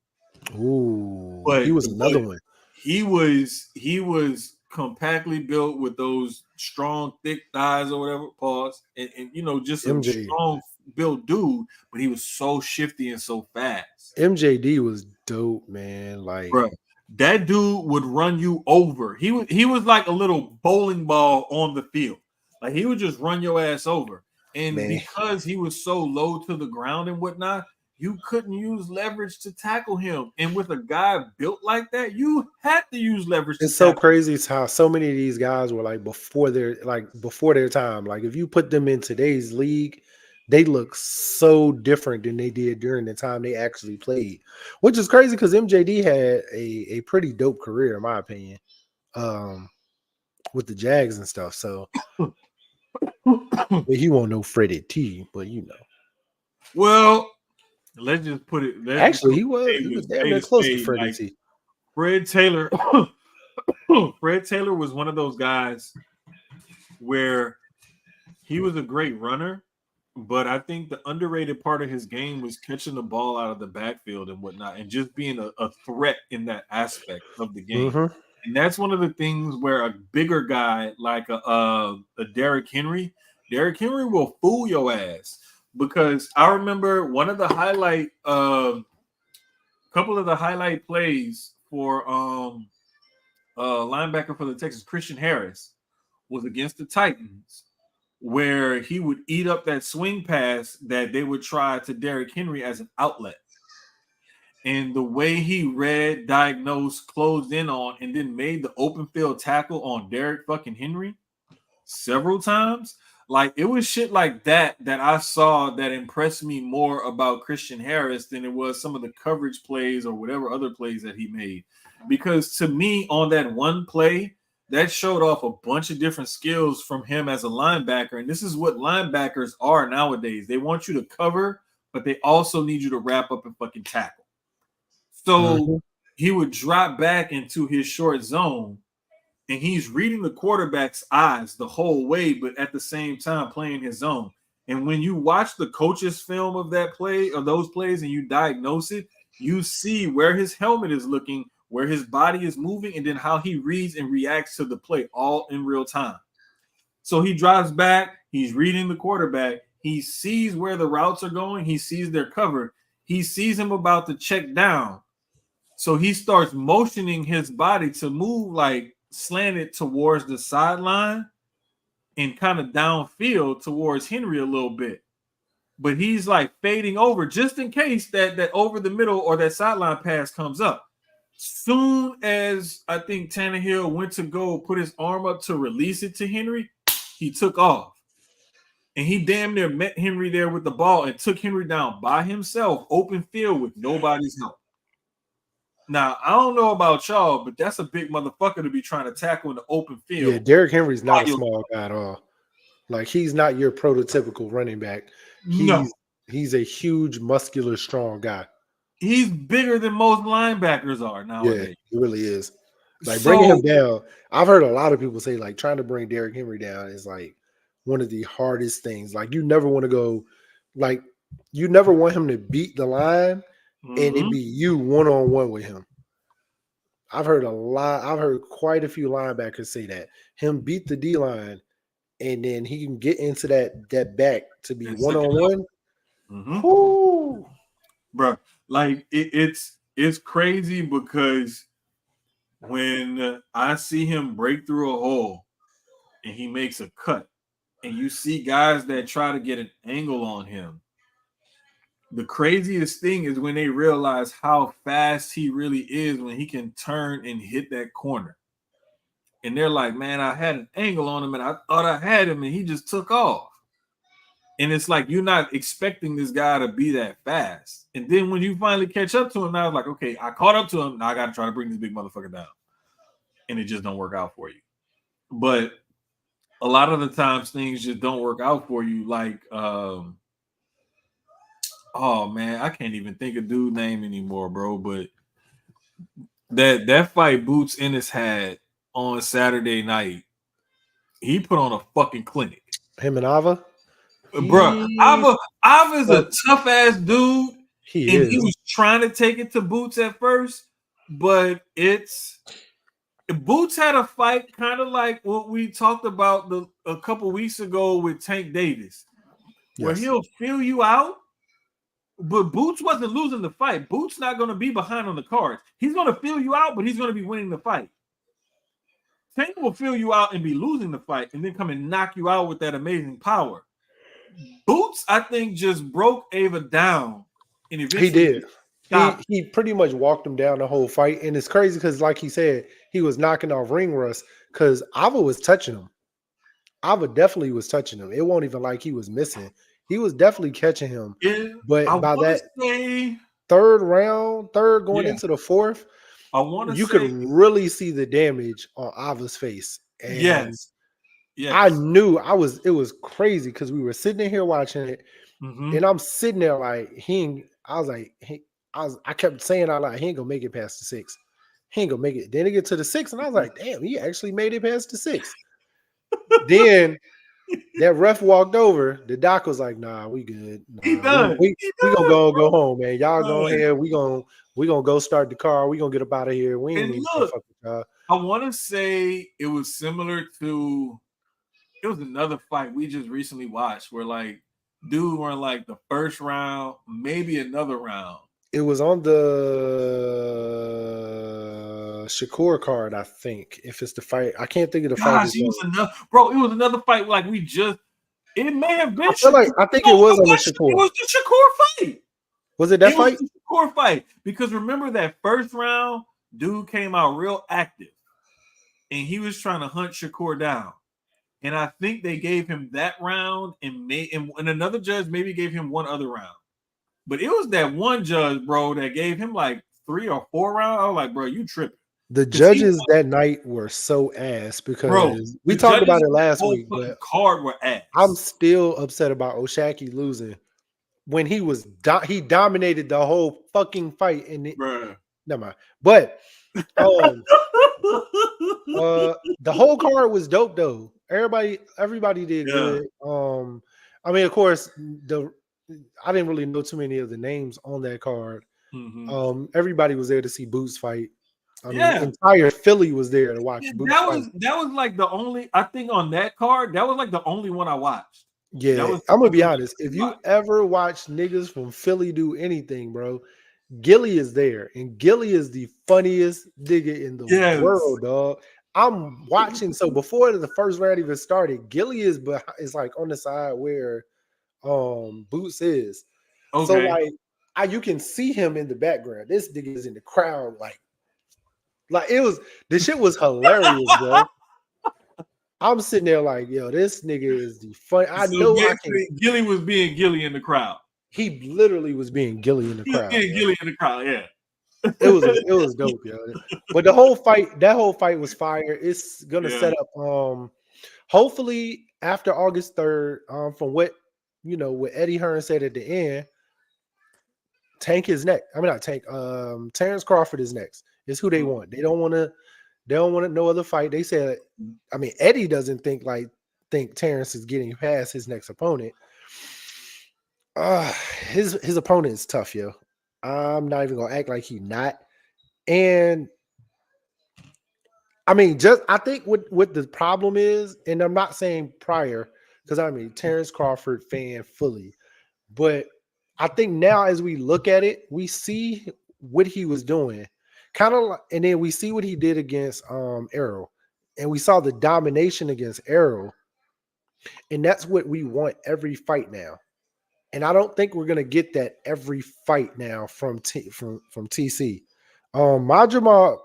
Ooh, but he was another one. He was compactly built with those strong, thick thighs or whatever. Pause. And you know, just a strong built dude, but he was so shifty and so fast. MJD was dope, man. Like, bro, that dude would run you over. He was like a little bowling ball on the field. Like, he would just run your ass over. And because he was so low to the ground and whatnot, you couldn't use leverage to tackle him. And with a guy built like that, you had to use leverage. It's so crazy how so many of these guys were like before their time. Like, if you put them in today's league, they look so different than they did during the time they actually played, which is crazy because MJD had a pretty dope career, in my opinion, with the Jags and stuff. So he won't know Freddie T, but you know. Well, let's just put it. Actually, he was damn near close to Freddie T. Fred Taylor. Fred Taylor was one of those guys where he was a great runner, but I think the underrated part of his game was catching the ball out of the backfield and whatnot, and just being a threat in that aspect of the game. Mm-hmm. And that's one of the things where a bigger guy like a Derrick Henry will fool your ass. Because I remember one of the couple of the highlight plays for linebacker for the Texans, Christian Harris, was against the Titans, where he would eat up that swing pass that they would try to Derrick Henry as an outlet. And the way he read, diagnosed, closed in on, and then made the open field tackle on Derrick fucking Henry several times. Like, it was shit like that I saw that impressed me more about Christian Harris than it was some of the coverage plays or whatever other plays that he made. Because to me, on that one play, that showed off a bunch of different skills from him as a linebacker. And this is what linebackers are nowadays. They want you to cover, but they also need you to wrap up and fucking tackle. So he would drop back into his short zone, and he's reading the quarterback's eyes the whole way, but at the same time playing his zone. And when you watch the coach's film of that play or those plays and you diagnose it, you see where his helmet is looking, where his body is moving, and then how he reads and reacts to the play all in real time. So he drives back, he's reading the quarterback, he sees where the routes are going, he sees their cover, he sees him about to check down. So he starts motioning his body to move like slanted towards the sideline and kind of downfield towards Henry a little bit. But he's like fading over just in case that over the middle or that sideline pass comes up. Soon as I think Tannehill went to go put his arm up to release it to Henry, he took off. And he damn near met Henry there with the ball and took Henry down by himself, open field with nobody's help. Now, I don't know about y'all, but that's a big motherfucker to be trying to tackle in the open field. Yeah, Derrick Henry's not a small guy at all. Like, he's not your prototypical running back. He's a huge, muscular, strong guy. He's bigger than most linebackers are nowadays. Yeah, he really is. Like, bringing him down, I've heard a lot of people say, like, trying to bring Derrick Henry down is like one of the hardest things. Like, you never want to go, like, you never want him to beat the line and it be you one-on-one with him. I've heard quite a few linebackers say that. Him beat the D-line and then he can get into that back to be one-on-one. Bro, like it's crazy because when I see him break through a hole and he makes a cut, and you see guys that try to get an angle on him, the craziest thing is when they realize how fast he really is when he can turn and hit that corner. And they're like, man, I had an angle on him and I thought I had him and he just took off. And it's like, you're not expecting this guy to be that fast. And then when you finally catch up to him, now it's like, okay, I caught up to him. Now I got to try to bring this big motherfucker down. And it just don't work out for you. But a lot of the times things just don't work out for you. Like, oh man, I can't even think of dude's name anymore, bro. But that fight Boots Ennis had on Saturday night, he put on a fucking clinic. Him and Ava? Bro, Ava's a tough ass dude. He was trying to take it to Boots at first, but Boots had a fight kind of like what we talked about a couple weeks ago with Tank Davis, where he'll feel you out, but Boots wasn't losing the fight. Boots not going to be behind on the cards. He's going to feel you out, but he's going to be winning the fight. Tank will feel you out and be losing the fight and then come and knock you out with that amazing power. Boots, I think, just broke Ava down. And he did. He pretty much walked him down the whole fight. And it's crazy because, like he said, he was knocking off ring rust because Ava was touching him. Ava definitely was touching him. It won't even like he was missing. He was definitely catching him. Yeah, but by that third going into the fourth, you could really see the damage on Ava's face. And yes. I knew it was crazy because we were sitting here watching it, and I'm sitting there like I kept saying out loud, he ain't gonna make it past the 6. He ain't gonna make it. Then it get to the 6, and I was like, damn, he actually made it past the 6. Then that ref walked over. The doc was like, nah, we good. Nah, he done. We gonna go home, man. Y'all go ahead. We gonna go start the car. We gonna get up out of here. We ain't even fuck with y'all. I want to say it was similar to. It was another fight we just recently watched where like dude were in like the first round, maybe another round. It was on the Shakur card, I think. If it's the fight, I can't think of the fight. It was another fight. Like it may have been. I think it was on the Shakur. It was the Shakur fight. Was it that fight? Was the Shakur fight because remember that first round, dude came out real active, and he was trying to hunt Shakur down. And I think they gave him that round and another judge maybe gave him one other round. But it was that one judge, bro, that gave him like 3 or 4 rounds. I was like, bro, you tripping. The judges that night were so ass because we talked about it last week. But card were ass. I'm still upset about Oshaki losing when he dominated the whole fucking fight. And never mind. But the whole card was dope though. Everybody did good. I mean, of course, I didn't really know too many of the names on that card. Everybody was there to see Boots fight. I mean, entire Philly was there to watch Boots fight. That was like the only, I think on that card, that was like the only one I watched. Yeah, I'm gonna be honest. If you ever watch niggas from Philly do anything, bro, Gilly is there, and Gilly is the funniest nigga in the world, dog. I'm watching. So before the first round even started, Gilly is like on the side where Boots is. Okay. So like you can see him in the background. This nigga is in the crowd, like the shit was hilarious, bro. I'm sitting there like, yo, this nigga is the fun. Gilly was being Gilly in the crowd. He literally was being Gilly in the crowd. Gilly in the crowd, yeah. It was dope, yo. But that whole fight was fire. It's gonna set up hopefully after August 3rd, from what what Eddie Hearn said at the end, Tank is next. I mean not Tank, Terrence Crawford is next. It's who they want. They don't want no other fight. They said, I mean, Eddie doesn't think think Terrence is getting past his next opponent. His opponent is tough, yo. I'm not even gonna act like he's not. And I mean, I think what the problem is, and I'm not saying prior, because I mean Terrence Crawford fan fully, but I think now as we look at it, we see what he was doing, kind of, and then we see what he did against Arrow, and we saw the domination against Arrow, and that's what we want every fight now. And I don't think we're gonna get that every fight now from TC. Madrimov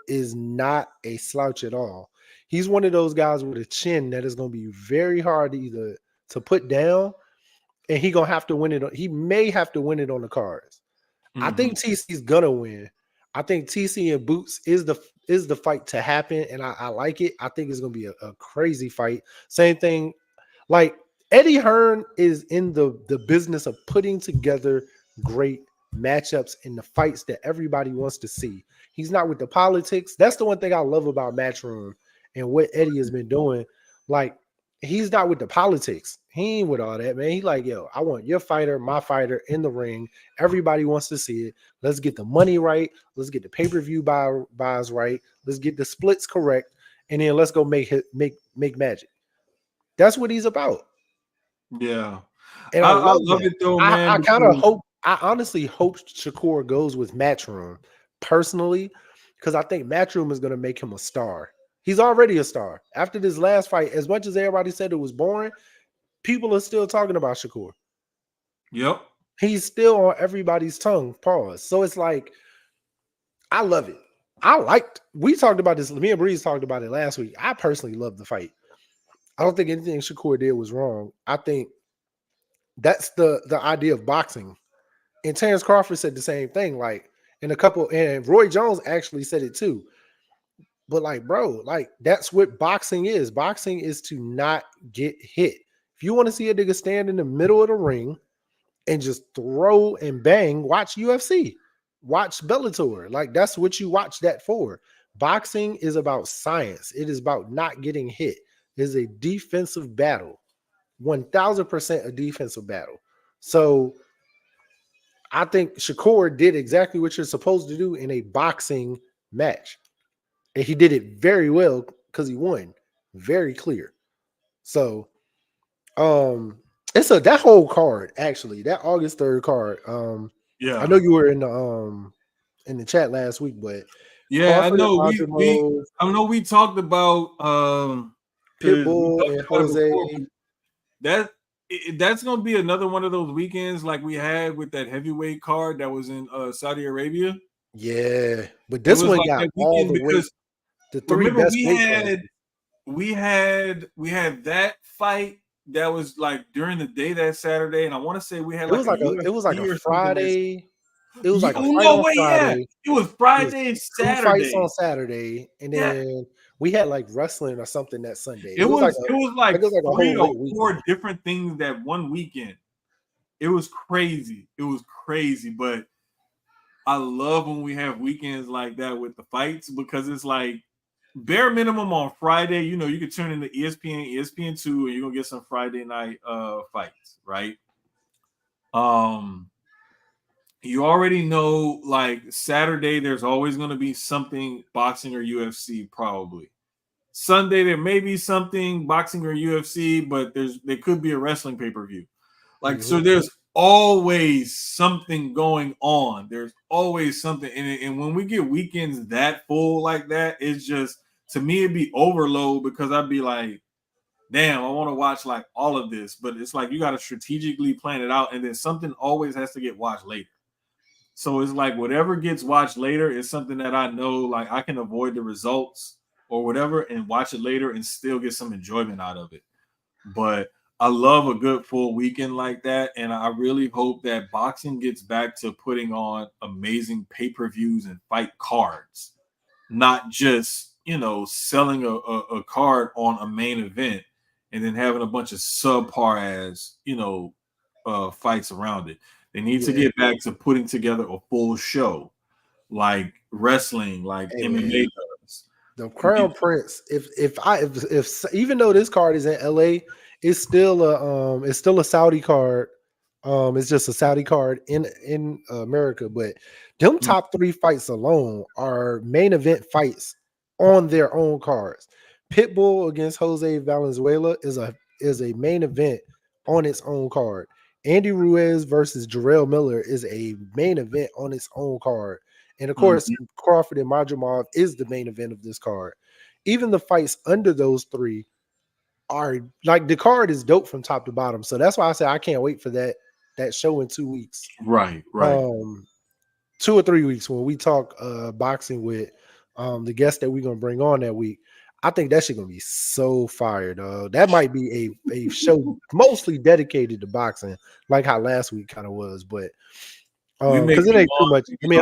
is not a slouch at all. He's one of those guys with a chin that is going to be very hard to put down, and he gonna have to win it. He may have to win it on the cards. Mm-hmm. I think TC's gonna win. I think TC and Boots is the fight to happen, and I like it. I think it's gonna be a crazy fight. Same thing, like Eddie Hearn is in the business of putting together great matchups in the fights that everybody wants to see. He's not with the politics. That's the one thing I love about Matchroom and what Eddie has been doing. Like, he's not with the politics. He ain't with all that, man. He like, yo, I want your fighter, my fighter in the ring. Everybody wants to see it. Let's get the money right. Let's get the pay-per-view buys right. Let's get the splits correct. And then let's go make magic. That's what he's about. Yeah. And I love it though, man. I kind of hope, I honestly hope Shakur goes with Matchroom personally, because I think Matchroom is going to make him a star. He's already a star. After this last fight, as much as everybody said it was boring, people are still talking about Shakur. Yep. He's still on everybody's tongue. Pause. So it's like, I love it. We talked about this. Me and Breeze talked about it last week. I personally love the fight. I don't think anything Shakur did was wrong. I think that's the idea of boxing. And Terrence Crawford said the same thing. Like, and Roy Jones actually said it too. But like, bro, like, that's what boxing is. Boxing is to not get hit. If you want to see a nigga stand in the middle of the ring and just throw and bang, watch UFC. Watch Bellator. Like, that's what you watch that for. Boxing is about science. It is about not getting hit. It is a defensive battle. 1000% a defensive battle. So I think Shakur did exactly what you're supposed to do in a boxing match. And he did it very well because he won. Very clear. So it's that whole card, actually, that August 3rd card. Yeah. I know you were in the chat last week, but yeah, I know we talked about Pitbull and Jose. That's gonna be another one of those weekends like we had with that heavyweight card that was in Saudi Arabia. Yeah, but this one got all the weight. The three best we had that fight that was like during the day that Saturday, and I want to say we had it was like a Friday. It was like a fight on Friday. Yeah. It was Friday and Saturday. 2 fights on Saturday, and then we had like wrestling or something that Sunday. It was like 3 or 4 different things that one weekend. It was crazy. But I love when we have weekends like that with the fights, because it's like bare minimum on Friday, you can turn into ESPN2, and you're gonna get some Friday night fights, right? You already know, like, Saturday there's always going to be something boxing or UFC, probably. Sunday there may be something boxing or UFC, but there could be a wrestling pay-per-view. Like, so there's always something going on. There's always something. And when we get weekends that full like that, it's just, to me, it'd be overload, because I'd be like, damn, I want to watch like all of this. But it's like you got to strategically plan it out, and then something always has to get watched later. So it's like whatever gets watched later is something that I know, like, I can avoid the results or whatever and watch it later and still get some enjoyment out of it. But I love a good full weekend like that. And I really hope that boxing gets back to putting on amazing pay-per-views and fight cards, not just, selling a card on a main event and then having a bunch of subpar as, fights around it. They need to get back to putting together a full show, like wrestling, like MMA does. The Crown Prince. If even though this card is in LA, it's still a Saudi card. It's just a Saudi card in America. But them top 3 fights alone are main event fights on their own cards. Pitbull against Jose Valenzuela is a main event on its own card. Andy Ruiz versus Jarrell Miller is a main event on its own card. And of course, Crawford and Madrimov is the main event of this card. Even the fights under those 3 are like the card is dope from top to bottom. So that's why I say I can't wait for that show in 2 weeks. Right. 2 or 3 weeks when we talk boxing with the guest that we're gonna bring on that week. I think that shit gonna be so fire, dog. That might be a show mostly dedicated to boxing, like how last week kind of was, but because it ain't too much. I mean,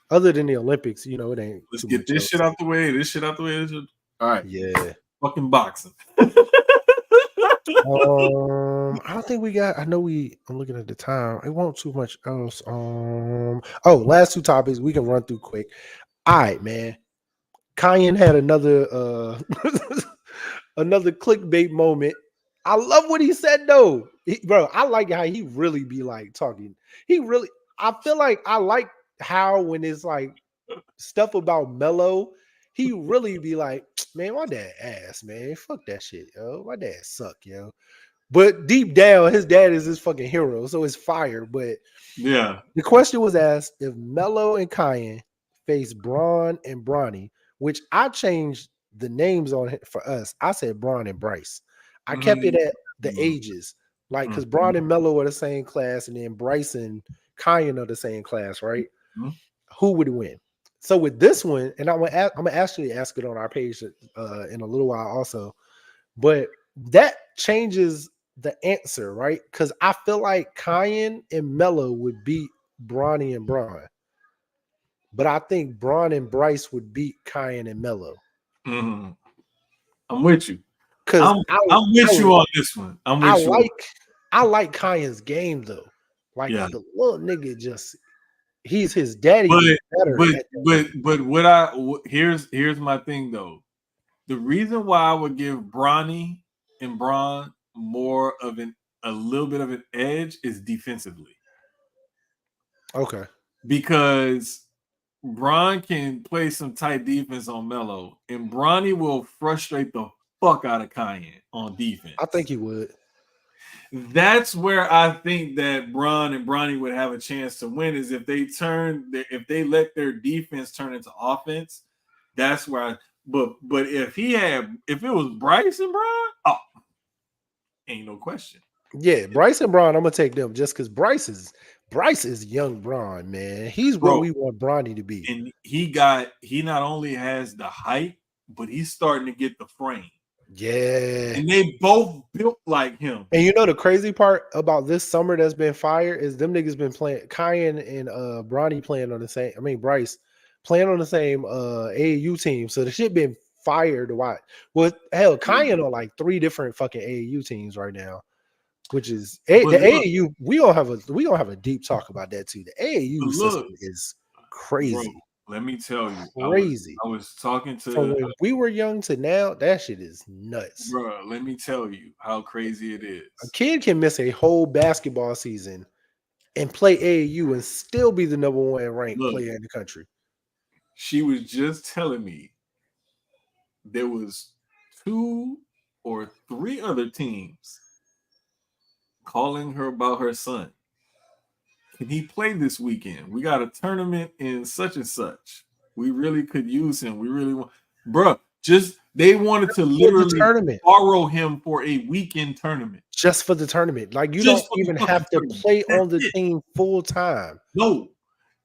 other than the Olympics, it ain't. Let's get this shit out the way. All right. Yeah. Fucking boxing. I don't think we got. I'm looking at the time. It won't too much else. Last 2 topics we can run through quick. All right, man. Kanye had another another clickbait moment. I love what he said though, bro. I like how he really be like talking. I feel like I like how when it's like stuff about Melo, he really be like, man, my dad ass, man, fuck that shit, yo. My dad suck, yo. But deep down, his dad is his fucking hero, so it's fire. But yeah, the question was asked if Melo and Kanye face Braun and Bronny, which I changed the names on it for us. I said Braun and Bryce. I kept it at the ages, like because Braun and Melo are the same class, and then Bryce and Kanye are the same class, right? Who would win? So with this one, and I'm gonna actually ask it on our page in a little while also, but that changes the answer, right? Because I feel like Kanye and Melo would beat Bronny and Braun, but I think Braun and Bryce would beat Kanye and Melo. I'm with you. Because I'm with you on this one. I like Kanye's game though. Like the little nigga he's his daddy. But here's my thing though. The reason why I would give Bronny and Braun more of a little bit of an edge is defensively. Okay. Because Braun can play some tight defense on Melo, and Bronny will frustrate the fuck out of Kanye on defense. I think he would. That's where I think that Braun and Bronny would have a chance to win is if they let their defense turn into offense. That's where but if it was Bryce and Braun, ain't no question. Yeah, Bryce and Braun, I'm gonna take them just because Bryce is young Braun, man. He's what we want Bronny to be. And he not only has the height, but he's starting to get the frame. Yeah. And they both built like him. And the crazy part about this summer that's been fire is them niggas been playing Kanye and Bronny playing on the same, Bryce playing on the same AAU team. So the shit been fire to watch. Well, hell, Kanye on like 3 different fucking AAU teams right now. Which is the AAU. We don't have a deep talk about that too. The AAU system is crazy. Bro, let me tell you, crazy. I was talking to from when we were young to now. That shit is nuts, bro. Let me tell you how crazy it is. A kid can miss a whole basketball season and play AAU and still be the number 1 ranked player in the country. She was just telling me there was 2 or 3 other teams calling her about her son. Can he play this weekend? We got a tournament in such and such. We really could use him. We really want, bro. They wanted to literally borrow him for a weekend tournament. Just for the tournament. Like you don't even have to play on the team full time. No,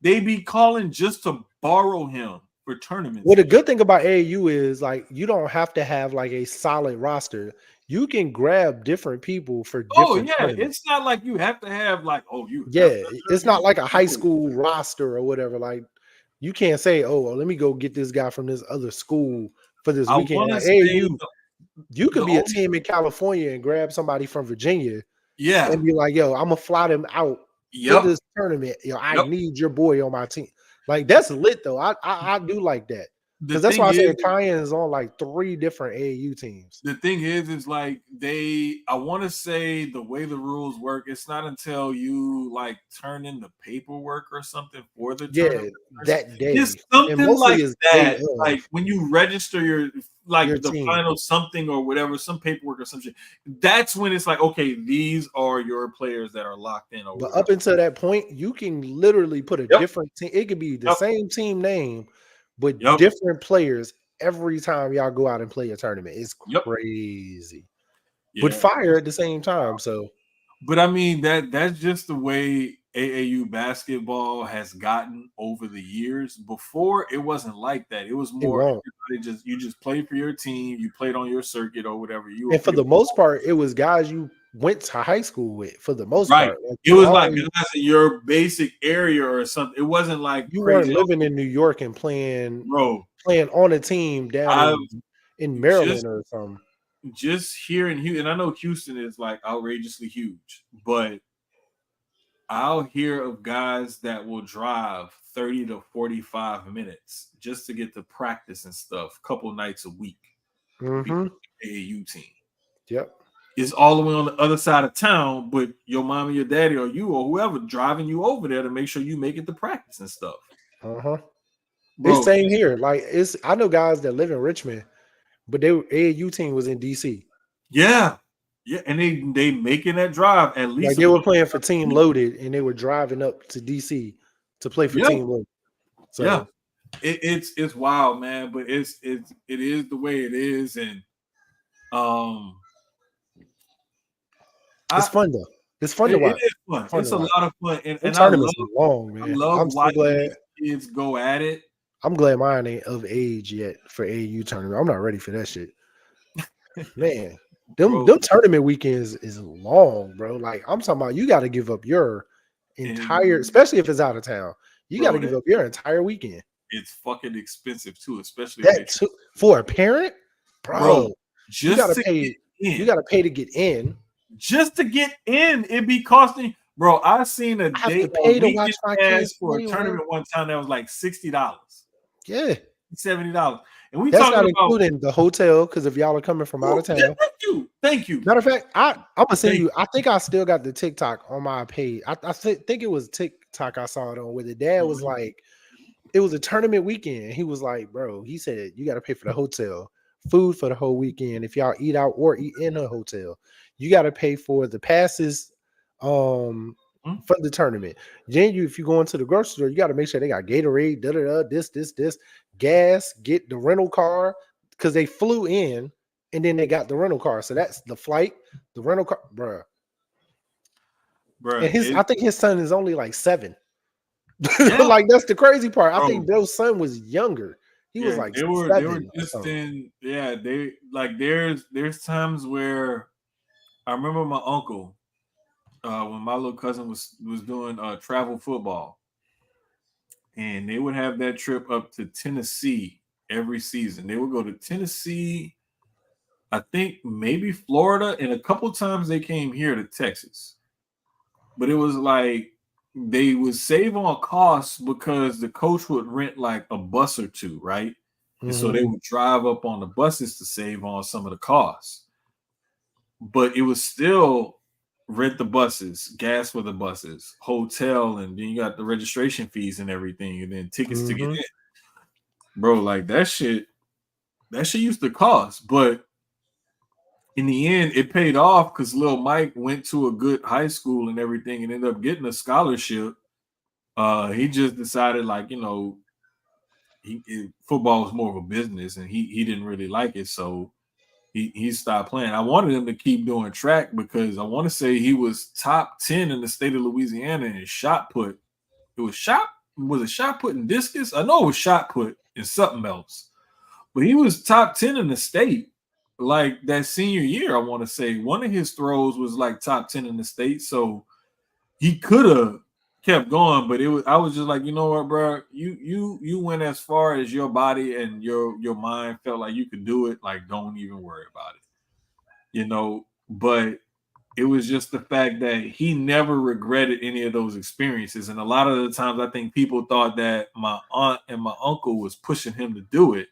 they be calling just to borrow him for tournaments. Well, the good thing about AAU is like you don't have to have like a solid roster. You can grab different people for different tournaments. It's not like you have to have like it's not like a high school roster or whatever. Like you can't say, let me go get this guy from this other school for this weekend. Like, you could be a team in California and grab somebody from Virginia, and be like, I'm gonna fly them out for this tournament. I need your boy on my team. Like that's lit though. I do like that. Because that's why I said Kyan is on like 3 different AAU teams. The thing is like I want to say the way the rules work, it's not until you like turn in the paperwork or something for the tournament. That day. It's something like that. Like when you register your team. Final something or whatever, some paperwork or something. That's when it's like, okay, these are your players that are locked in. But up until that point, you can literally put a different team. It could be the same team name, but different players every time y'all go out and play a tournament. It's crazy. But fire at the same time. So, but I mean that's just the way AAU basketball has gotten over the years. Before it wasn't like that. It was more you just played for your team, you played on your circuit or whatever. And for the most part, it was guys you went to high school with. For the most part, like, it was like guys in your basic area or something. It wasn't like you weren't living in New York and playing on a team down in Maryland or something. Just here in Houston, and I know Houston is like outrageously huge, but I'll hear of guys that will drive 30 to 45 minutes just to get to practice and stuff a couple nights a week. AAU team. Yep. It's all the way on the other side of town, but your mom and your daddy or you or whoever driving you over there to make sure you make it to practice and stuff. It's same here. Like I know guys that live in Richmond, but their AAU team was in DC. Yeah, and they making that drive at least. Like they were playing for Team Loaded, and they were driving up to DC to play for Team Loaded. So it's wild, man. But it is the way it is, and it's fun though. It's fun to watch. It is fun. It's a lot of fun, and tournaments are long, man. I love watching kids go at it. I'm glad mine ain't of age yet for AAU tournament. I'm not ready for that shit. Man, them tournament weekends is long, bro. Like I'm talking about, you got to give up your entire, especially if it's out of town. You got to give up your entire weekend. It's fucking expensive too, especially for a parent, bro. You got to pay. You got to pay to get in. Just to get in, it'd be costing. Bro, I seen a day to watch my kids for a tournament one time that was like $60. Yeah, $70, and that's not including the hotel. Because if y'all are coming from out of town, thank you. Matter of fact, I'm gonna send you. I think I still got the TikTok on my page. I think it was TikTok I saw it on where the dad was like, it was a tournament weekend. He was like, bro, he said you got to pay for the hotel, food for the whole weekend. If y'all eat out or eat in a hotel, you got to pay for the passes. For the tournament. Then if you go into the grocery store, you got to make sure they got Gatorade, this, gas, get the rental car, because they flew in and then they got the rental car. So that's the flight, the rental car, bruh. And I think his son is only like 7. Like that's the crazy part. I think Bill's son was younger. He was like 7. They were just in, they like there's times where I remember my uncle. When my little cousin was doing travel football, and they would have that trip up to Tennessee every season. They would go to Tennessee, I think maybe Florida, and a couple times they came here to Texas. But it was like they would save on costs because the coach would rent like a bus or two, right? And so they would drive up on the buses to save on some of the costs. But it was still rent the buses, gas for the buses, hotel, and then you got the registration fees and everything, and then tickets to get in. Bro, like that shit used to cost, but in the end, it paid off because Lil Mike went to a good high school and everything and ended up getting a scholarship. He just decided, like, you know, football was more of a business, and he didn't really like it, so he stopped playing. I wanted him to keep doing track because I want to say he was top 10 in the state of Louisiana in shot put. Was it shot put and discus? I know it was shot put and something else. But he was top 10 in the state. Like that senior year, I want to say one of his throws was like top 10 in the state. So he could have kept going, but I was just like, you know what, bro? You went as far as your body and your mind felt like you could do it. Like, don't even worry about it, you know. But it was just the fact that he never regretted any of those experiences. And a lot of the times, I think people thought that my aunt and my uncle was pushing him to do it.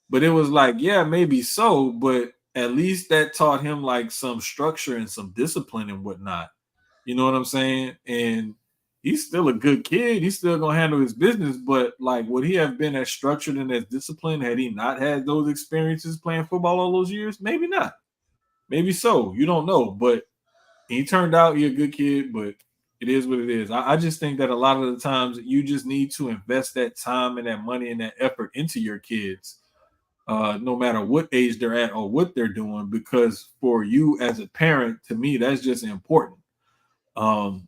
But it was like, yeah, maybe so, but at least that taught him like some structure and some discipline and whatnot. You know what I'm saying? And he's still a good kid. He's still gonna handle his business, but like, would he have been as structured and as disciplined had he not had those experiences playing football all those years? Maybe not. Maybe so. You don't know. But he turned out he a good kid, but it is what it is. I just think that a lot of the times you just need to invest that time and that money and that effort into your kids, no matter what age they're at or what they're doing, because for you as a parent, to me, that's just important. Um,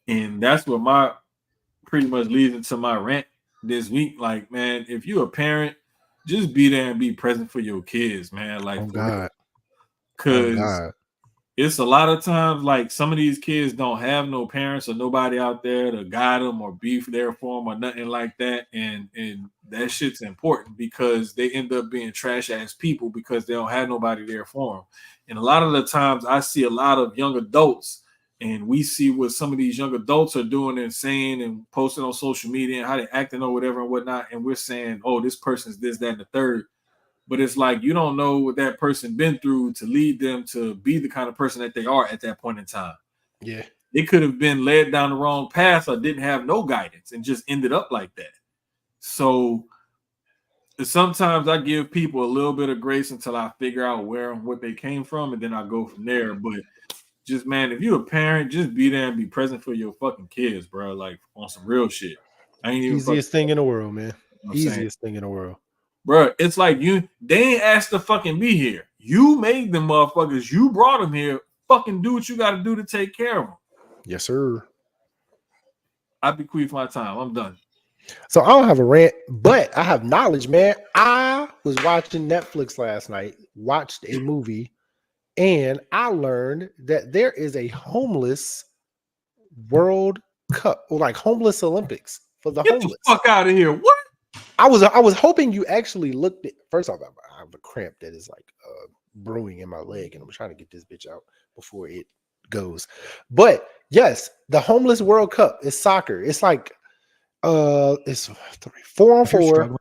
and that's what my pretty much leads into my rant this week. Like, man, if you're a parent, just be there and be present for your kids, man. Like, Oh for real. God. Oh Because God. it's a lot of times like some of these kids don't have no parents or nobody out there to guide them or be there for them or nothing like that, and that shit's important because they end up being trash ass people because they don't have nobody there for them. And a lot of the times I see a lot of young adults, and we see what some of these young adults are doing and saying and posting on social media and how they're acting or whatever and whatnot, and we're saying, oh, this person's this, that, and the third. But it's like you don't know what that person been through to lead them to be the kind of person that they are at that point in time. Yeah. They could have been led down the wrong path or didn't have no guidance and just ended up like that. So sometimes I give people a little bit of grace until I figure out where and what they came from, and then I go from there. But just, man, if you're a parent, just be there and be present for your fucking kids, bro. Like on some real shit. I ain't even Easiest thing in the world, man. Easiest thing in the world. Bro, it's like they ain't asked to fucking be here. You made them motherfuckers. You brought them here. Fucking do what you got to do to take care of them. Yes, sir. I bequeath my time. I'm done. So I don't have a rant, but I have knowledge, man. I was watching Netflix last night, watched a movie, and I learned that there is a homeless World Cup, or like homeless Olympics for the Get homeless. The fuck out of here. What? I was hoping you actually looked at. First off, I have a cramp that is like brewing in my leg, and I'm trying to get this bitch out before it goes. But yes, the homeless World Cup is soccer. It's like it's 4-on-4.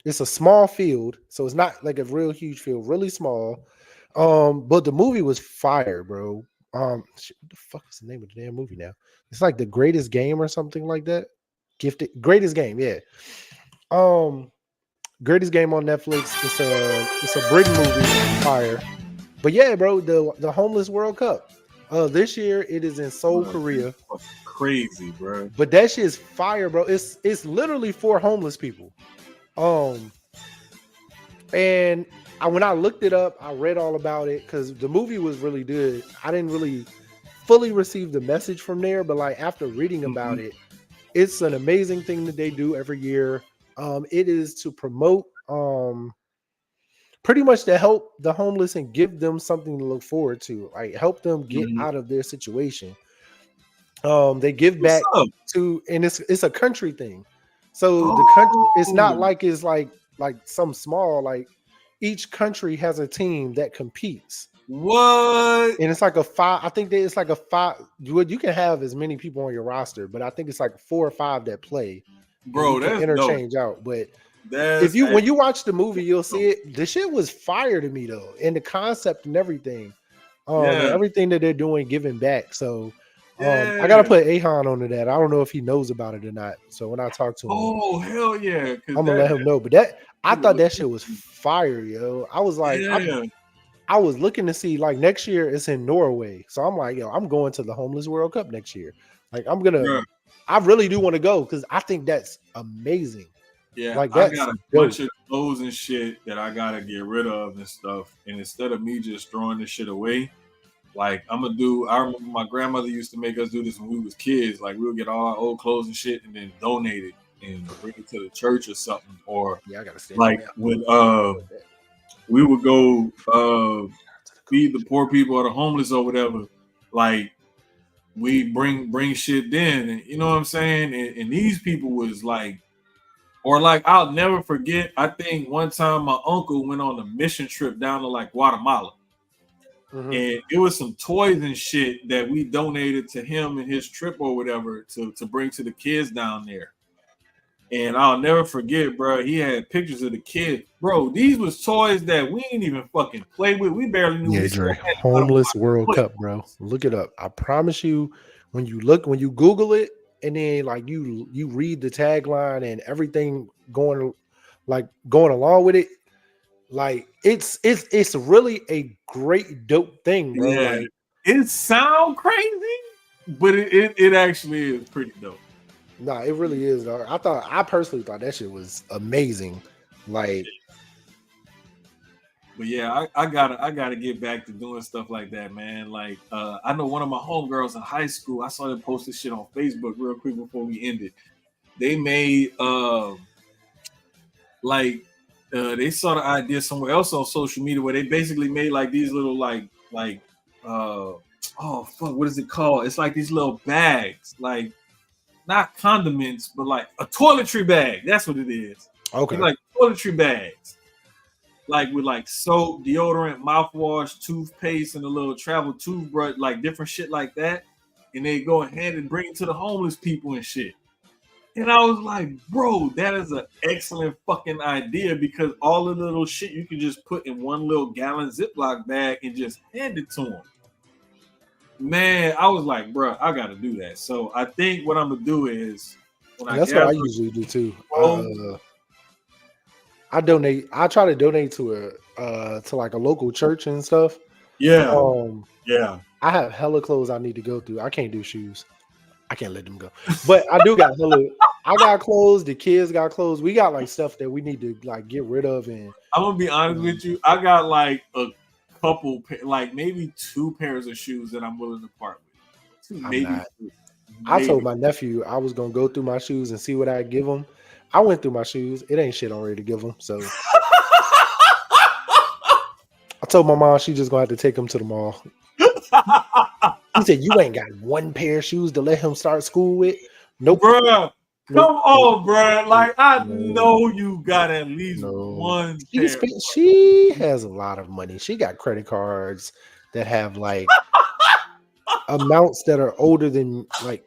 It's a small field, so it's not like a real huge field, really small. But the movie was fire, bro. Shit, what the fuck is the name of the damn movie now? It's like The Greatest Game or something like that. Greatest Game, yeah. Greatest Game on Netflix. It's a Britain movie, fire. But yeah, bro, the homeless World Cup. This year it is in Seoul, Korea. Crazy, bro. But that shit is fire, bro. It's literally for homeless people. And when I looked it up, I read all about it because the movie was really good. I didn't really fully receive the message from there, but like after reading about it, it's an amazing thing that they do every year. It is to promote pretty much to help the homeless and give them something to look forward to, like help them get out of their situation. They give back to, and it's a country thing. So the country, it's not like it's like some small, like each country has a team that competes. What? And it's like a 5. I think that it's like a 5. You can have as many people on your roster, but I think it's like 4 or 5 that play. Bro, that's interchange out. But when you watch the movie, you'll see it. The shit was fire to me though, and the concept and everything. And everything that they're doing, giving back. So I gotta put Ahan onto that. I don't know if he knows about it or not. So when I talk to him, oh hell yeah, I'm gonna let him know. But I thought that shit was fire, yo. I was like, I was looking to see, like, next year it's in Norway. So I'm like, yo, I'm going to the Homeless World Cup next year. Like, I really do want to go because I think that's amazing. Yeah, like I got a bunch of clothes and shit that I gotta get rid of and stuff. And instead of me just throwing this shit away, like I remember my grandmother used to make us do this when we was kids. Like we would get all our old clothes and shit and then donate it and bring it to the church or something. Or I gotta stand like when we would go feed the poor people or the homeless or whatever. Like we bring shit then, and you know what I'm saying? And these people was like, or like I'll never forget, I think one time my uncle went on a mission trip down to like Guatemala. And it was some toys and shit that we donated to him and his trip or whatever to bring to the kids down there. And I'll never forget, bro. He had pictures of the kid, bro. These was toys that we ain't even fucking play with. We barely knew. Yeah, We still Dre. had Homeless World Cup, bro. Look it up. I promise you, when you Google it, and then like you read the tagline and everything going along with it, like it's really a great dope thing, bro. Yeah, Like it sound crazy, but it actually is pretty dope. nah, it really is, dog. I personally thought that shit was amazing. Like, but yeah, I gotta get back to doing stuff like that, man. Like I know one of my homegirls in high school, I saw them post this shit on Facebook real quick before we ended. They made they saw the idea somewhere else on social media where they basically made like these little oh fuck, what is it called? It's like these little bags, like not condiments, but like a toiletry bag. That's what it is. okay. It's like toiletry bags. Like with like soap, deodorant, mouthwash, toothpaste, and a little travel toothbrush, like different shit like that. And they go ahead and bring it to the homeless people and shit. And I was like, bro, that is an excellent fucking idea because all the little shit you can just put in one little gallon Ziploc bag and just hand it to them. Man, I was like, bro, I got to do that. So I think what I'm going to do is that's what I usually do too. I donate. I try to donate to like a local church and stuff. Yeah. Yeah. I have hella clothes I need to go through. I can't do shoes. I can't let them go. But I do got hella. I got clothes. The kids got clothes. We got like stuff that we need to like get rid of. And I'm gonna be honest with you. I got like a couple, like maybe 2 pairs of shoes that I'm willing to part with. Maybe. I told my nephew I was gonna go through my shoes and see what I give him. I went through my shoes. It ain't shit already to give him. So I told my mom she just gonna have to take him to the mall. He said, "You ain't got one pair of shoes to let him start school with." Nope, bro. Come on, bro. Like I know you got at least one. She has a lot of money. She got credit cards that have like amounts that are older than like.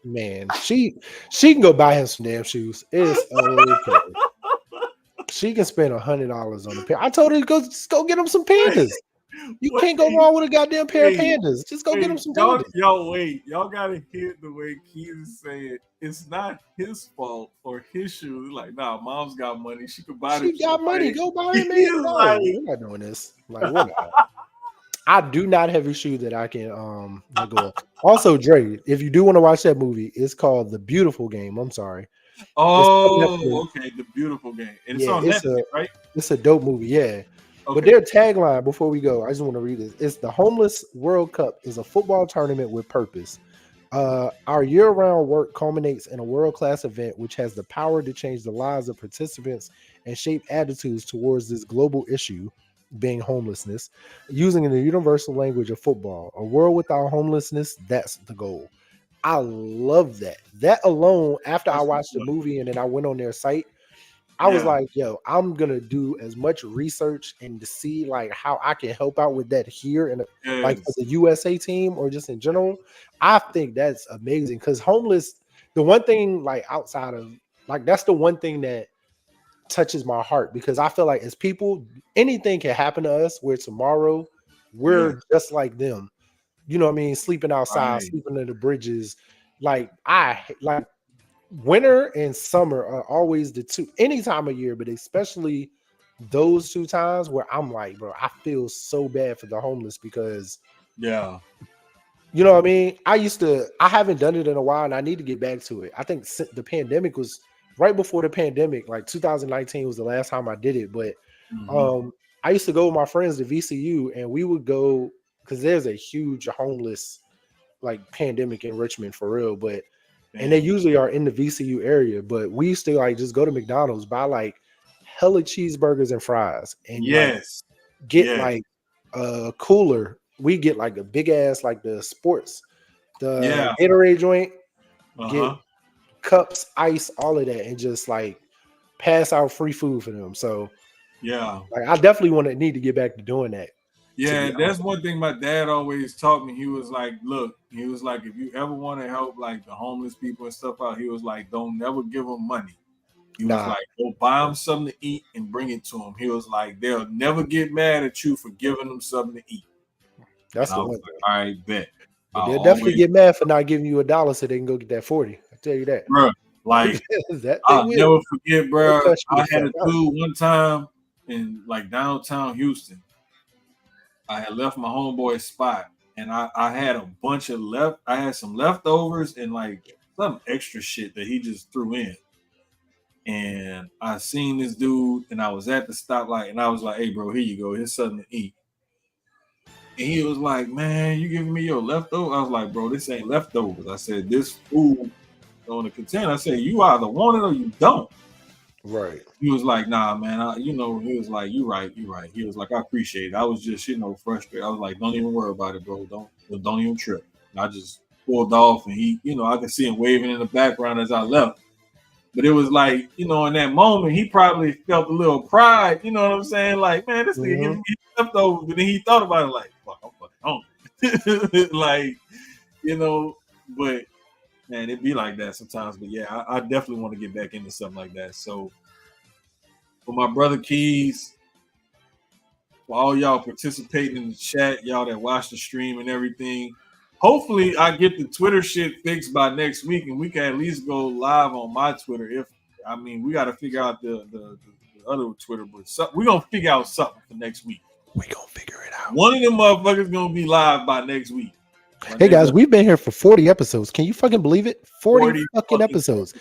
Man, she can go buy him some damn shoes. It's okay. She can spend $100 on a pair. I told her to go get him some Pandas. You can't go wrong with a goddamn pair of Pandas. Just go get him some Pandas. Y'all gotta hear the way Keyz is saying it's not his fault or his shoes. Like, nah, mom's got money. She could buy them. She got money. Go buy him. We're not doing this. Like, what? I do not have a shoe that I can go. Also, Dre, if you do want to watch that movie, it's called The Beautiful Game. I'm sorry. Oh, okay, The Beautiful Game. And it's on Netflix, right? It's a dope movie, yeah. Okay. But their tagline, before we go, I just want to read this. It's the Homeless World Cup is a football tournament with purpose. Our year-round work culminates in a world-class event which has the power to change the lives of participants and shape attitudes towards this global issue, being homelessness, using the universal language of football. A world without homelessness, that's the goal. I love that. That alone, after I watched the movie and then I went on their site, I was like, yo, I'm gonna do as much research and to see like how I can help out with that here and like for the USA team or just in general. I think that's amazing because homeless, the one thing like outside of like that's the one thing that touches my heart because I feel like as people, anything can happen to us where tomorrow we're just like them. You know what I mean? Sleeping outside, sleeping under the bridges. Like winter and summer are always the two, any time of year, but especially those 2 times where I'm like, bro, I feel so bad for the homeless because you know what I mean? I haven't done it in a while and I need to get back to it. I think the pandemic was right before the pandemic, like 2019 was the last time I did it. But I used to go with my friends to VCU and we would go because there's a huge homeless like pandemic in Richmond for real. But and they usually are in the VCU area, but we used to like just go to McDonald's, buy like hella cheeseburgers and fries, and get like a cooler. We get like a big ass like the sports, the Gatorade joint, get cups, ice, all of that, and just like pass out free food for them. So like I definitely need to get back to doing that. Yeah, that's one thing my dad always taught me. He was like, look, if you ever want to help like the homeless people and stuff out, he was like, don't never give them money. He was like, go buy them something to eat and bring it to them. He was like, they'll never get mad at you for giving them something to eat. That's and the one. Like, all right, bet. But they'll definitely get mad for not giving you $1 so they can go get that 40. I tell you that. Bro, like, I'll never forget, bro. I had a dude one time in like downtown Houston. I had left my homeboy's spot and I had a bunch of I had some leftovers and like some extra shit that he just threw in. And I seen this dude and I was at the stoplight and I was like, hey bro, here you go. Here's something to eat. And he was like, man, you giving me your leftovers? I was like, bro, this ain't leftovers. I said, this food on the container. I said, you either want it or you don't. Right. He was like, nah, man, he was like, you right. He was like, I appreciate it. I was just, frustrated. I was like, don't even worry about it, bro. Don't even trip. And I just pulled off and he, I could see him waving in the background as I left. But it was like, in that moment, he probably felt a little pride, you know what I'm saying? Like, man, this nigga giving me leftovers. But then he thought about it like, fuck, I'm fucking hungry. like, but man, it'd be like that sometimes. But yeah, I definitely want to get back into something like that. So for my brother Keyz, for all y'all participating in the chat, y'all that watch the stream and everything, hopefully I get the Twitter shit fixed by next week and we can at least go live on my Twitter. We got to figure out the other Twitter, but we're going to figure out something for next week. We're going to figure it out. One of them motherfuckers going to be live by next week. Hey guys, we've been here for 40 episodes. Can you fucking believe it? 40 fucking episodes.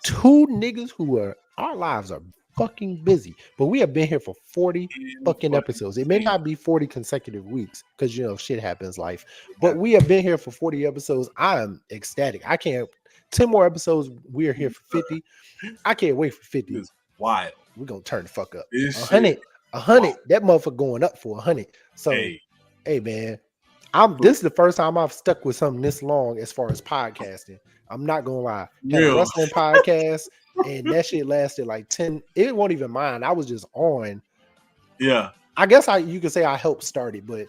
Two niggas our lives are fucking busy, but we have been here for 40 fucking episodes. It may not be 40 consecutive weeks because shit happens, life, but we have been here for 40 episodes. I am ecstatic. I can't. 10 more episodes. We are here for 50. I can't wait for 50. It's wild. We're gonna turn the fuck up. 100. That motherfucker going up for 100. So, hey man. This is the first time I've stuck with something this long as far as podcasting. I'm not gonna lie. Had a wrestling podcast, and that shit lasted like 10. It won't even mind. I was just on. Yeah. I guess you could say I helped start it, but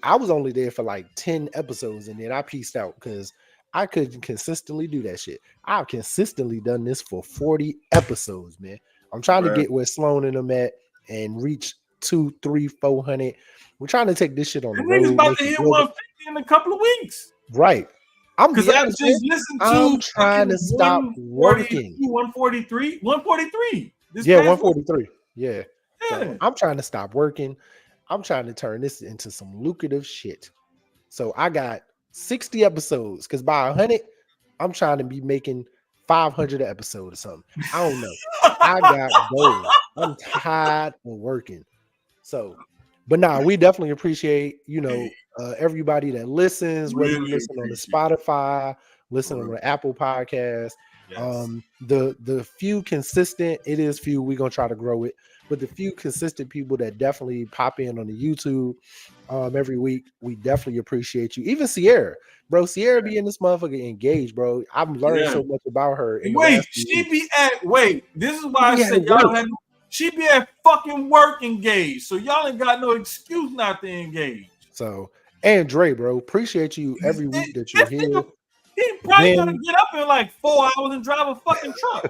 I was only there for like 10 episodes, and then I pieced out because I couldn't consistently do that shit. I've consistently done this for 40 episodes, man. I'm trying to get where Sloan and them at and reach 200, 300, 400. We're trying to take this shit on the road. Niggas about to hit 150 in a couple of weeks. Right. Because I just listened to. I'm trying to stop working. 143. 143. 143. Yeah. So I'm trying to stop working. I'm trying to turn this into some lucrative shit. So I got 60 episodes because by 100, I'm trying to be making 500 an episode or something. I don't know. I got goals. I'm tired of working. So. But we definitely appreciate, everybody that listens, whether you listen on the Spotify, listen on the Apple podcast. Yes. The few consistent, it is few, we're going to try to grow it, but the few consistent people that definitely pop in on the YouTube every week, we definitely appreciate you. Even Sierra, bro, Sierra be in this motherfucker engaged, bro. I've learned so much about her. This is why I said y'all had she be at fucking work engaged. So y'all ain't got no excuse not to engage. So, and Dre, bro, appreciate you every week that you're here. He probably gonna get up in like 4 hours and drive a fucking truck.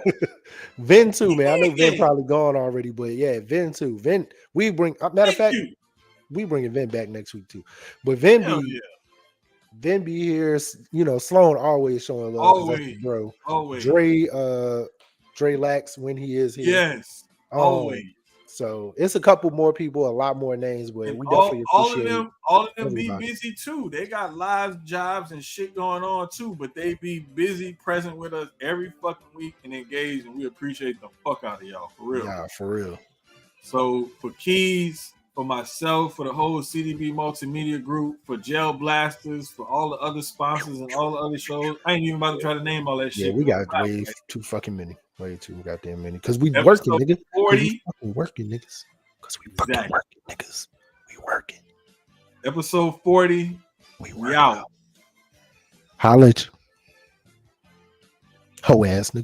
Vin too, man. I know Vin probably gone already, but yeah, Vin too. Vin, we bring matter of fact, we bringing Vin back next week too. But Vin be here, Sloan always showing love. Always, bro. Always. Dre Lax when he is here. Yes. Always. So it's a couple more people, a lot more names, but we definitely appreciate all of them be busy too. They got lives, jobs, and shit going on too, but they be busy, present with us every fucking week and engaged, and we appreciate the fuck out of y'all for real. Yeah, for real. So for Keyz, for myself, for the whole CDB Multimedia Group, for Gel Blasters, for all the other sponsors and all the other shows, I ain't even about to try to name all that shit. Yeah, we got way too fucking many. Way too goddamn many. Because we working, nigga. 40. We working, niggas. Because we fucking working, niggas. We working. Episode 40. We out. Holla at you. Ho ass nigga.